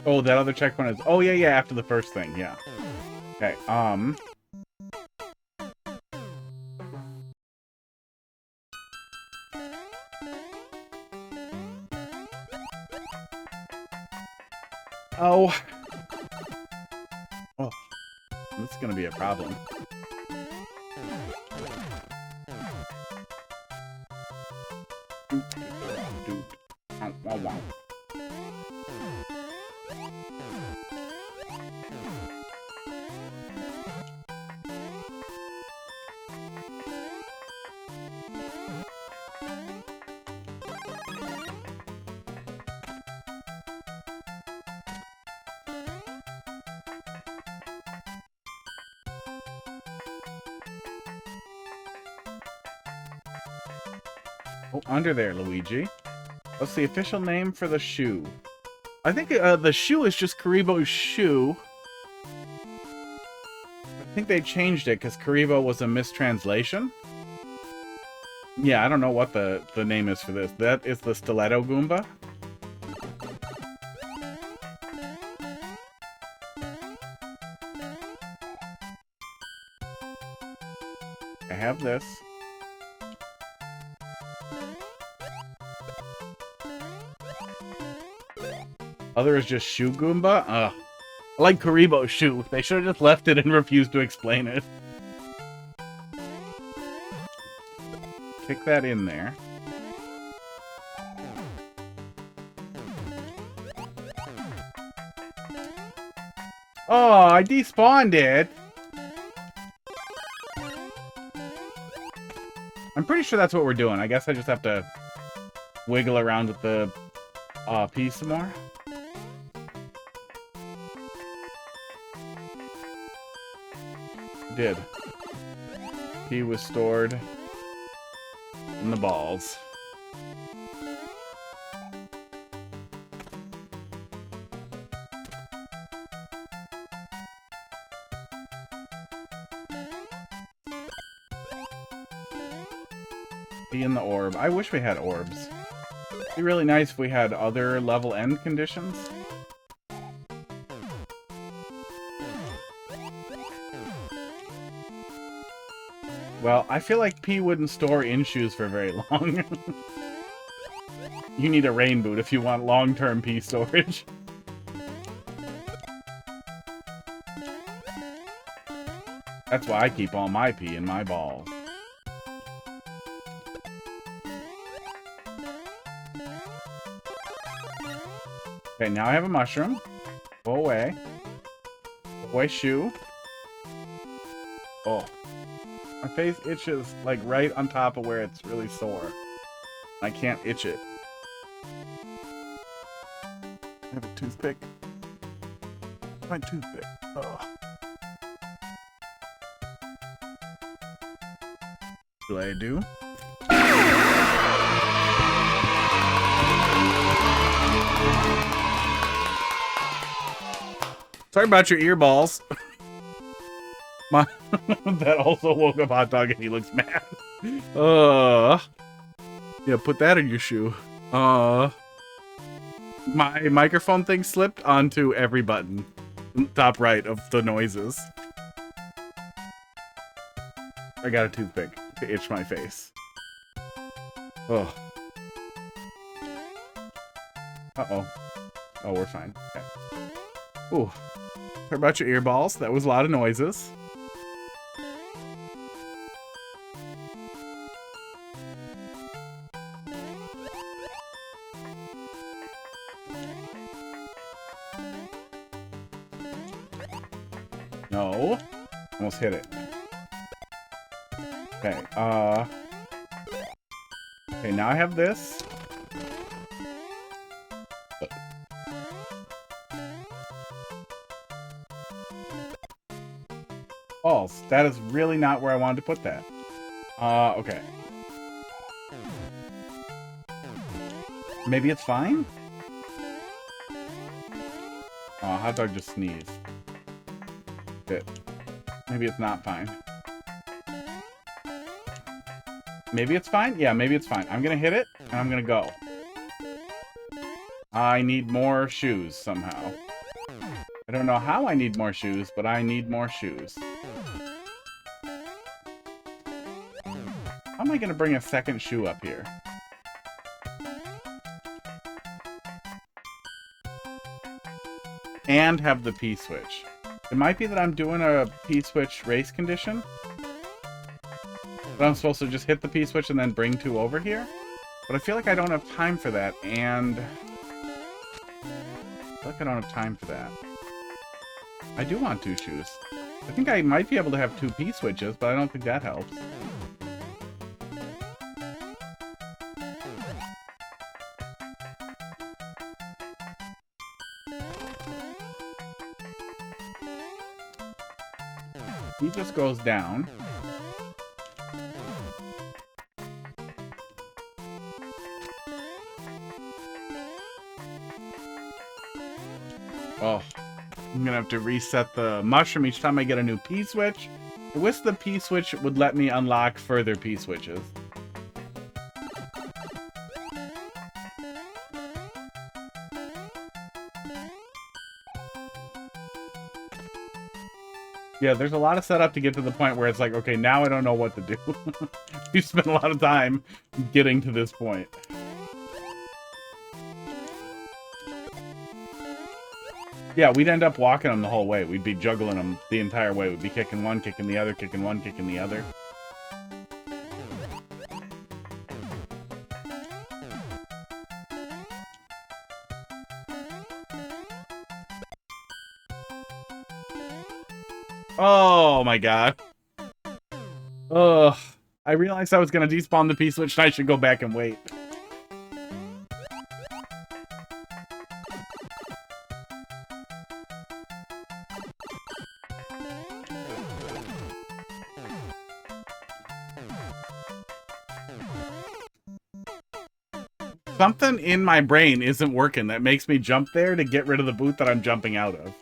Oh, that other checkpoint is... Oh, yeah, after the first thing, yeah. Okay, Oh. Oh. This is gonna be a problem. Oh, under there, Luigi. What's the official name for the shoe? I think the shoe is just Karibo's shoe. I think they changed it because Karibo was a mistranslation. Yeah, I don't know what the name is for this. That is the Stiletto Goomba. I have this. Other is just Shoe Goomba? I like Karibo's shoe. They should have just left it and refused to explain it. Kick that in there. Oh, I despawned it! I'm pretty sure that's what we're doing. I guess I just have to wiggle around with the piece some more. Did. He was stored in the balls. Be in the orb. I wish we had orbs. It'd be really nice if we had other level end conditions. Well, I feel like P wouldn't store in shoes for very long. You need a rain boot if you want long-term P storage. That's why I keep all my P in my balls. Okay, now I have a mushroom. Go away. Go away, shoe. Oh. My face itches, like, right on top of where it's really sore. I can't itch it. I have a toothpick. My toothpick. Oh. Do I do? Sorry about your earballs. That also woke up Hot Dog and he looks mad. Yeah, put that in your shoe. My microphone thing slipped onto every button. Top right of the noises. I got a toothpick to itch my face. Oh. Uh-oh. Oh, we're fine. Okay. Ooh. Sorry about your earballs. That was a lot of noises. No. Almost hit it. Okay, okay, now I have this. That is really not where I wanted to put that. Okay. Maybe it's fine? Oh, hot dog just sneezed. Good. Maybe it's not fine. Maybe it's fine? Yeah, maybe it's fine. I'm gonna hit it, and I'm gonna go. I need more shoes somehow. I don't know how I need more shoes, but I need more shoes. How am I gonna bring a second shoe up here? And have the P-switch. It might be that I'm doing a P-switch race condition. But I'm supposed to just hit the P-switch and then bring 2 over here. But I feel like I don't have time for that, and... I feel like I don't have time for that. I do want 2 shoes. I think I might be able to have 2 P-switches, but I don't think that helps. He just goes down. Oh, I'm gonna have to reset the mushroom each time I get a new P-switch. I wish the P-switch would let me unlock further P-switches. Yeah, there's a lot of setup to get to the point where it's like, okay, now I don't know what to do. You spend a lot of time getting to this point. Yeah, we'd end up walking them the whole way. We'd be juggling them the entire way. We'd be kicking one, kicking the other, kicking one, kicking the other. Oh my god. Ugh. I realized I was going to despawn the P-switch and I should go back and wait. Something in my brain isn't working that makes me jump there to get rid of the boot that I'm jumping out of.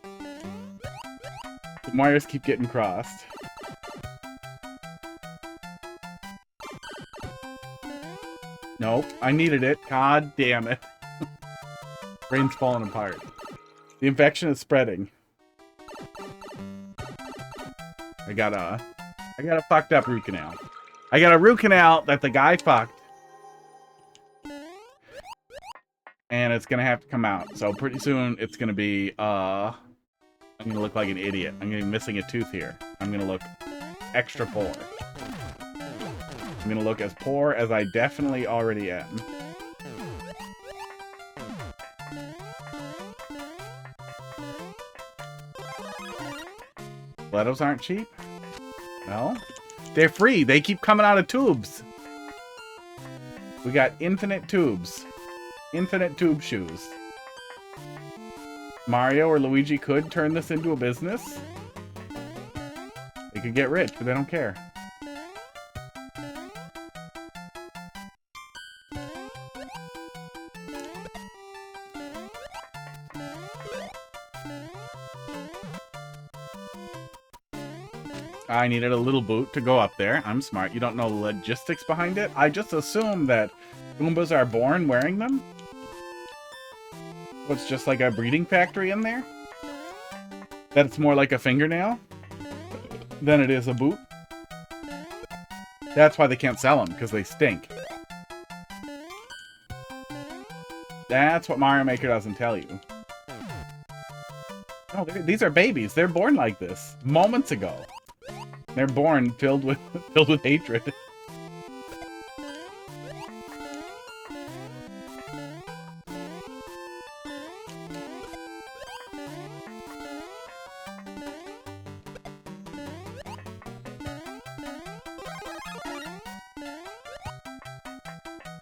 The wires keep getting crossed. Nope, I needed it. God damn it. Brain's falling apart. The infection is spreading. I got a fucked up root canal. I got a root canal that the guy fucked. And it's gonna have to come out. So pretty soon it's gonna be, I'm gonna look like an idiot. I'm gonna be missing a tooth here. I'm gonna look extra poor. I'm gonna look as poor as I definitely already am. Stilettos aren't cheap? No? They're free. They keep coming out of tubes. We got infinite tubes. Infinite tube shoes. Mario or Luigi could turn this into a business. They could get rich, but they don't care. I needed a little boot to go up there. I'm smart. You don't know the logistics behind it. I just assume that Goombas are born wearing them. It's just like a breeding factory in there. That it's more like a fingernail than it is a boot. That's why they can't sell them, because they stink. That's what Mario Maker doesn't tell you. Oh, these are babies. They're born like this moments ago. They're born filled with hatred.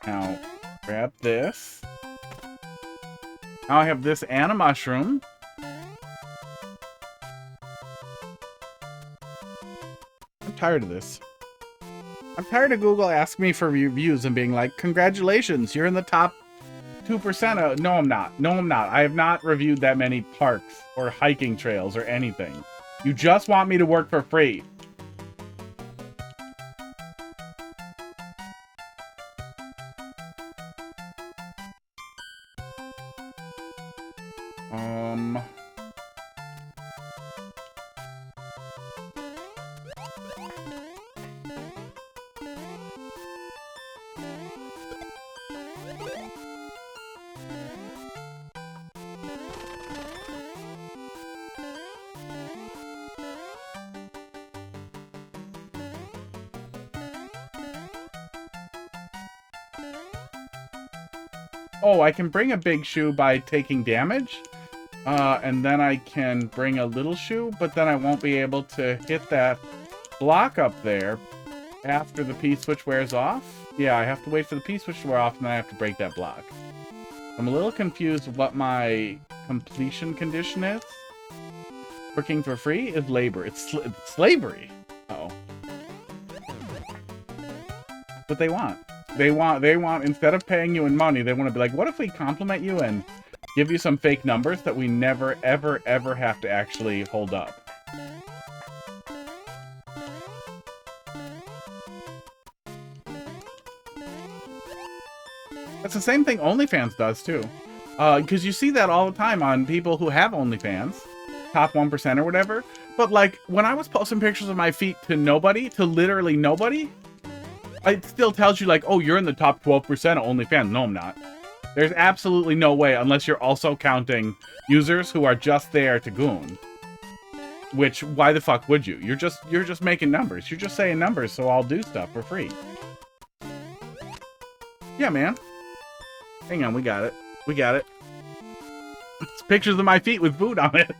Now, grab this. Now I have this and a mushroom. tired of this. I'm tired of Google asking me for reviews and being like, congratulations, you're in the top 2%. No, I'm not. No, I'm not. I have not reviewed that many parks or hiking trails or anything. You just want me to work for free. Oh, I can bring a big shoe by taking damage, and then I can bring a little shoe, but then I won't be able to hit that block up there after the P-switch wears off. Yeah, I have to wait for the P-switch to wear off, and then I have to break that block. I'm a little confused what my completion condition is. Working for free is labor. It's slavery. Uh-oh. That's what they want. They want, instead of paying you in money, they want to be like, what if we compliment you and give you some fake numbers that we never, ever, ever have to actually hold up? That's the same thing OnlyFans does, too. Because you see that all the time on people who have OnlyFans, top 1% or whatever. But, like, when I was posting pictures of my feet to nobody, to literally nobody, it still tells you, like, oh, you're in the top 12% of OnlyFans. No, I'm not. There's absolutely no way, unless you're also counting users who are just there to goon. Which, why the fuck would you? You're just making numbers. You're just saying numbers, so I'll do stuff for free. Yeah, man. Hang on, we got it. We got it. It's pictures of my feet with food on it.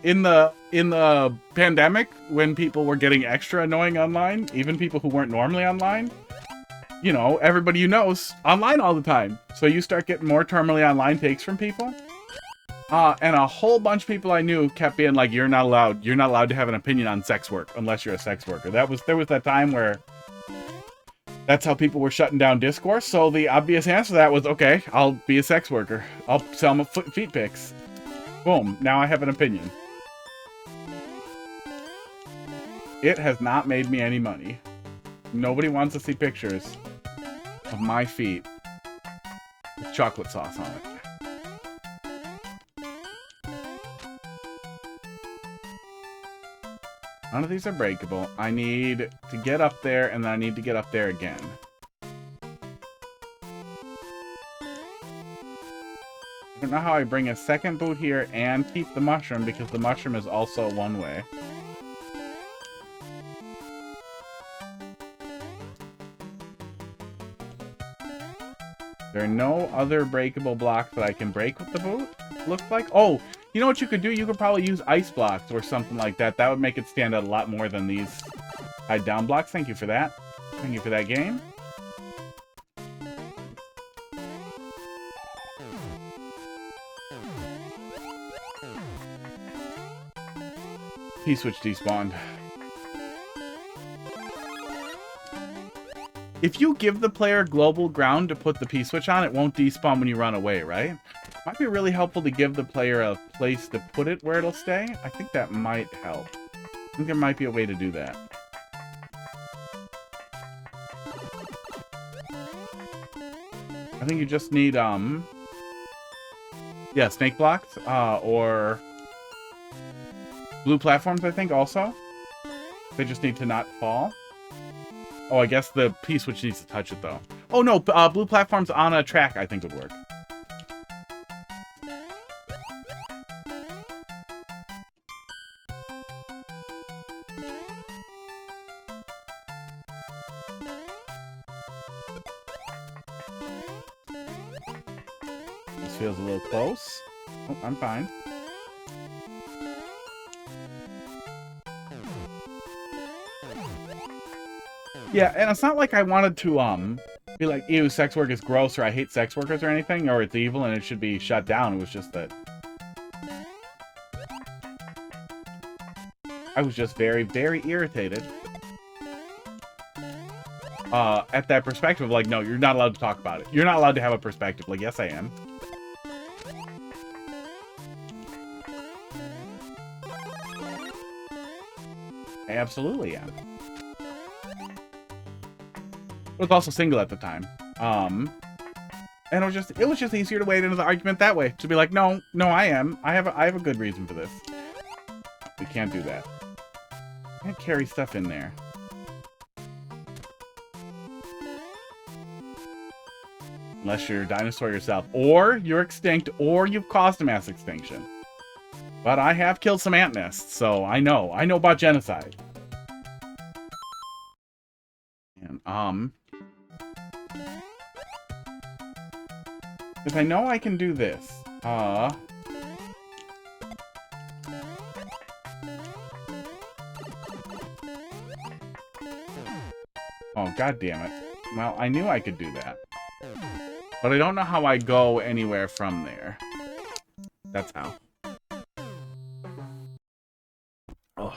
In the pandemic, when people were getting extra annoying online, even people who weren't normally online, you know, everybody you know's online all the time. So you start getting more terminally online takes from people. And a whole bunch of people I knew kept being like, you're not allowed to have an opinion on sex work unless you're a sex worker. There was that time where that's how people were shutting down discourse. So the obvious answer to that was, okay, I'll be a sex worker. I'll sell my feet pics. Boom, now I have an opinion. It has not made me any money. Nobody wants to see pictures of my feet with chocolate sauce on it. None of these are breakable. I need to get up there, and then I need to get up there again. I don't know how I bring a second boot here and keep the mushroom, because the mushroom is also one way. There are no other breakable blocks that I can break with the boot, looks like. Oh, you know what you could do? You could probably use ice blocks or something like that. That would make it stand out a lot more than these hide down blocks. Thank you for that. Thank you for that game. P-switch despawned. If you give the player global ground to put the P-switch on, it won't despawn when you run away, right? Might be really helpful to give the player a place to put it where it'll stay. I think that might help. I think there might be a way to do that. I think you just need, yeah, snake blocks, or blue platforms, I think, also. They just need to not fall. Oh, I guess the P-switch needs to touch it, though. Oh, no, blue platforms on a track, I think, would work. This feels a little close. Oh, I'm fine. Yeah, and it's not like I wanted to, be like, ew, sex work is gross, or I hate sex workers or anything, or it's evil and it should be shut down. It was just that... I was just very, very irritated at that perspective. Like, no, you're not allowed to talk about it. You're not allowed to have a perspective. Like, yes, I am. I absolutely am. I was also single at the time. And it was just easier to wade into the argument that way. To be like, no, I am. I have a good reason for this. We can't do that. Can't carry stuff in there. Unless you're a dinosaur yourself. Or you're extinct, or you've caused a mass extinction. But I have killed some ant nests, so I know. I know about genocide. And, if I know I can do this, oh, god damn it. Well, I knew I could do that. But I don't know how I go anywhere from there. That's how. Oh.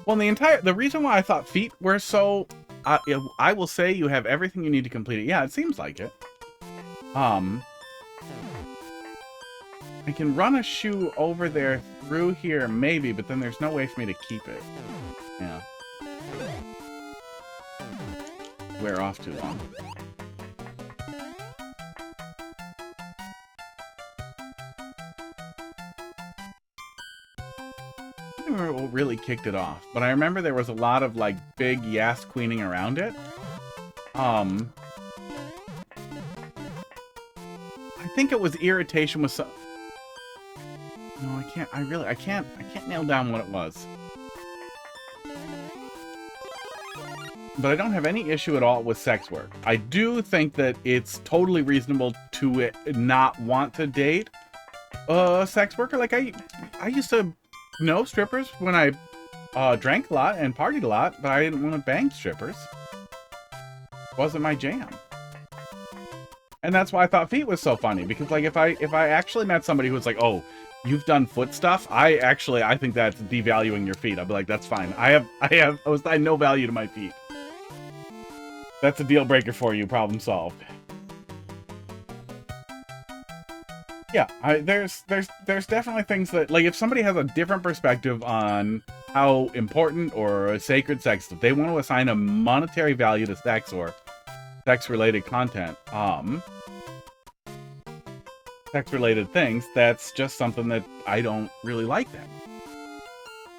Well, the reason why I thought feet were so, I will say you have everything you need to complete it. Yeah, it seems like it. I can run a shoe over there through here, maybe, but then there's no way for me to keep it. Yeah. Wear off too long. I don't remember what really kicked it off, but I remember there was a lot of, like, big yas queening around it. I think it was irritation with some... No, I can't, I can't nail down what it was. But I don't have any issue at all with sex work. I do think that it's totally reasonable to not want to date a sex worker. Like, I used to know strippers when I drank a lot and partied a lot, but I didn't want to bang strippers. It wasn't my jam. And that's why I thought feet was so funny, because like if I actually met somebody who was like, oh, you've done foot stuff, I think that's devaluing your feet. I'd be like, that's fine. I no value to my feet. That's a deal breaker for you. Problem solved. Yeah, there's definitely things that, like, if somebody has a different perspective on how important or sacred sex, if they want to assign a monetary value to sex or sex-related content, sex-related things, that's just something that I don't really like that.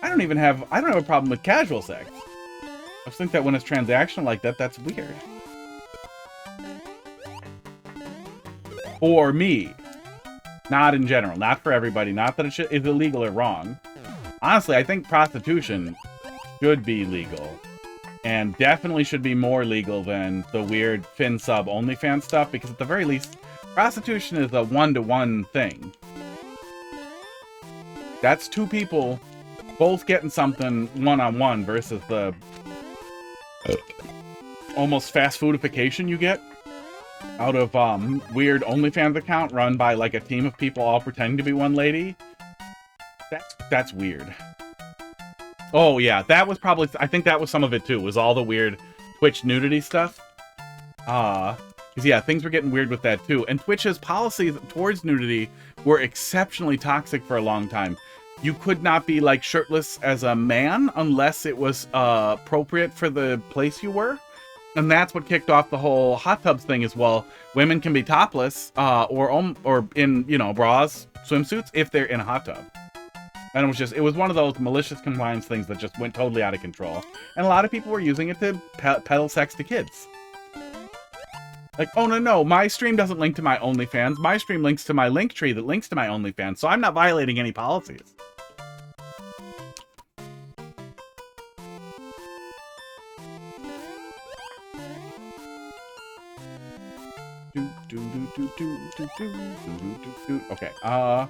I don't have a problem with casual sex. I just think that when it's transactional like that, that's weird. For me. Not in general. Not for everybody. Not that it is illegal or wrong. Honestly, I think prostitution should be legal. And definitely should be more legal than the weird fin sub OnlyFans stuff, because at the very least, prostitution is a one-to-one thing. That's two people both getting something one-on-one versus the almost fast foodification you get out of weird OnlyFans account run by like a team of people all pretending to be one lady. That's weird. Oh yeah, that was probably, I think that was some of it too, was all the weird Twitch nudity stuff. Because yeah, things were getting weird with that too. And Twitch's policies towards nudity were exceptionally toxic for a long time. You could not be like shirtless as a man unless it was appropriate for the place you were. And that's what kicked off the whole hot tubs thing as well. Women can be topless or in, you know, bras, swimsuits if they're in a hot tub. And it was one of those malicious compliance things that just went totally out of control. And a lot of people were using it to peddle sex to kids. Like, oh no, my stream doesn't link to my OnlyFans. My stream links to my link tree that links to my OnlyFans, so I'm not violating any policies. Okay, I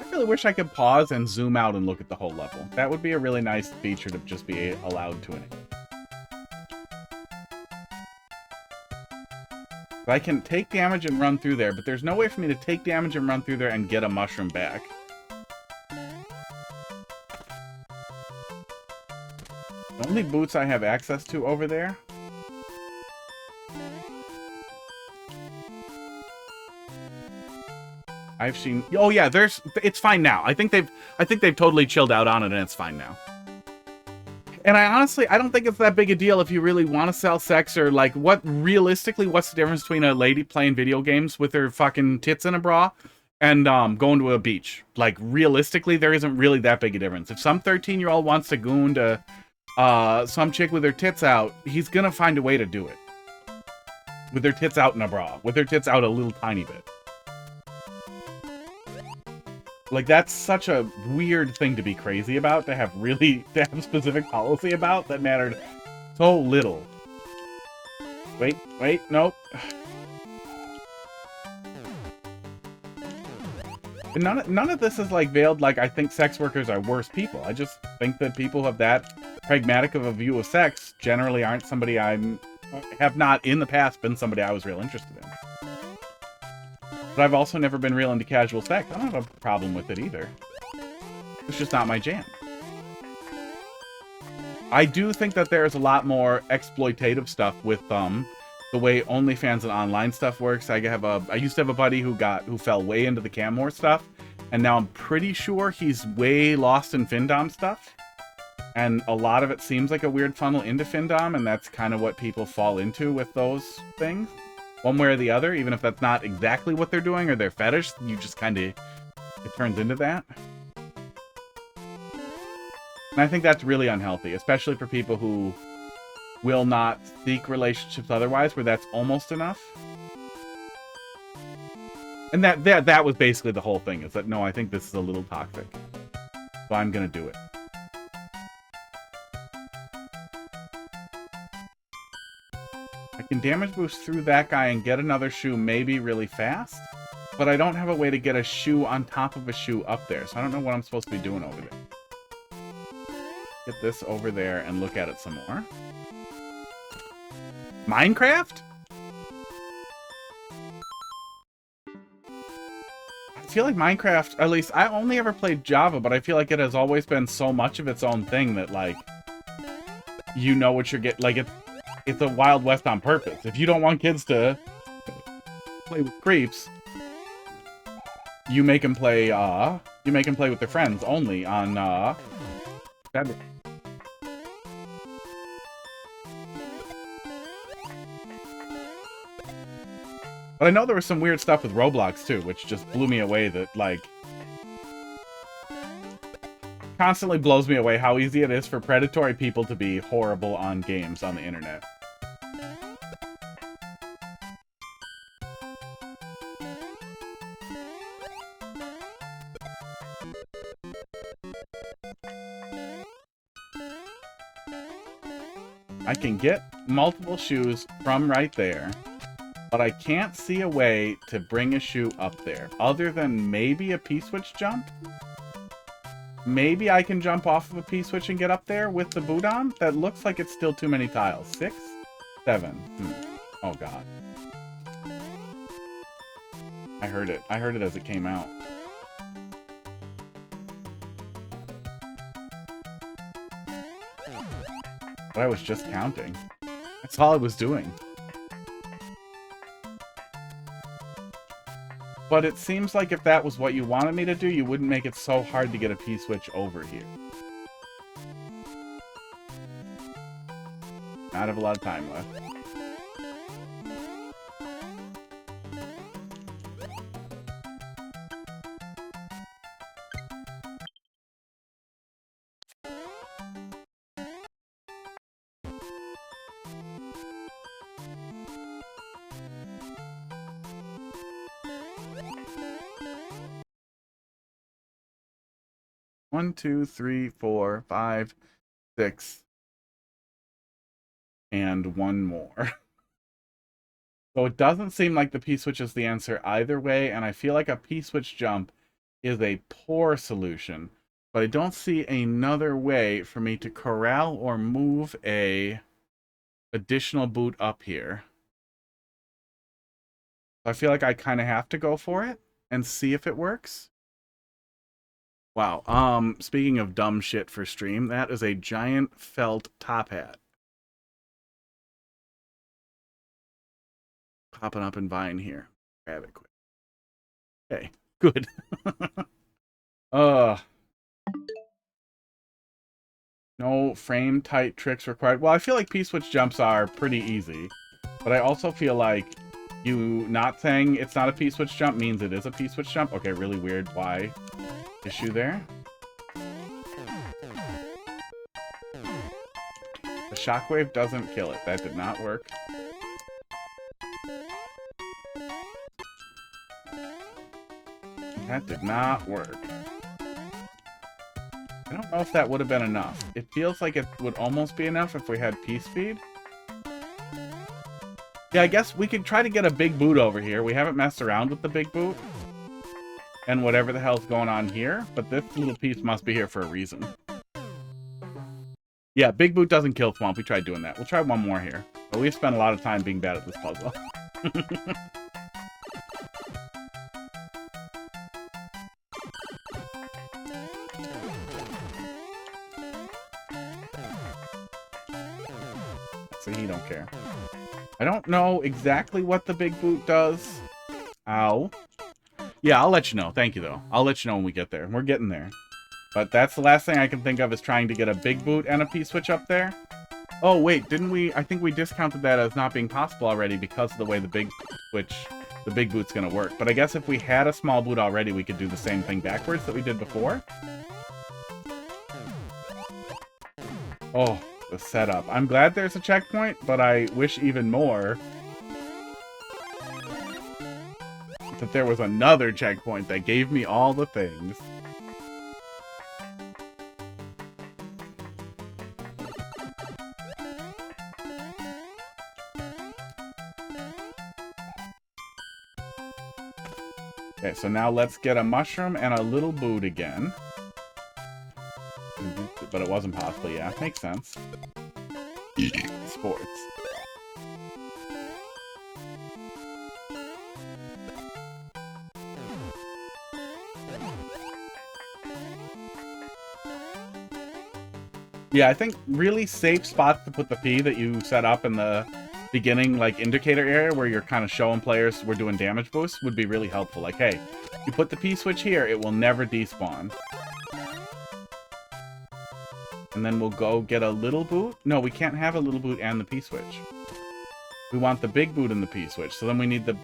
feel really wish I could pause and zoom out and look at the whole level. That would be a really nice feature to just be allowed to enable. I can take damage and run through there, but there's no way for me to take damage and run through there and get a mushroom back. The only boots I have access to over there. I've seen. Oh yeah, it's fine now. I think they've totally chilled out on it, and it's fine now. And I don't think it's that big a deal if you really want to sell sex, or like, realistically, what's the difference between a lady playing video games with her fucking tits in a bra and going to a beach? Like, realistically, there isn't really that big a difference. If some 13-year-old wants to goon to some chick with her tits out, he's gonna find a way to do it. With her tits out in a bra. With her tits out a little tiny bit. Like, that's such a weird thing to be crazy about, to have specific policy about that mattered so little. Wait, nope. And none of this is, like, veiled like I think sex workers are worse people. I just think that people who have that pragmatic of a view of sex generally aren't somebody have not in the past been somebody I was real interested in. But I've also never been real into casual sex. I don't have a problem with it either. It's just not my jam. I do think that there's a lot more exploitative stuff with the way OnlyFans and online stuff works. I used to have a buddy who fell way into the cam whore stuff, and now I'm pretty sure he's way lost in Findom stuff. And a lot of it seems like a weird funnel into Findom, and that's kind of what people fall into with those things. One way or the other, even if that's not exactly what they're doing or their fetish, you just kind of, it turns into that. And I think that's really unhealthy, especially for people who will not seek relationships otherwise, where that's almost enough. And that was basically the whole thing, is that, no, I think this is a little toxic. So I'm gonna do it. I can damage boost through that guy and get another shoe maybe really fast, but I don't have a way to get a shoe on top of a shoe up there, so I don't know what I'm supposed to be doing over there. Get this over there and look at it some more. Minecraft? I feel like Minecraft, at least I only ever played Java, but I feel like it has always been so much of its own thing that, like, you know what you're getting. Like, it's a Wild West on purpose. If you don't want kids to play with creeps, you make them play with their friends only on Saturday. But I know there was some weird stuff with Roblox too, which just blew me away. That, like, constantly blows me away how easy it is for predatory people to be horrible on games on the internet. I can get multiple shoes from right there, but I can't see a way to bring a shoe up there, other than maybe a P-switch jump? Maybe I can jump off of a P-switch and get up there with the boot on? That looks like it's still too many tiles. 6? 7. Oh god. I heard it. I heard it as it came out. But I was just counting. That's all I was doing. But it seems like if that was what you wanted me to do, you wouldn't make it so hard to get a P-switch over here. Not have a lot of time left. One, 2, 3, 4, 5, 6, and one more. So it doesn't seem like the P-switch is the answer either way, and I feel like a P-switch jump is a poor solution. But I don't see another way for me to corral or move a additional boot up here. I feel like I kind of have to go for it and see if it works. Wow. Speaking of dumb shit for stream, that is a giant felt top hat. Popping up in Vine here. Grab it quick. Okay, good. No frame tight tricks required. Well, I feel like P-switch jumps are pretty easy. But I also feel like you not saying it's not a P-switch jump means it is a P-switch jump. Okay, really weird why issue there. The shockwave doesn't kill it. That did not work. That did not work. I don't know if that would have been enough. It feels like it would almost be enough if we had P-speed. Yeah, I guess we could try to get a big boot over here. We haven't messed around with the big boot. And whatever the hell's going on here. But this little piece must be here for a reason. Yeah, big boot doesn't kill Swamp. We tried doing that. We'll try one more here. But we've spent a lot of time being bad at this puzzle. So he don't care. I don't know exactly what the big boot does. Ow. Yeah, I'll let you know. Thank you, though. I'll let you know when we get there. We're getting there. But that's the last thing I can think of is trying to get a big boot and a P-switch up there. Oh, wait, didn't we? I think we discounted that as not being possible already because of the way the big boot's gonna work. But I guess if we had a small boot already, we could do the same thing backwards that we did before. Oh, the setup. I'm glad there's a checkpoint, but I wish even more that there was another checkpoint that gave me all the things. Okay, so now let's get a mushroom and a little boot again. But it wasn't possible, yeah. Makes sense. Sports. Yeah, I think really safe spots to put the P that you set up in the beginning, like, indicator area where you're kind of showing players we're doing damage boosts would be really helpful. Like, hey, you put the P switch here, it will never despawn. And then we'll go get a little boot. No, we can't have a little boot and the P-switch. We want the big boot and the P-switch. So then we need the...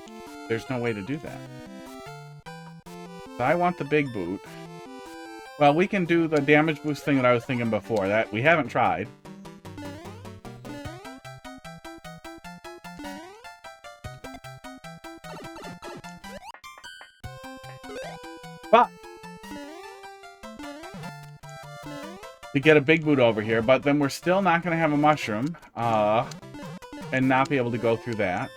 There's no way to do that. So I want the big boot. Well, we can do the damage boost thing that I was thinking before. That we haven't tried. Fuck! To get a big boot over here, but then we're still not going to have a mushroom, and not be able to go through that.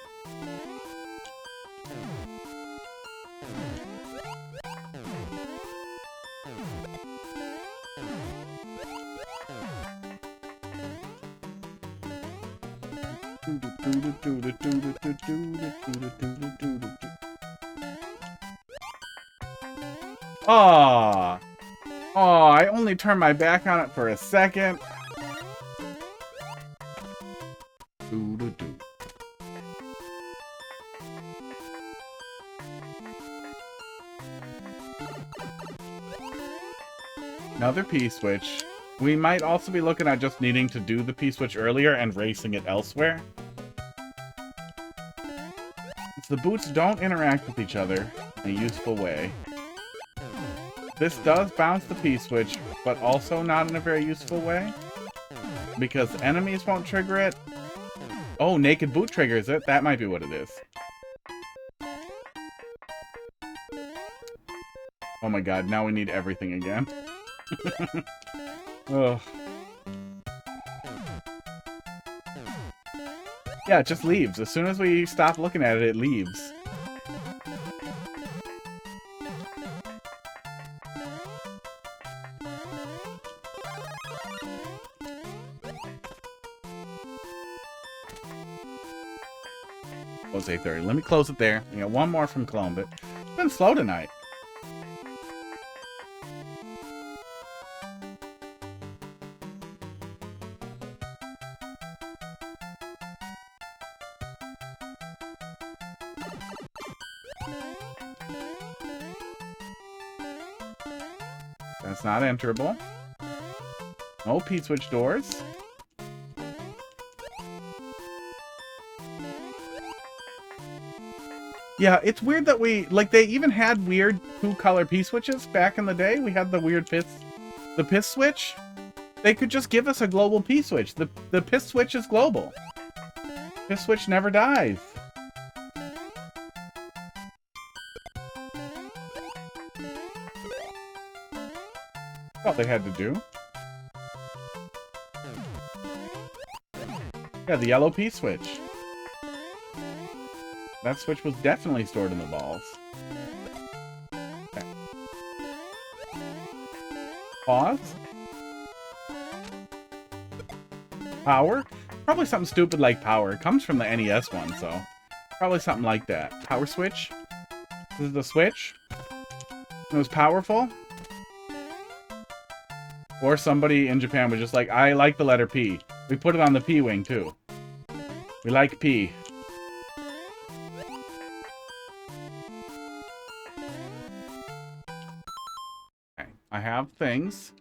Aww. Oh, I only turned my back on it for a second. Another P-switch. We might also be looking at just needing to do the P-switch earlier and racing it elsewhere. The boots don't interact with each other in a useful way. This does bounce the P-switch, but also not in a very useful way. Because enemies won't trigger it. Oh, naked boot triggers it. That might be what it is. Oh my god, now we need everything again. Ugh. Yeah, it just leaves. As soon as we stop looking at it, it leaves. it's 8:30. Let me close it there. We got one more from Columbus. It's been slow tonight. That's not enterable. No P-switch doors. Yeah, it's weird that they even had weird 2-color P-switches back in the day. We had the weird the piss switch. They could just give us a global P-switch. The piss switch is global. Piss switch never dies. What they had to do. Yeah, the yellow P-switch. That switch was definitely stored in the balls. Okay. Pause. Power? Probably something stupid like power. It comes from the NES one, so probably something like that. Power switch? This is the switch? It was powerful? Or somebody in Japan was just like, I like the letter P. We put it on the P wing, too. We like P. Okay, I have things.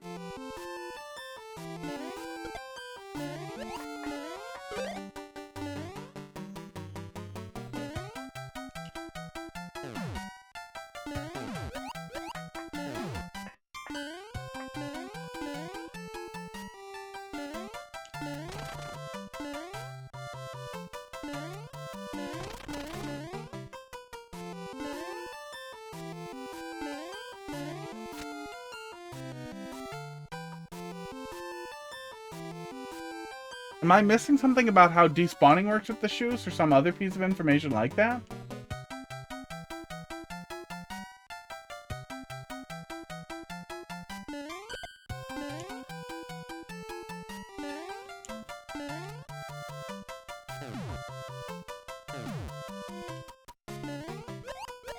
Am I missing something about how despawning works with the shoes or some other piece of information like that?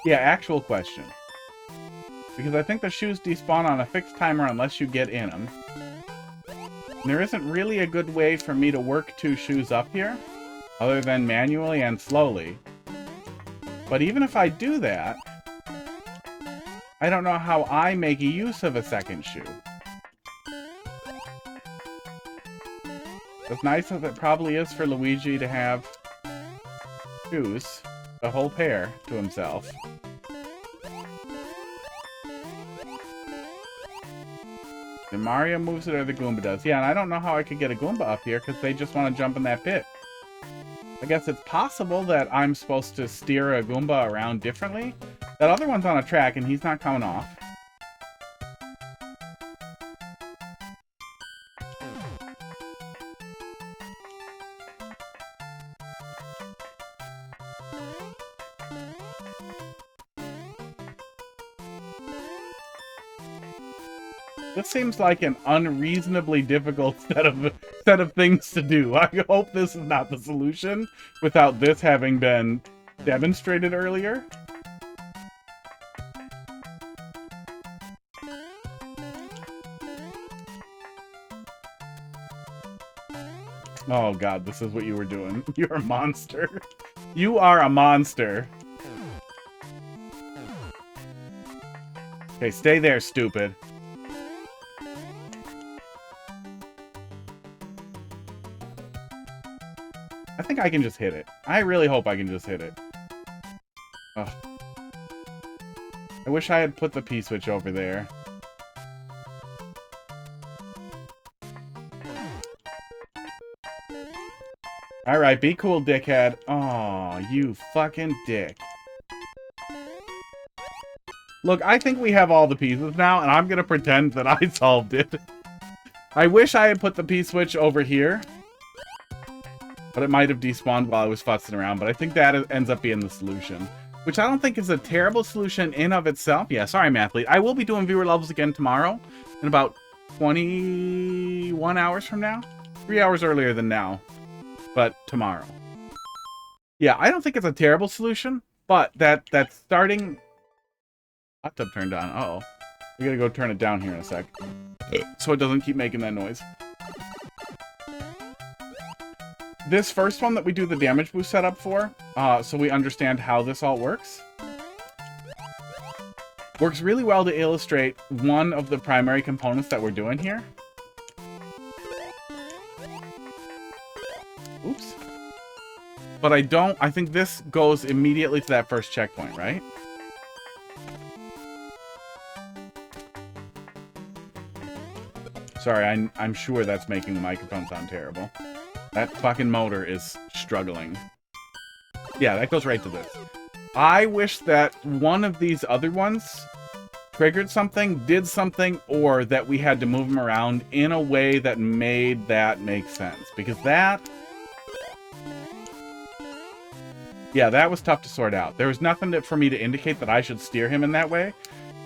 Yeah, actual question. Because I think the shoes despawn on a fixed timer unless you get in them. There isn't really a good way for me to work 2 shoes up here, other than manually and slowly. But even if I do that, I don't know how I make use of a second shoe. As nice as it probably is for Luigi to have shoes, the whole pair, to himself. And Mario moves it or the Goomba does. Yeah, and I don't know how I could get a Goomba up here because they just want to jump in that pit. I guess it's possible that I'm supposed to steer a Goomba around differently. That other one's on a track and he's not coming off. This seems like an unreasonably difficult set of things to do. I hope this is not the solution without this having been demonstrated earlier. Oh god, this is what you were doing. You're a monster. You are a monster. Okay, stay there, stupid. I think I can just hit it. I really hope I can just hit it. Ugh. I wish I had put the P-switch over there. Alright, be cool, dickhead. Aw, you fucking dick. Look, I think we have all the pieces now, and I'm gonna pretend that I solved it. I wish I had put the P-switch over here. But it might have despawned while I was futzing around. But I think that ends up being the solution. Which I don't think is a terrible solution in of itself. Yeah, sorry, Mathelete. I will be doing viewer levels again tomorrow. In about 21 hours from now. 3 hours earlier than now. But tomorrow. Yeah, I don't think it's a terrible solution, but that starting hot tub turned on. Uh-oh. We gotta go turn it down here in a sec. So it doesn't keep making that noise. This first one that we do the damage boost setup for, so we understand how this all works, works really well to illustrate one of the primary components that we're doing here. Oops. But I think this goes immediately to that first checkpoint, right? Sorry, I'm sure that's making the microphone sound terrible. That fucking motor is struggling. Yeah, that goes right to this. I wish that one of these other ones triggered something, did something, or that we had to move them around in a way that made that make sense. Because that... yeah, that was tough to sort out. There was nothing for me to indicate that I should steer him in that way.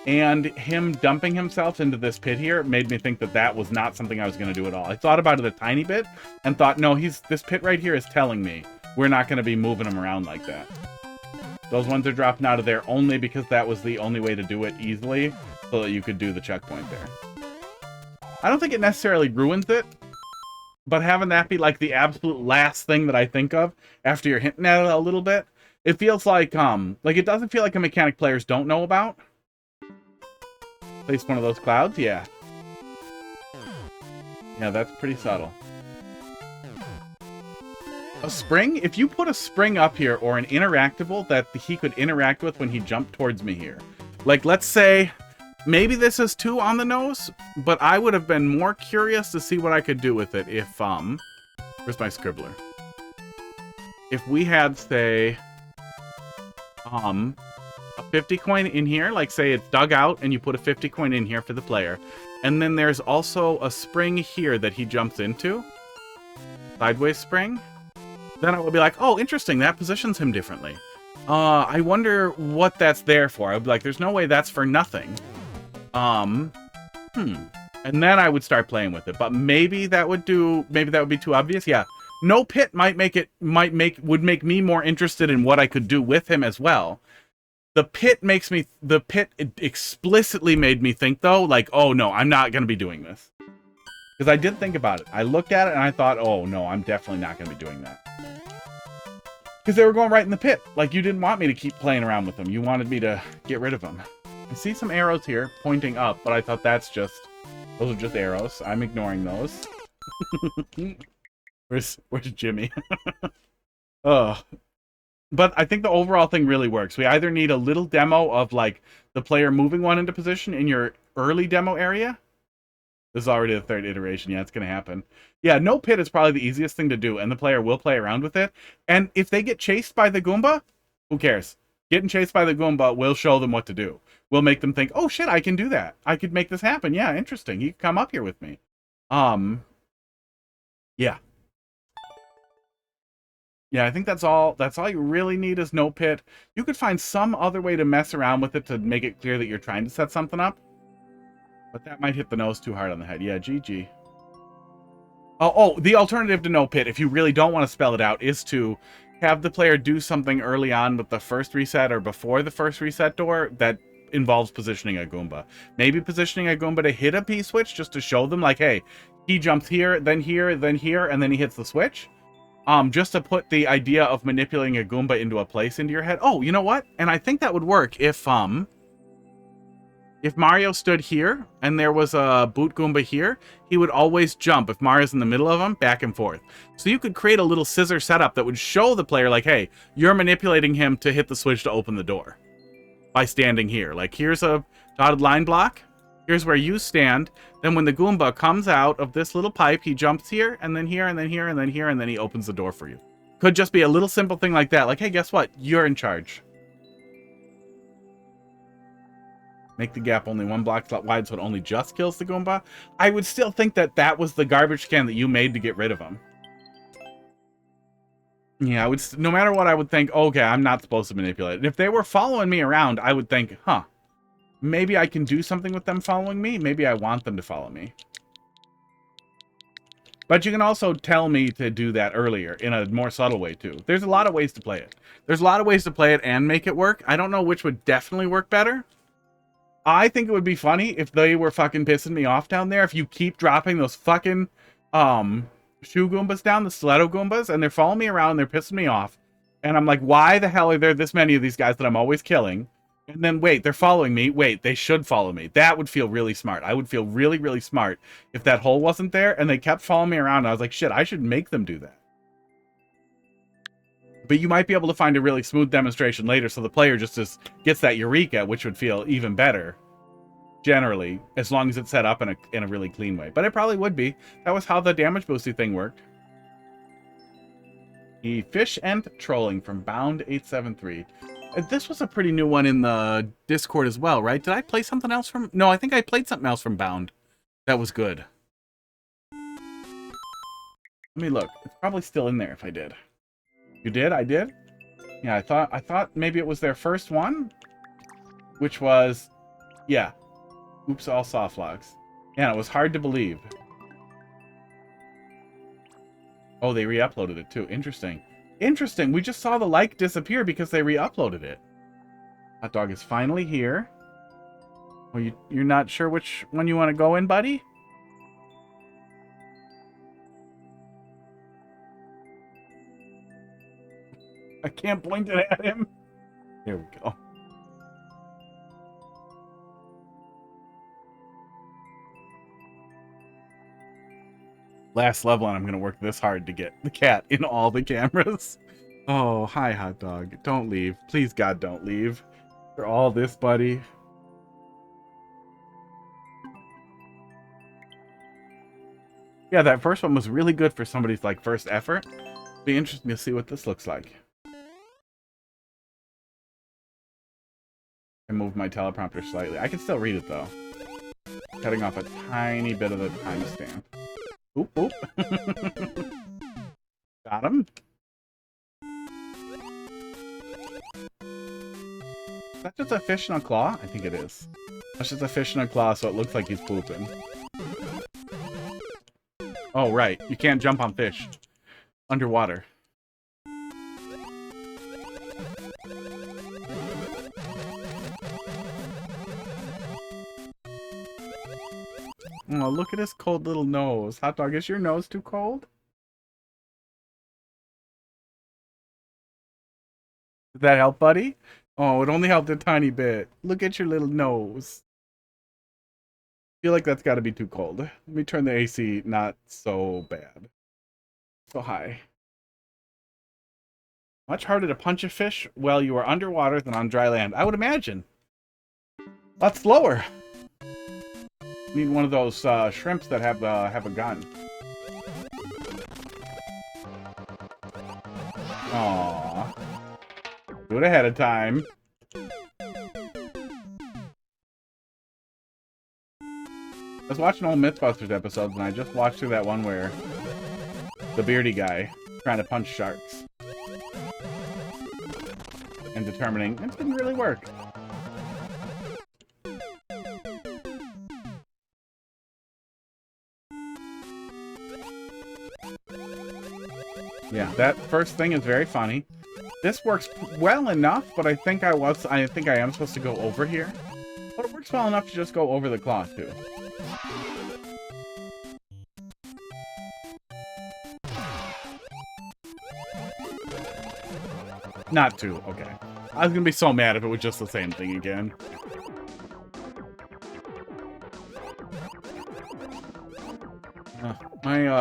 And him dumping himself into this pit here made me think that that was not something I was going to do at all. I thought about it a tiny bit and thought, no, this pit right here is telling me we're not going to be moving him around like that. Those ones are dropping out of there only because that was the only way to do it easily so that you could do the checkpoint there. I don't think it necessarily ruins it, but having that be like the absolute last thing that I think of after you're hinting at it a little bit, it feels like it doesn't feel like a mechanic players don't know about. Place one of those clouds, yeah. Yeah, that's pretty subtle. A spring? If you put a spring up here or an interactable that he could interact with when he jumped towards me here. Like, let's say, maybe this is 2 on the nose, but I would have been more curious to see what I could do with it if, where's my scribbler? If we had, say, a 50 coin in here, like say it's dug out and you put a 50 coin in here for the player. And then there's also a spring here that he jumps into. Sideways spring. Then I would be like, oh, interesting, that positions him differently. I wonder what that's there for. I'd be like, there's no way that's for nothing. And then I would start playing with it. But maybe that would be too obvious. Yeah. No pit would make me more interested in what I could do with him as well. The pit explicitly made me think, though, like, oh, no, I'm not going to be doing this. Because I did think about it. I looked at it and I thought, oh, no, I'm definitely not going to be doing that. Because they were going right in the pit. Like, you didn't want me to keep playing around with them. You wanted me to get rid of them. I see some arrows here pointing up, but I thought those are just arrows. I'm ignoring those. Where's Jimmy? Oh. But I think the overall thing really works. We either need a little demo of, like, the player moving one into position in your early demo area. This is already the 3rd iteration. Yeah, it's going to happen. Yeah, no pit is probably the easiest thing to do, and the player will play around with it. And if they get chased by the Goomba, who cares? Getting chased by the Goomba will show them what to do. We'll make them think, oh, shit, I can do that. I could make this happen. Yeah, interesting. You can come up here with me. Yeah. Yeah, I think that's all you really need is no pit. You could find some other way to mess around with it to make it clear that you're trying to set something up. But that might hit the nose too hard on the head. Yeah, GG. Oh, the alternative to no pit, if you really don't want to spell it out, is to have the player do something early on with the first reset or before the first reset door that involves positioning a Goomba. Maybe positioning a Goomba to hit a P-switch just to show them, like, hey, he jumps here, then here, then here, and then he hits the switch. Just to put the idea of manipulating a Goomba into a place into your head. Oh, you know what? And I think that would work if Mario stood here and there was a boot Goomba here, he would always jump if Mario's in the middle of them, back and forth. So you could create a little scissor setup that would show the player, like, hey, you're manipulating him to hit the switch to open the door by standing here. Like, here's a dotted line block. Here's where you stand. Then when the Goomba comes out of this little pipe, he jumps here, and then here, and then here, and then here, and then he opens the door for you. Could just be a little simple thing like that. Like, hey, guess what? You're in charge. Make the gap only 1 block wide so it only just kills the Goomba. I would still think that that was the garbage can that you made to get rid of him. Yeah, I would. No matter what, I would think, okay, I'm not supposed to manipulate it. And if they were following me around, I would think, huh. Maybe I can do something with them following me. Maybe I want them to follow me. But you can also tell me to do that earlier in a more subtle way, too. There's a lot of ways to play it. There's a lot of ways to play it and make it work. I don't know which would definitely work better. I think it would be funny if they were fucking pissing me off down there. If you keep dropping those fucking shoe Goombas down, the stiletto Goombas, and they're following me around and they're pissing me off. And I'm like, why the hell are there this many of these guys that I'm always killing? And then, wait, they're following me. Wait, they should follow me. That would feel really smart. I would feel really, really smart if that hole wasn't there and they kept following me around. And I was like, shit, I should make them do that. But you might be able to find a really smooth demonstration later so the player just gets that eureka, which would feel even better, generally, as long as it's set up in a really clean way. But it probably would be. That was how the damage boosty thing worked. E-fish-ent trolling from Bound 873. This was a pretty new one in the Discord as well, right? Did I play something else from... No, I think I played something else from Bound. That was good. Let me look. It's probably still in there if I did. You did? I did? Yeah, I thought maybe it was their first one, which was, yeah, Oops All Soft Logs. Yeah, it was hard to believe. Oh, they re-uploaded it too. Interesting. Interesting. We just saw the like disappear because they re-uploaded it. Hot dog is finally here. Well, you're not sure which one you want to go in, buddy? I can't point it at him. Here we go. Last level, and I'm going to work this hard to get the cat in all the cameras. Oh, hi, hot dog. Don't leave. Please, God, don't leave. For all this, buddy. Yeah, that first one was really good for somebody's, like, first effort. Be interesting to see what this looks like. I moved my teleprompter slightly. I can still read it, though. Cutting off a tiny bit of the timestamp. Oop, oop. Got him. Is that just a fish in a claw? I think it is. That's just a fish in a claw, so it looks like he's pooping. Oh, right. You can't jump on fish. Underwater. Oh, look at his cold little nose. Hot dog, is your nose too cold? Did that help, buddy? Oh, it only helped a tiny bit. Look at your little nose. I feel like that's got to be too cold. Let me turn the AC not so bad. So high. Much harder to punch a fish while you are underwater than on dry land. I would imagine. Lot slower. Need one of those shrimps that have a gun. Aww. Do it ahead of time. I was watching old Mythbusters episodes, and I just watched through that one where the beardy guy trying to punch sharks. And determining it didn't really work. Yeah, that first thing is very funny. This works well enough, but I think I am supposed to go over here. But it works well enough to just go over the claw too. Not two, okay. I was gonna be so mad if it was just the same thing again. My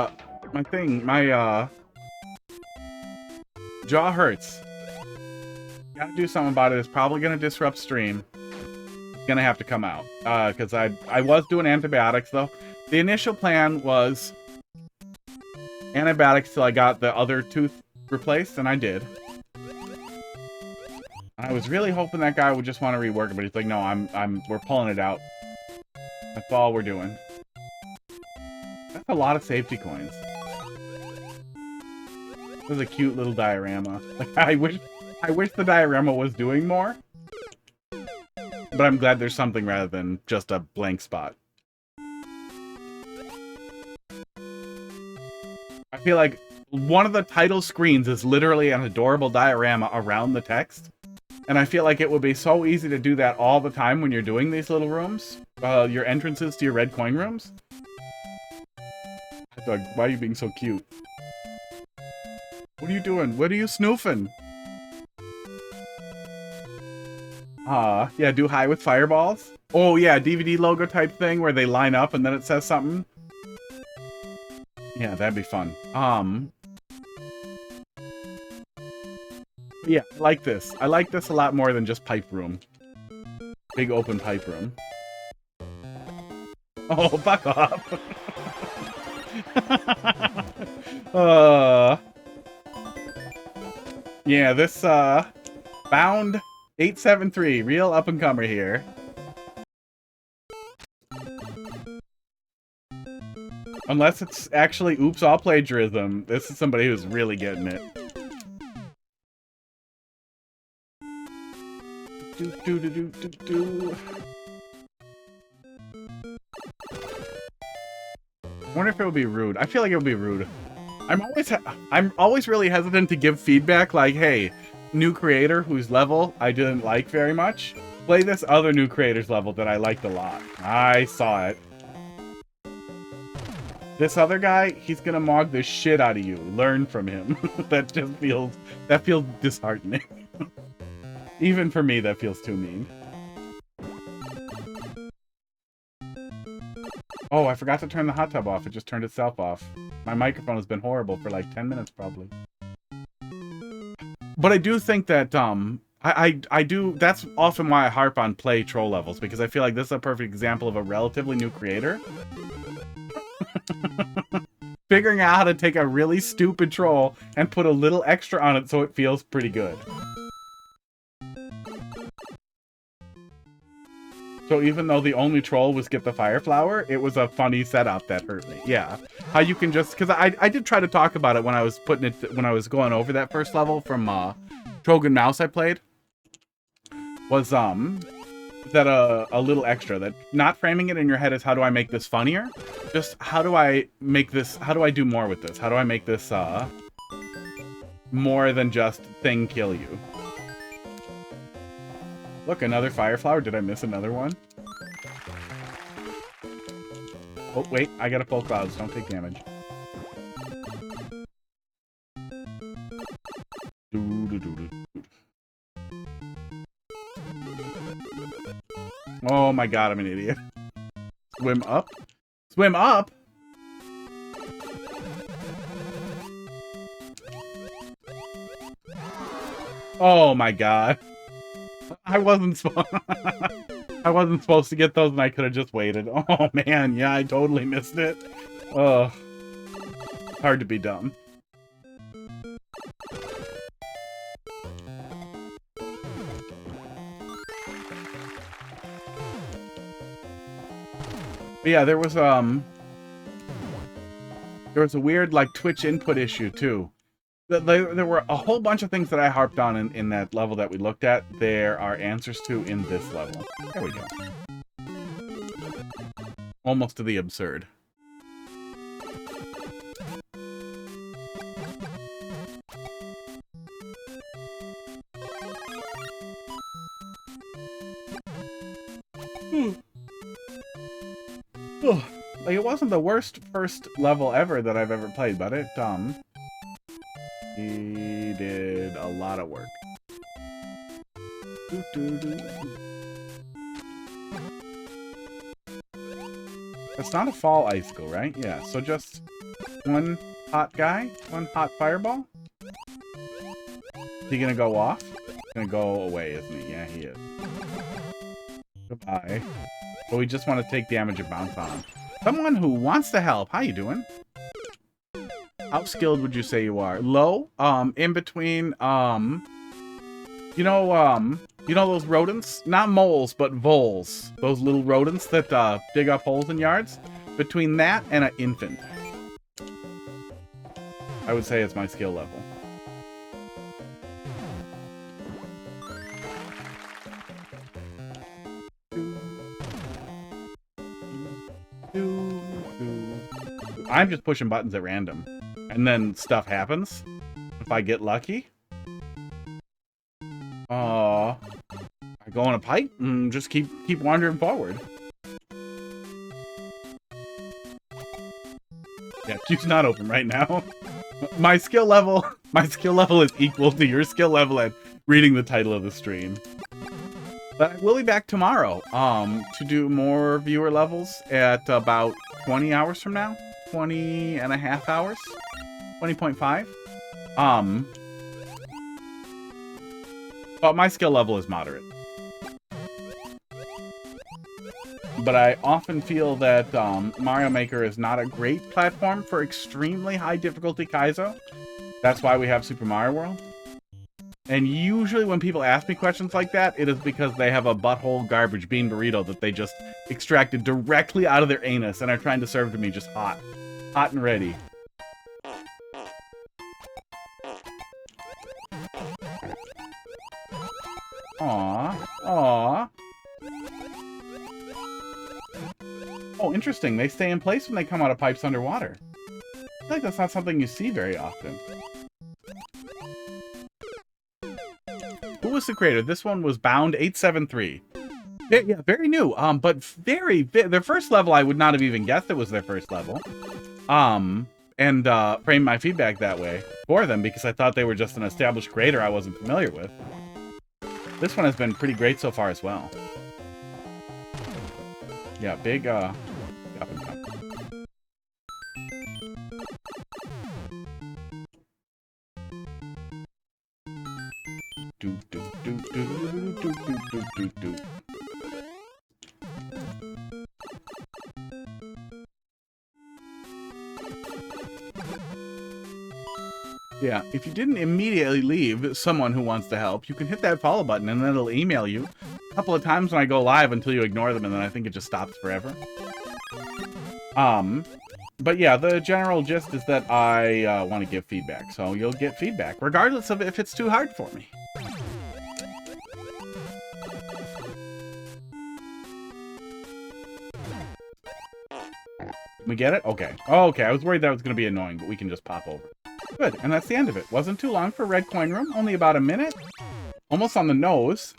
jaw hurts. Gotta do something about it. It's probably gonna disrupt stream. It's gonna have to come out. Because I was doing antibiotics though. The initial plan was antibiotics till I got the other tooth replaced, and I did. I was really hoping that guy would just want to rework it, but he's like, no, we're pulling it out. That's all we're doing. That's a lot of safety coins. This is a cute little diorama. Like, I wish the diorama was doing more. But I'm glad there's something rather than just a blank spot. feel like one of the title screens is literally an adorable diorama around the text. And I feel like it would be so easy to do that all the time when you're doing these little rooms. Your entrances to your red coin rooms. Doug, why are you being so cute? What are you doing? What are you snoofing? Yeah, do high with fireballs. Oh yeah, DVD logo type thing where they line up and then it says something. Yeah, that'd be fun. Yeah, I like this. I like this a lot more than just pipe room. Big open pipe room. Oh, fuck off. Yeah, this, Bound 873, real up-and-comer here. Unless it's actually oops, all plagiarism. This is somebody who's really getting it. I wonder if it would be rude. I feel like it would be rude. I'm always really hesitant to give feedback like, hey, new creator whose level I didn't like very much, play this other new creator's level that I liked a lot. I saw it. This other guy, he's gonna mog the shit out of you. Learn from him. That feels disheartening. Even for me, that feels too mean. Oh, I forgot to turn the hot tub off. It just turned itself off. My microphone has been horrible for like 10 minutes probably. But I do think that, I do, that's often why I harp on play troll levels, because I feel like this is a perfect example of a relatively new creator. Figuring out how to take a really stupid troll and put a little extra on it so it feels pretty good. So even though the only troll was get the fire flower, it was a funny setup that hurt me. Yeah, how you can just, because I did try to talk about it when I was when I was going over that first level from troganmous I played. Was that a little extra that not framing it in your head is how do I make this funnier? Just how do I make this? How do I do more with this? How do I make this more than just thing kill you? Look, another fire flower. Did I miss another one? Oh, wait. I got a full clouds. Don't take damage. Oh my god, I'm an idiot. Swim up? Swim up? Oh my god. I wasn't supposed to get those and I could have just waited. Oh man, yeah, I totally missed it. Ugh. Hard to be dumb. But yeah, there was a weird like Twitch input issue too. There were a whole bunch of things that I harped on in that level that we looked at. There are answers to in this level. There we go. Almost to the absurd. Like, it wasn't the worst first level ever that I've ever played, but it, he did a lot of work. It's not a fall icicle, right? Yeah, so just one hot guy, one hot fireball. Is he gonna go off? He's gonna go away, isn't he? Yeah, he is. Goodbye. But we just want to take damage and bounce on him. Someone who wants to help. How you doing? How skilled would you say you are? Low? In between, you know those rodents? Not moles, but voles. Those little rodents that, dig up holes in yards? Between that and an infant. I would say it's my skill level. I'm just pushing buttons at random. And then stuff happens. If I get lucky. I go on a pipe and just keep wandering forward. Yeah, queue's not open right now. My skill level is equal to your skill level at reading the title of the stream. But I will be back tomorrow to do more viewer levels at about 20 hours from now. 20 and a half hours. 20.5. But my skill level is moderate. But I often feel that Mario Maker is not a great platform for extremely high difficulty Kaizo. That's why we have Super Mario World. And usually when people ask me questions like that, it is because they have a butthole garbage bean burrito that they just extracted directly out of their anus and are trying to serve to me just hot. Hot and ready. Aww. Aww. Oh, interesting. They stay in place when they come out of pipes underwater. I feel like that's not something you see very often. Who was the creator? This one was Bound 873. Yeah, very new. But their first level, I would not have even guessed it was their first level. And framed my feedback that way for them because I thought they were just an established creator I wasn't familiar with. This one has been pretty great so far as well. Yeah, big, up and down. Do, do, do, do, do, do, do, do, do. Yeah, if you didn't immediately leave someone who wants to help, you can hit that follow button and then it'll email you a couple of times when I go live until you ignore them, and then I think it just stops forever. But yeah, the general gist is that I want to give feedback, so you'll get feedback, regardless of if it's too hard for me. We get it? Okay. Oh, okay, I was worried that was going to be annoying, but we can just pop over. Good, and that's the end of it. Wasn't too long for Red Coin Room, only about a minute. Almost on the nose.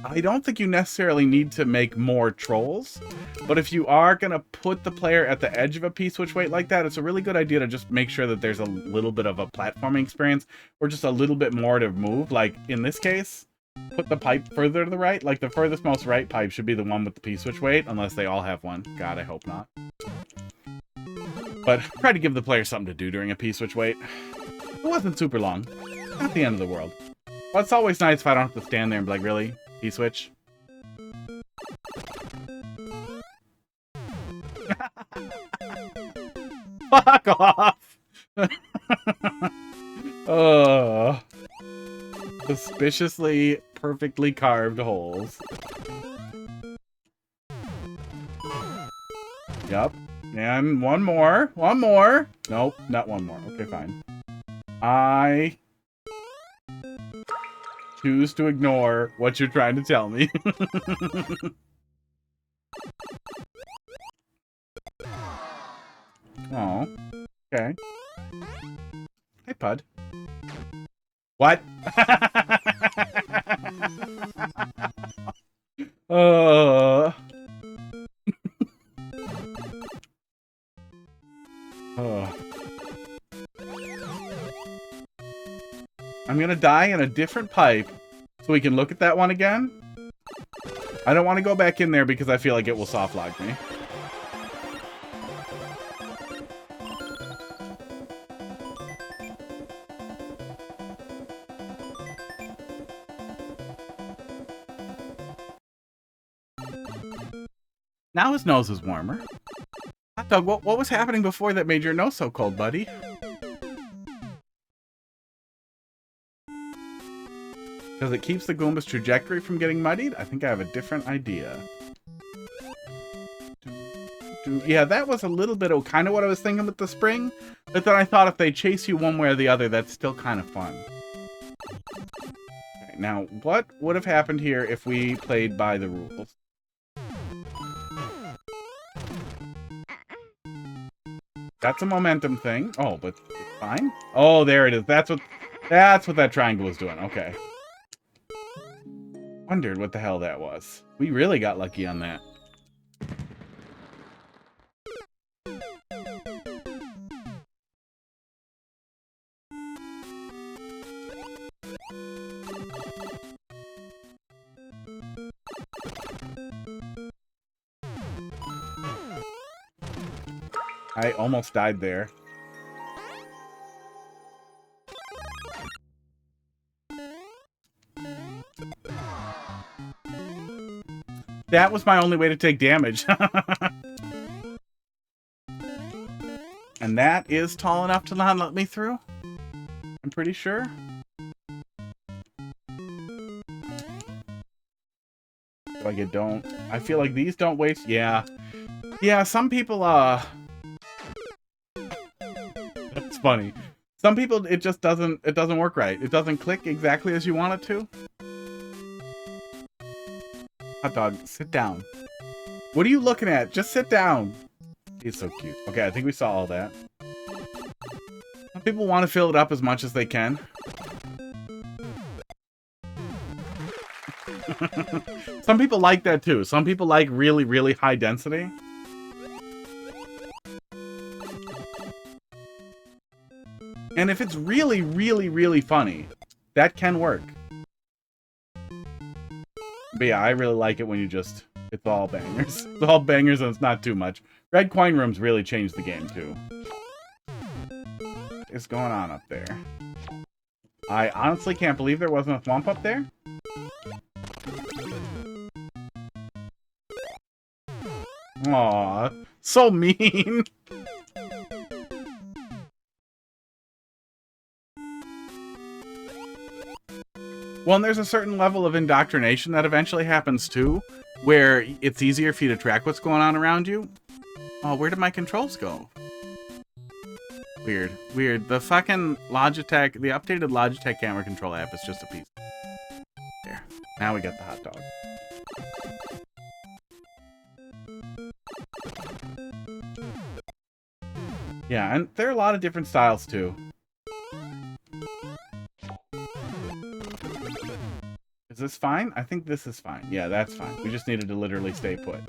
I don't think you necessarily need to make more trolls, but if you are going to put the player at the edge of a P-switch weight like that, it's a really good idea to just make sure that there's a little bit of a platforming experience, or just a little bit more to move. Like, in this case, put the pipe further to the right. Like, the furthest most right pipe should be the one with the P-switch weight, unless they all have one. God, I hope not. But try to give the player something to do during a P-switch wait. It wasn't super long. Not the end of the world. But it's always nice if I don't have to stand there and be like, really? P-switch? Fuck off! Oh. Suspiciously perfectly carved holes. Yup. And one more. One more. Nope, not one more. Okay, fine. I choose to ignore what you're trying to tell me. Oh. Okay. Hey, Pud. What? Oh. I'm gonna die in a different pipe so we can look at that one again. I don't want to go back in there because I feel like it will soft lock me. Now his nose is warmer. Hot dog, what was happening before that made your nose so cold, buddy? Because it keeps the Goomba's trajectory from getting muddied? I think I have a different idea. Yeah, that was a little bit of kind of what I was thinking with the spring. But then I thought if they chase you one way or the other, that's still kind of fun. Okay, now, what would have happened here if we played by the rules? That's a momentum thing. Oh, but it's fine. Oh, there it is. That's what that triangle was doing. Okay. Wondered what the hell that was. We really got lucky on that. I almost died there. That was my only way to take damage. And that is tall enough to not let me through? I'm pretty sure. Like it don't. I feel like these don't waste. Yeah. Yeah, some people, That's funny. Some people, it just doesn't work right. It doesn't click exactly as you want it to. Hot dog, sit down. What are you looking at? Just sit down. He's so cute. Okay, I think we saw all that. Some people want to fill it up as much as they can. Some people like that too. Some people like really, really high density. And if it's really, really, really funny, that can work. But yeah, I really like it when you just, it's all bangers. It's all bangers and it's not too much. Red coin rooms really changed the game too. What's going on up there? I honestly can't believe there wasn't a swamp up there. Aw, so mean. Well, and there's a certain level of indoctrination that eventually happens too, where it's easier for you to track what's going on around you. Oh, where did my controls go? Weird. Weird. The fucking Logitech, the updated Logitech camera control app is just a piece. There. Now we got the hot dog. Yeah, and there are a lot of different styles too. Is this fine? I think this is fine. Yeah, that's fine. We just needed to literally stay put.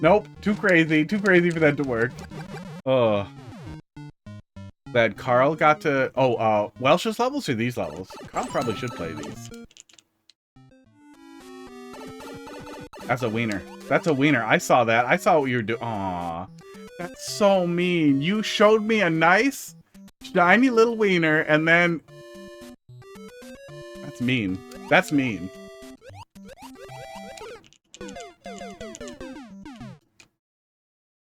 Nope, too crazy for that to work. Oh. That Carl got to... Oh, Welsh's levels or these levels? Carl probably should play these. That's a wiener. That's a wiener. I saw that. I saw what you were doing. Aw. That's so mean. You showed me a nice, shiny little wiener, and then... That's mean. That's mean.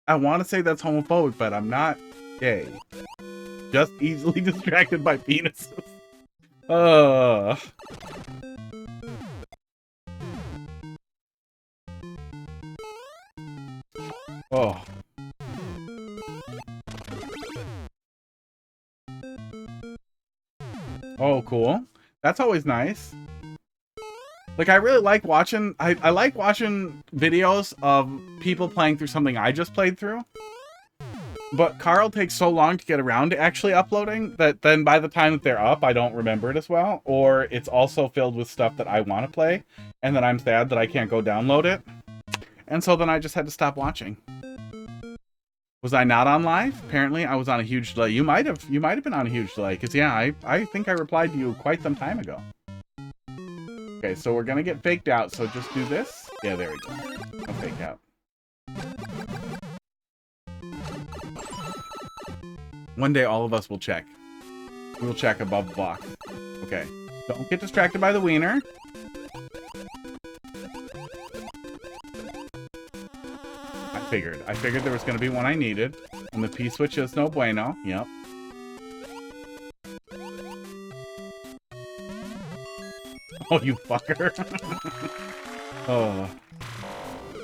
I want to say that's homophobic, but I'm not gay. Just easily distracted by penises. Oh. Oh, cool. That's always nice. Like, I really like watching... I like watching videos of people playing through something I just played through. But Carl takes so long to get around to actually uploading that then by the time that they're up, I don't remember it as well. Or it's also filled with stuff that I want to play. And then I'm sad that I can't go download it. And so then I just had to stop watching. Was I not on live? Apparently, I was on a huge delay. You might have been on a huge delay. Because, yeah, I think I replied to you quite some time ago. Okay, so we're going to get faked out. So just do this. Yeah, there we go. I'll fake out. One day, all of us will check. We will check above the box. Okay. Don't get distracted by the wiener. I figured there was going to be one I needed. And the P-switch is no bueno. Yep. Oh, you fucker. Oh.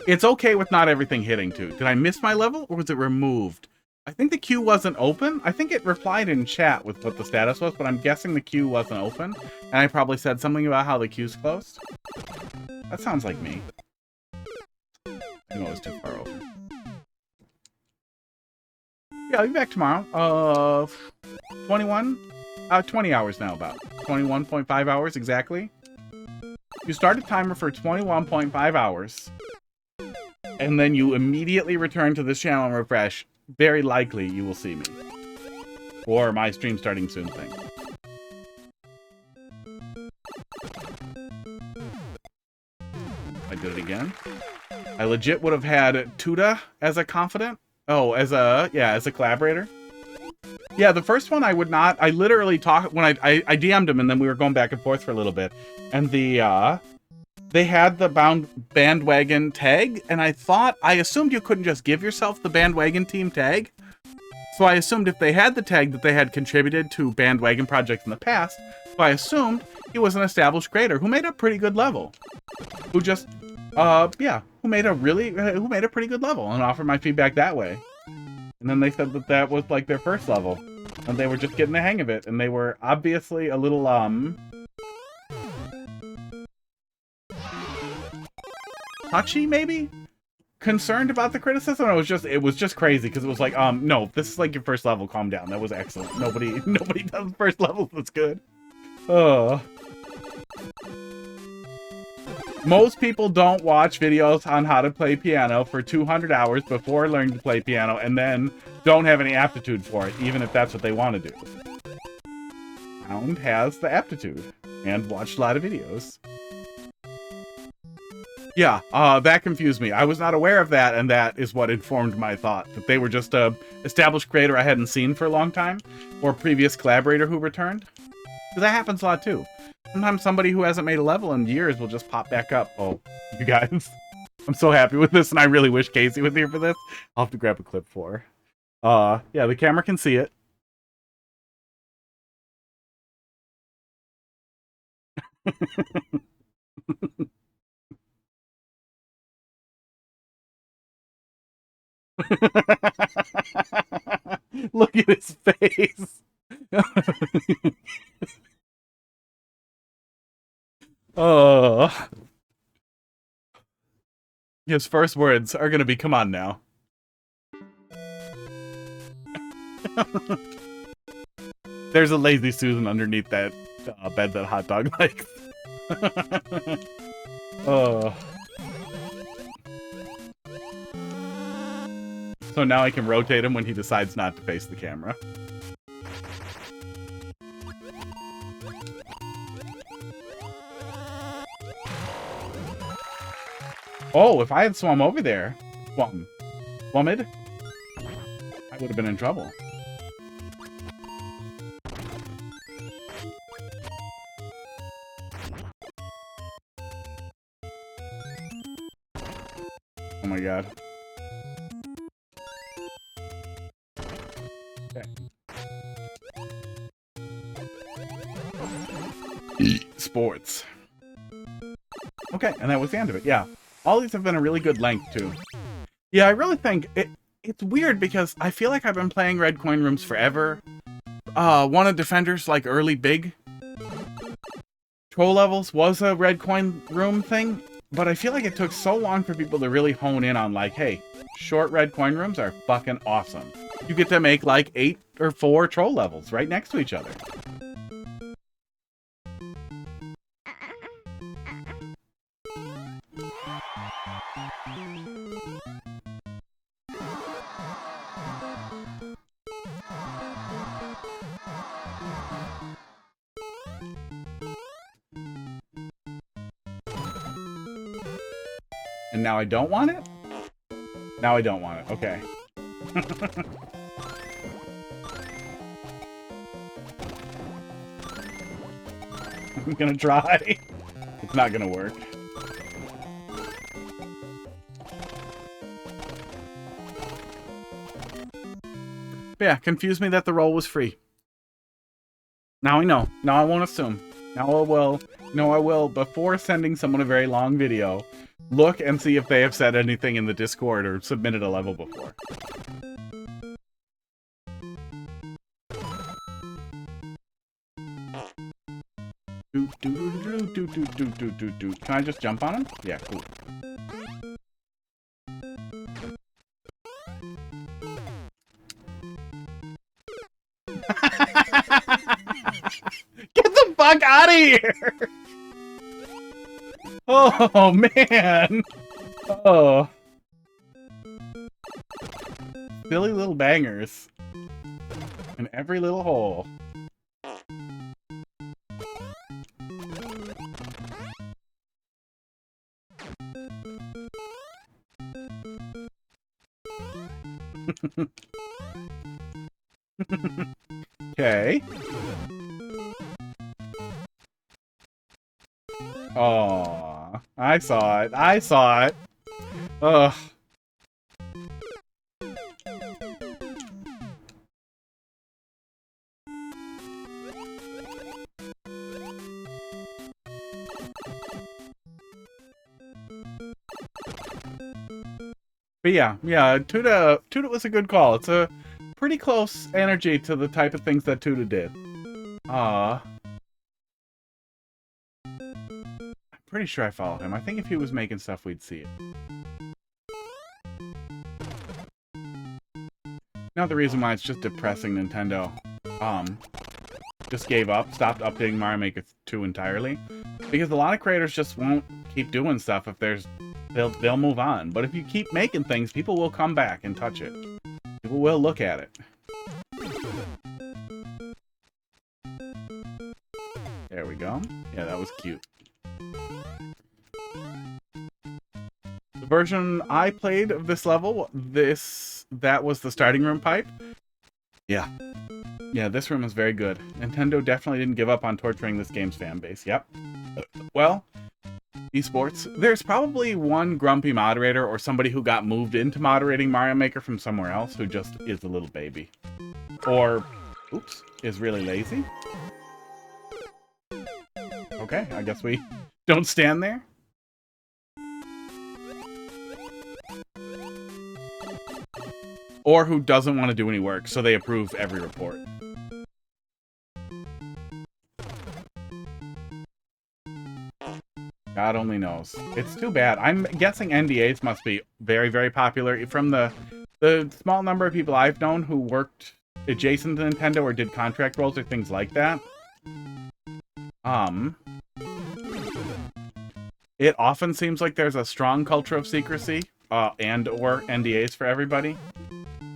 It's okay with not everything hitting, too. Did I miss my level, or was it removed? I think the queue wasn't open. I think it replied in chat with what the status was, but I'm guessing the queue wasn't open. And I probably said something about how the queue's closed. That sounds like me. I know it was too far over. Yeah, I'll be back tomorrow. 20 hours now, about 21.5 hours exactly. You start a timer for 21.5 hours, and then you immediately return to this channel and refresh. Very likely you will see me. Or my stream starting soon thing. I did it again. I legit would have had Tuda as a confidant. Oh, as a collaborator. Yeah, the first one I would not. I literally talked when I DM'd him, and then we were going back and forth for a little bit. And they had the bandwagon tag, and I assumed you couldn't just give yourself the bandwagon team tag. So I assumed if they had the tag that they had contributed to bandwagon projects in the past. So I assumed he was an established creator who made a pretty good level. Who just, who made a pretty good level and offered my feedback that way. And then they said that that was like their first level, and they were just getting the hang of it, and they were obviously a little touchy, maybe concerned about the criticism. It was just crazy because it was like, no, this is like your first level. Calm down. That was excellent. Nobody does first levels that's good. Most people don't watch videos on how to play piano for 200 hours before learning to play piano and then don't have any aptitude for it, even if that's what they want to do. Mound has the aptitude and watched a lot of videos. Yeah, that confused me. I was not aware of that, and that is what informed my thought. That they were just a established creator I hadn't seen for a long time, or previous collaborator who returned. Because that happens a lot, too. Sometimes somebody who hasn't made a level in years will just pop back up. Oh, you guys. I'm so happy with this, and I really wish Casey was here for this. I'll have to grab a clip for her. Yeah, the camera can see it. Look at his face. Oh. His first words are going to be, come on now. There's a lazy Susan underneath that bed that hot dog likes. Oh. So now I can rotate him when he decides not to face the camera. Oh, if I had swum over there, swummed, I would have been in trouble. Oh my god. Okay. Sports. Okay, and that was the end of it, yeah. All these have been a really good length, too. Yeah, I really think it's weird because I feel like I've been playing red coin rooms forever. One of Defender's, like, early big troll levels was a red coin room thing, but I feel like it took so long for people to really hone in on, like, hey, short red coin rooms are fucking awesome. You get to make, like, 8 or 4 troll levels right next to each other. And now I don't want it? Now I don't want it. Okay. I'm gonna try. It's not gonna work. But yeah, confused me that the roll was free. Now I know. Now I won't assume. Now I will. No, I will, before sending someone a very long video, look and see if they have said anything in the Discord or submitted a level before. Can I just jump on him? Yeah, cool. Get the fuck out of here! Oh, man! Oh. Silly little bangers. In every little hole. Okay. Oh, I saw it. I saw it. Ugh. But yeah, Tuda was a good call. It's a pretty close energy to the type of things that Tuda did. I'm pretty sure I follow him. I think if he was making stuff, we'd see it. Now the reason why it's just depressing Nintendo, just gave up, stopped updating Mario Maker 2 entirely, because a lot of creators just won't keep doing stuff if there's they'll move on. But if you keep making things, people will come back and touch it. People will look at it. There we go. Yeah, that was cute. The version I played of this level, that was the starting room pipe. Yeah. Yeah, this room is very good. Nintendo definitely didn't give up on torturing this game's fan base. Yep. Well, esports. There's probably one grumpy moderator or somebody who got moved into moderating Mario Maker from somewhere else who just is a little baby. Or, oops, is really lazy. Okay, I guess we don't stand there. Or who doesn't want to do any work, so they approve every report. God only knows. It's too bad. I'm guessing NDAs must be very, very popular. From the small number of people I've known who worked adjacent to Nintendo or did contract roles or things like that, it often seems like there's a strong culture of secrecy and or NDAs for everybody.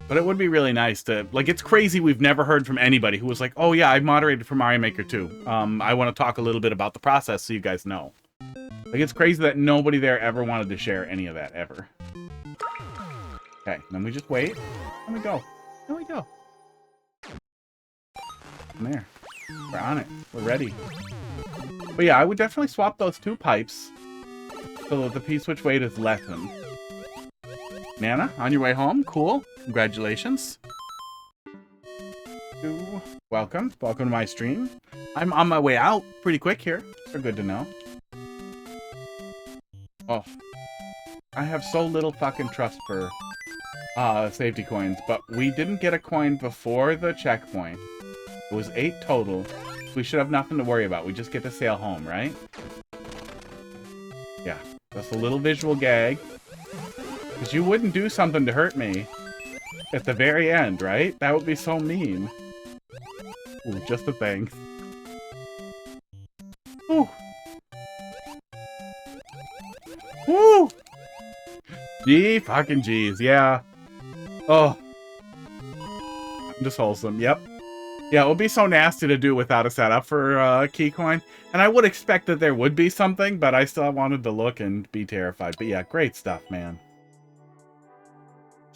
But it would be really nice to, like, it's crazy we've never heard from anybody who was like, oh yeah, I've moderated for Mario Maker 2. I want to talk a little bit about the process so you guys know. Like, it's crazy that nobody there ever wanted to share any of that, ever. Okay, then we just wait. There we go. There we go. And there. We're on it. We're ready. But yeah, I would definitely swap those two pipes so that the P-switch weight is lessened. Nana, on your way home? Cool. Congratulations. Welcome. Welcome to my stream. I'm on my way out pretty quick here. So good to know. Oh. I have so little fucking trust for safety coins, but we didn't get a coin before the checkpoint. It was 8 total. We should have nothing to worry about. We just get to sail home, right? Yeah. Just a little visual gag. Because you wouldn't do something to hurt me at the very end, right? That would be so mean. Ooh, just a thing. Ooh. Woo! Gee, fucking geez, yeah. Oh. I'm just wholesome, yep. Yeah, it would be so nasty to do without a setup for key coin. And I would expect that there would be something, but I still wanted to look and be terrified. But yeah, great stuff, man.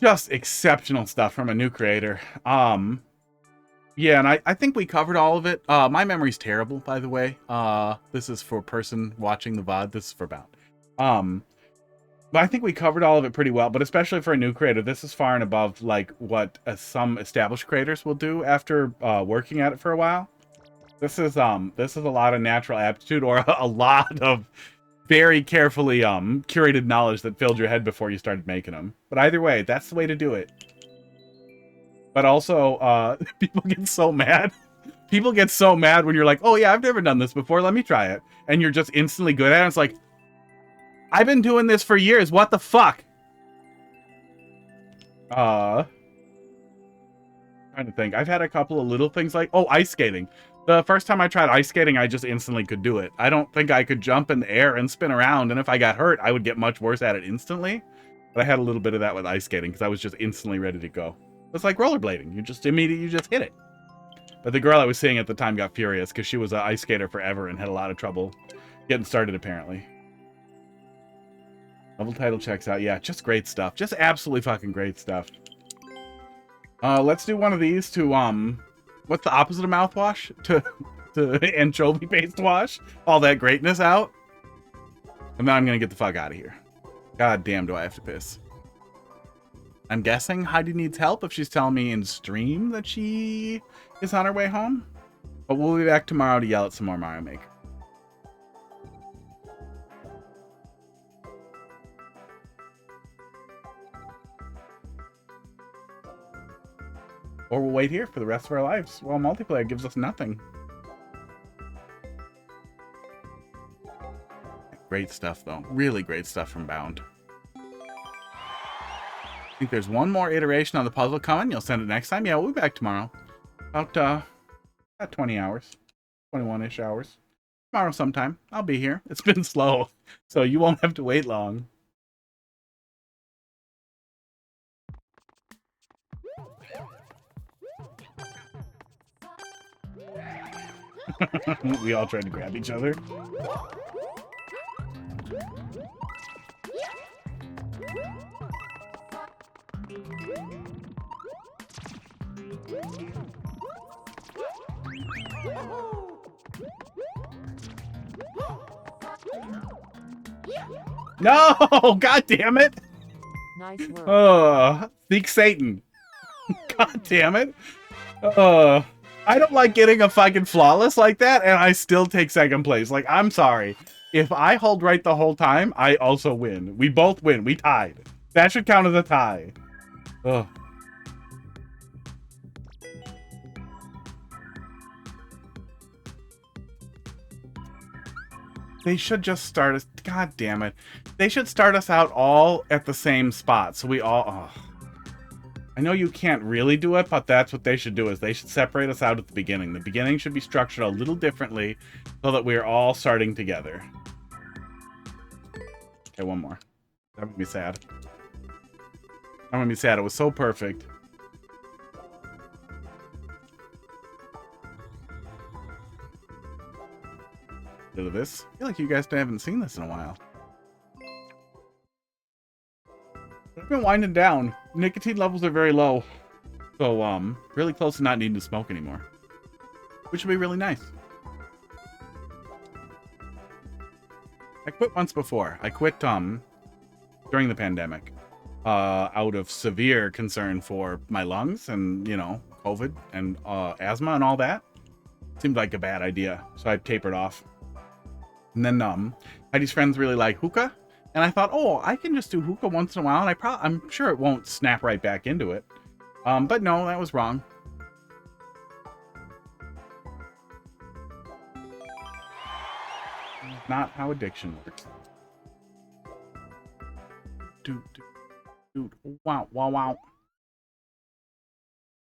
Just exceptional stuff from a new creator. Yeah, and I think we covered all of it. My memory's terrible, by the way. This is for person watching the VOD. This is for Bound. But I think we covered all of it pretty well, but especially for a new creator, this is far and above like what some established creators will do after working at it for a while. This is a lot of natural aptitude or a lot of very carefully curated knowledge that filled your head before you started making them. But either way, that's the way to do it. But also, people get so mad People get so mad when you're like, oh yeah, I've never done this before, let me try it. And you're just instantly good at it. It's like, I've been doing this for years, what the fuck? Trying to think. I've had a couple of little things like, oh, ice skating. The first time I tried ice skating, I just instantly could do it. I don't think I could jump in the air and spin around, and if I got hurt, I would get much worse at it instantly. But I had a little bit of that with ice skating, because I was just instantly ready to go. It's like rollerblading. You just hit it. But the girl I was seeing at the time got furious, because she was an ice skater forever and had a lot of trouble getting started, apparently. Level title checks out. Yeah, just great stuff. Just absolutely fucking great stuff. Let's do one of these to, what's the opposite of mouthwash? To anchovy-based wash. All that greatness out. And then I'm gonna get the fuck out of here. God damn, do I have to piss. I'm guessing Heidi needs help if she's telling me in stream that she is on her way home. But we'll be back tomorrow to yell at some more Mario Maker. Or we'll wait here for the rest of our lives while multiplayer gives us nothing. Great stuff, though. Really great stuff from Mound. I think there's one more iteration on the puzzle coming. You'll send it next time. Yeah, we'll be back tomorrow. About 20 hours. 21-ish hours. Tomorrow sometime. I'll be here. It's been slow, so you won't have to wait long. We all tried to grab each other. No! God damn it! Nice work. Seek Satan. God damn it. I don't like getting a fucking flawless like that, and I still take second place. Like, I'm sorry. If I hold right the whole time, I also win. We both win. We tied. That should count as a tie. Ugh. They should just start us... God damn it. They should start us out all at the same spot, so we all... Oh. I know you can't really do it, but that's what they should do, is they should separate us out at the beginning. The beginning should be structured a little differently so that we're all starting together. Okay, one more. That made me sad. That made me sad. It was so perfect. Look at this. I feel like you guys haven't seen this in a while. I've been winding down. Nicotine levels are very low. So, really close to not needing to smoke anymore. Which would be really nice. I quit once before. I quit, during the pandemic. Out of severe concern for my lungs and, you know, COVID and, asthma and all that. Seemed like a bad idea. So I tapered off. And then, Heidi's friends really like hookah. And I thought, oh, I can just do hookah once in a while, and I'm sure it won't snap right back into it. But no, that was wrong. Not how addiction works. Dude, wow, wow, wow.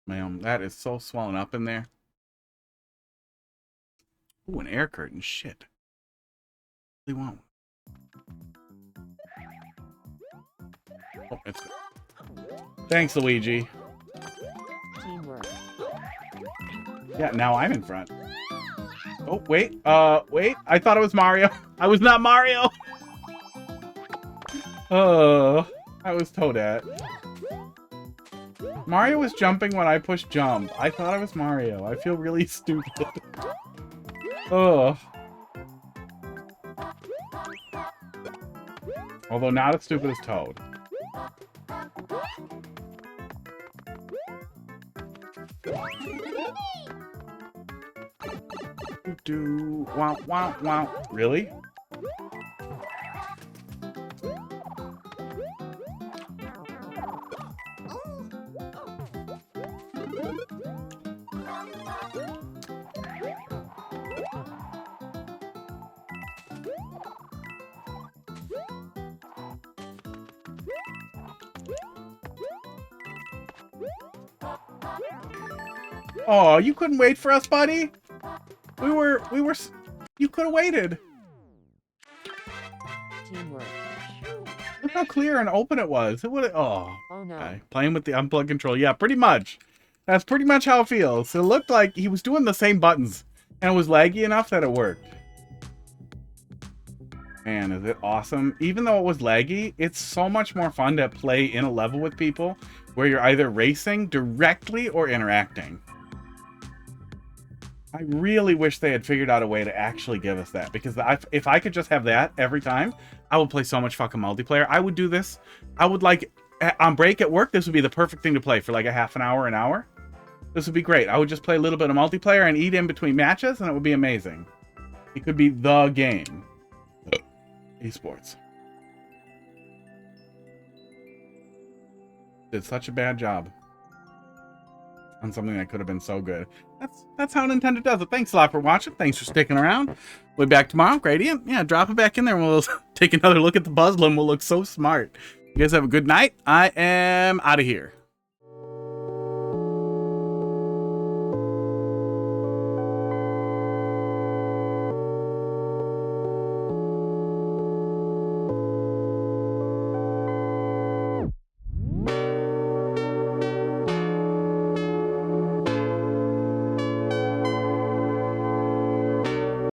Man, that is so swollen up in there. Ooh, an air curtain, shit. They won't. Oh, it's good. Thanks, Luigi. Teamwork. Yeah, now I'm in front. Oh, wait. Wait. I thought it was Mario. I was not Mario. Oh, I was Toadette. Mario was jumping when I pushed jump. I thought I was Mario. I feel really stupid. Oh. Although not as stupid as Toad. Wow, wow, wow. Really? Oh, you couldn't wait for us, buddy? You could have waited. Teamwork. Look how clear and open it was. It would. Oh no. Okay. Playing with the unplug control. Yeah, pretty much. That's pretty much how it feels. It looked like he was doing the same buttons, and it was laggy enough that it worked. Man, is it awesome? Even though it was laggy, it's so much more fun to play in a level with people where you're either racing directly or interacting. I really wish they had figured out a way to actually give us that, because if I could just have that every time, I would play so much fucking multiplayer. I would do this. I would, like, on break at work, this would be the perfect thing to play for like a half an hour, an hour. This would be great. I would just play a little bit of multiplayer and eat in between matches, and it would be amazing. It could be the game. Esports. Did such a bad job on something that could have been so good. That's how Nintendo does it. Thanks a lot for watching. Thanks for sticking around. We'll be back tomorrow. Gradient. Yeah, drop it back in there and we'll take another look at the puzzle and we'll look so smart. You guys have a good night. I am out of here.